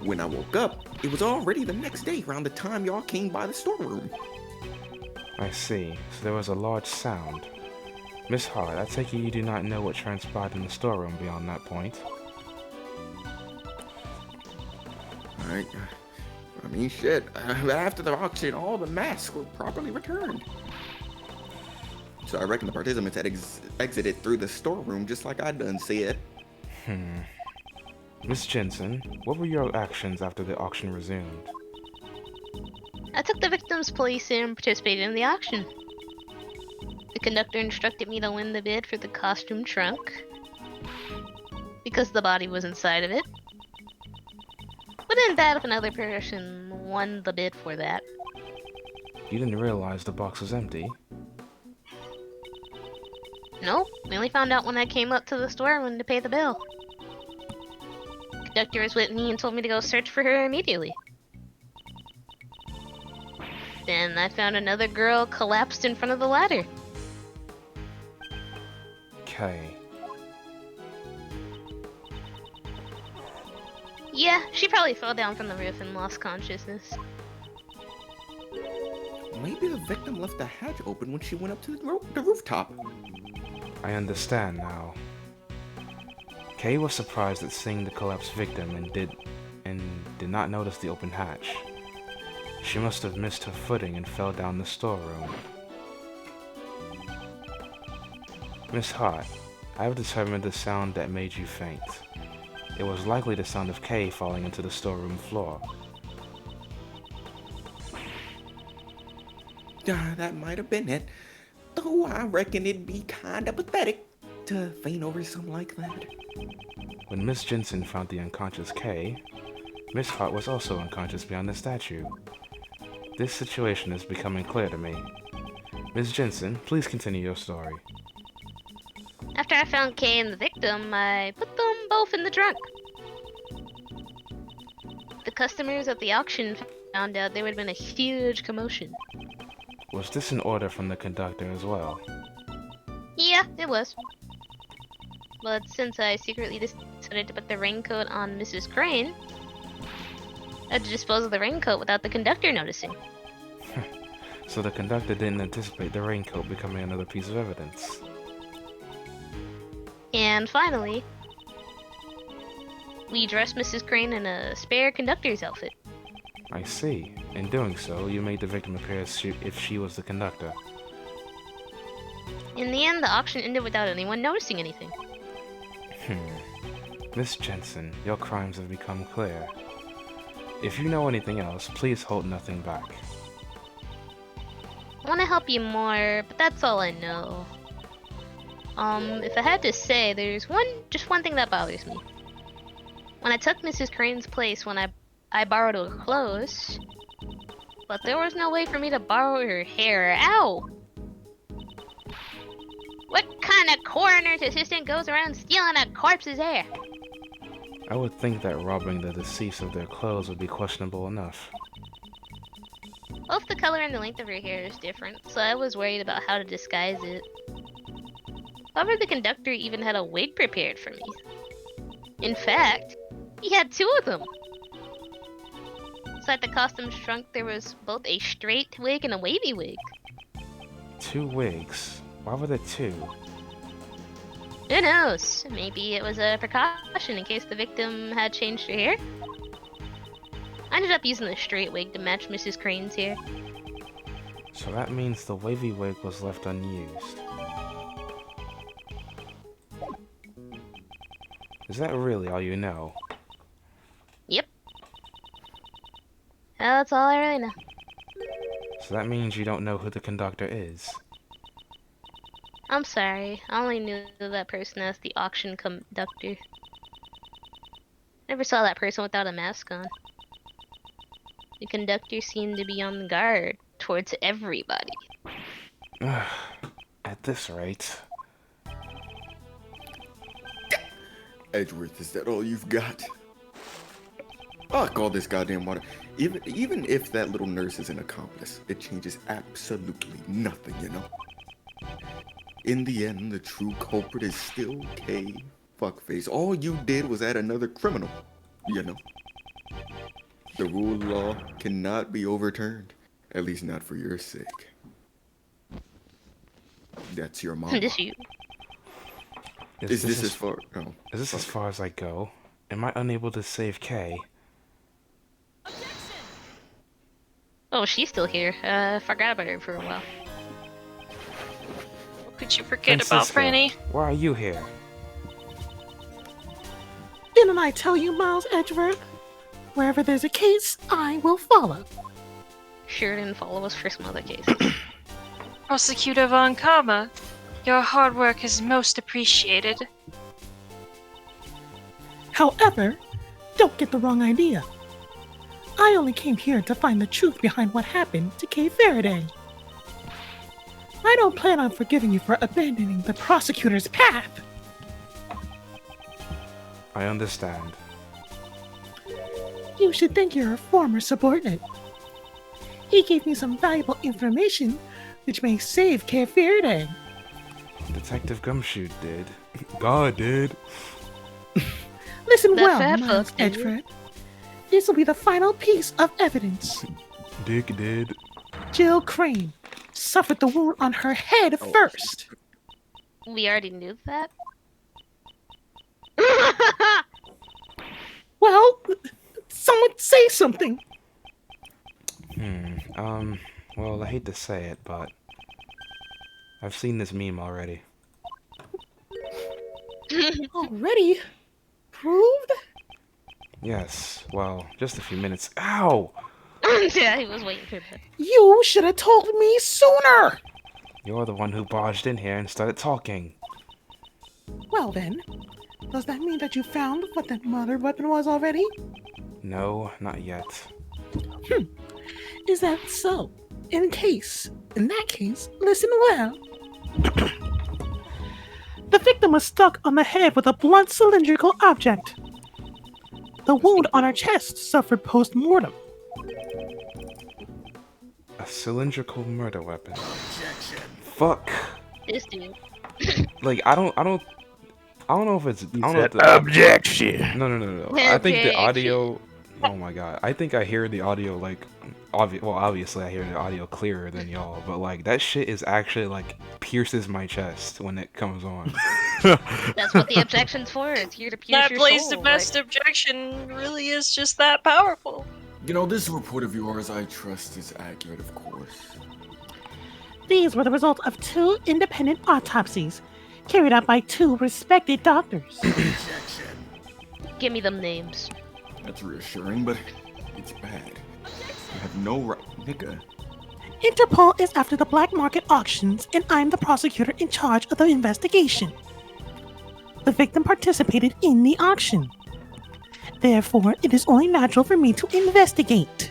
When I woke up, it was already the next day around the time y'all came by the storeroom. I see. So there was a large sound. Miss Hart, I take it you do not know what transpired in the storeroom beyond that point. I mean, shit. After the auction, all the masks were properly returned. So I reckon the participants had exited through the storeroom just like I done said. Miss Jensen, what were your actions after the auction resumed? I took the victim's place and participated in the auction. The conductor instructed me to win the bid for the costume trunk, because the body was inside of it. Wouldn't it bad if another person won the bid for that? You didn't realize the box was empty? Nope, we only found out when I came up to the storeroom to pay the bill. The conductor was with me and told me to go search for her immediately. Then I found another girl collapsed in front of the ladder. Okay. Yeah, she probably fell down from the roof and lost consciousness. Maybe the victim left the hatch open when she went up to the rooftop. I understand now. Kay was surprised at seeing the collapsed victim and did not notice the open hatch. She must have missed her footing and fell down the storeroom. Miss Hart, I have determined the sound that made you faint. It was likely the sound of Kay falling into the storeroom floor. That might have been it. Though I reckon it'd be kinda pathetic to faint over something like that. When Miss Jensen found the unconscious Kay, Miss Hart was also unconscious behind the statue. This situation is becoming clear to me. Miss Jensen, please continue your story. After I found Kay and the victim, I put them both in the trunk. The customers at the auction found out there would have been a huge commotion. Was this an order from the conductor as well? Yeah, it was. But since I secretly decided to put the raincoat on Mrs. Crane, I had to dispose of the raincoat without the conductor noticing. So the conductor didn't anticipate the raincoat becoming another piece of evidence. And finally, we dressed Mrs. Crane in a spare conductor's outfit. I see. In doing so, you made the victim appear as if she was the conductor. In the end, the auction ended without anyone noticing anything. Miss Jensen, your crimes have become clear. If you know anything else, please hold nothing back. I want to help you more, but that's all I know. If I had to say, there's just one thing that bothers me. When I took Mrs. Crane's place when I borrowed her clothes, but there was no way for me to borrow her hair. Ow! What kind of coroner's assistant goes around stealing a corpse's hair? I would think that robbing the deceased of their clothes would be questionable enough. Both the color and the length of her hair is different, so I was worried about how to disguise it. However, the conductor even had a wig prepared for me. In fact, he had two of them. Inside the costume's trunk, there was both a straight wig and a wavy wig. 2 wigs? Why were there 2? Who knows? Maybe it was a precaution in case the victim had changed her hair. I ended up using the straight wig to match Mrs. Crane's hair. So that means the wavy wig was left unused. Is that really all you know? Yep. That's all I really know. So that means you don't know who the conductor is. I'm sorry, I only knew that person as the auction conductor. Never saw that person without a mask on. The conductor seemed to be on guard towards everybody. At this rate... Edgeworth, is that all you've got? Fuck all this goddamn water. Even if that little nurse is an accomplice, it changes absolutely nothing, you know? In the end, the true culprit is still K. Fuckface. All you did was add another criminal, you know? The rule of law cannot be overturned, at least not for your sake. That's your mom. Just you. Is this as far? Oh, Is this as far as I go? Am I unable to save Kay? Oh, she's still here. Forgot about her for a while. Could you forget about Francisca, Franny? why are you here? Didn't I tell you, Miles Edgeworth? Wherever there's a case, I will follow. Sure didn't follow us for some other cases. Prosecutor Von Karma, your hard work is most appreciated. However, don't get the wrong idea. I only came here to find the truth behind what happened to Kay Faraday. I don't plan on forgiving you for abandoning the prosecutor's path. I understand. You should thank your former subordinate. He gave me some valuable information which may save Kay Faraday. Detective Gumshoe did. God did. Listen That well, fat Miles fuck did. Edgeworth. This will be the final piece of evidence. Dick did. Jill Crane suffered the wound on her head first. We already knew that. Well, someone say something. Well, I hate to say it, but I've seen this meme already. Already? Proved? Yes, well, just a few minutes. Ow! Yeah, he was waiting for that. You should have told me sooner. You're the one who barged in here and started talking. Well then, does that mean that you found what that murder weapon was already? No, not yet. Is that so? In that case, listen well. The victim was struck on the head with a blunt cylindrical object. The wound on her chest suffered post-mortem. A cylindrical murder weapon. Fuck. This dude. Like, I don't know if it's. I don't know if Objection. No. I think the audio. Oh my god. I think I hear the audio like. Obviously I hear the audio clearer than y'all, but like that shit is actually like pierces my chest when it comes on. That's what the objection's for. It's here to pierce That your plays soul. the best objection really is just that powerful. You know, this report of yours I trust is accurate, of course. These were the result of 2 independent autopsies carried out by 2 respected doctors. Give me them names. That's reassuring, but it's bad. You have no right, nigga. Interpol is after the black market auctions, and I'm the prosecutor in charge of the investigation. The victim participated in the auction. Therefore, it is only natural for me to investigate.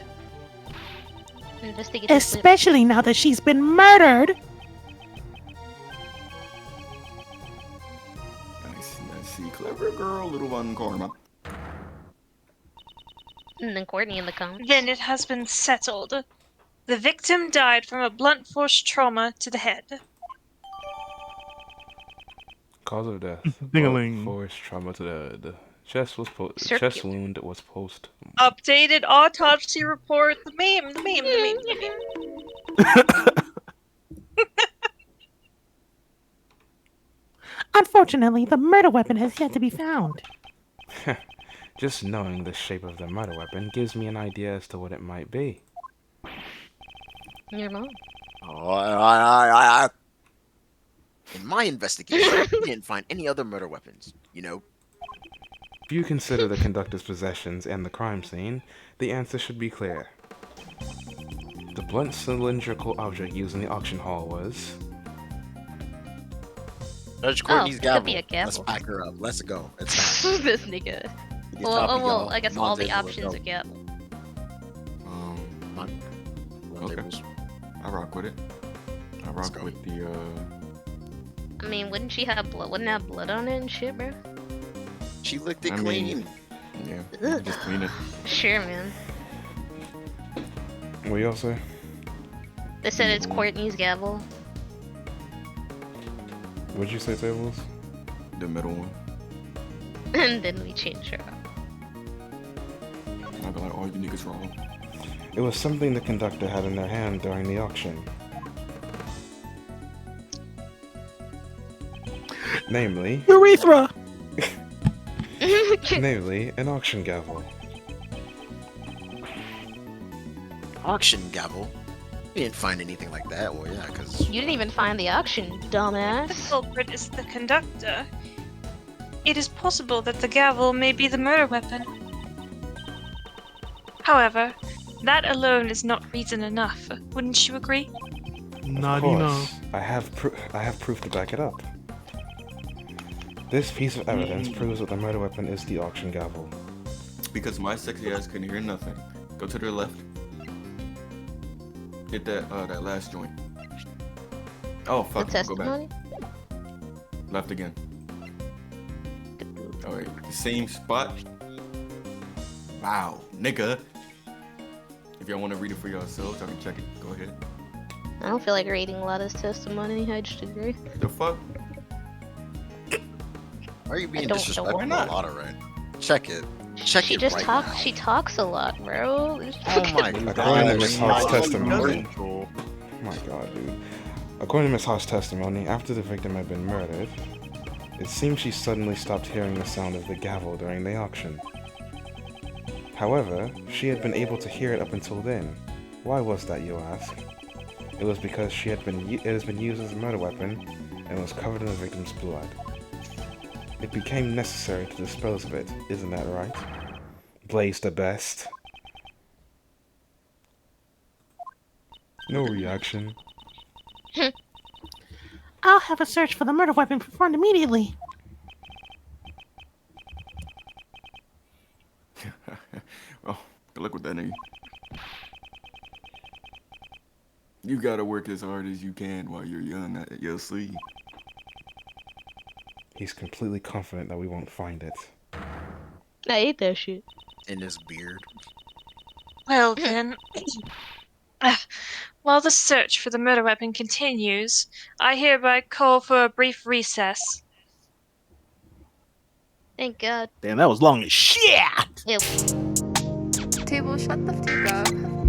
Investigate this Especially now that she's been murdered. I see. Clever girl, little one Karma. and then Courtney in the comments. Then it has been settled. The victim died from a blunt force trauma to the head. Cause of death. Ding-a-ling. Force trauma to the chest was Circuit. chest wound was post. Updated autopsy report. The meme. Unfortunately, the murder weapon has yet to be found. Just knowing the shape of the murder weapon gives me an idea as to what it might be. Your mom. In my investigation, we didn't find any other murder weapons. You know, If you consider the conductor's possessions and the crime scene, the answer should be clear. The blunt cylindrical object used in the auction hall was... Judge Courtney's it could be gavel. a Let's gavel. pack her up. Let's go. It's time. This nigga. Get Well, toppy, y'all. I guess Come on, all the Edgeworth, options go. are yeah. Come on. Okay. Tables. I rock with it. I Let's rock go. with the I mean, wouldn't she have blood? Wouldn't have blood on it and shit, bro? She licked it I mean- clean. Yeah, you can just clean it. Sure, man. What y'all say? They said it's Mhm. Courtney's gavel. What'd you say, Tablez? The middle one. And then we changed her. I'd be like, oh, you niggas wrong. It was something the conductor had in their hand during the auction. Namely, Urethra! namely, an auction gavel. Auction gavel. We didn't find anything like that. Well, yeah, because You didn't even find the auction, The dumbass. culprit is the conductor. It is possible that the gavel may be the murder weapon. However, that alone is not reason enough. Wouldn't you agree? Of Naughty no. course, I have proof to back it up. This piece of evidence proves that the murder weapon is the auction gavel. Because my sexy ass couldn't hear nothing. Go to the left. Hit that last joint. Oh The fuck, go back. testimony? Left again. Alright, same spot. Wow, nigga. If y'all want to read it for yourselves, I can check it. Go ahead. I don't feel like reading a lot of testimony. I just agree. The fuck? why are you being don't- disrespectful why to not? Lotta, right? Check it. Check She it just right talks. now. She talks a lot, bro. Oh my According to god. Miss Hart's Gun testimony. control. Oh my god, dude. According to Miss Haas's testimony, after the victim had been murdered, it seemed she suddenly stopped hearing the sound of the gavel during the auction. However, she had been able to hear it up until then. Why was that, you ask? It was because it has been used as a murder weapon and was covered in the victim's blood. It became necessary to dispose of it, isn't that right? Blaze the best. No reaction. I'll have a search for the murder weapon performed immediately. Oh, good luck with that nigga. You gotta work as hard as you can while you're young. You'll see. He's completely confident that we won't find it. I ate that shit. In his beard. Well then, while the search for the murder weapon continues, I hereby call for a brief recess. Thank God. Damn, that was long as shit! Ew. Table, shut the fuck up.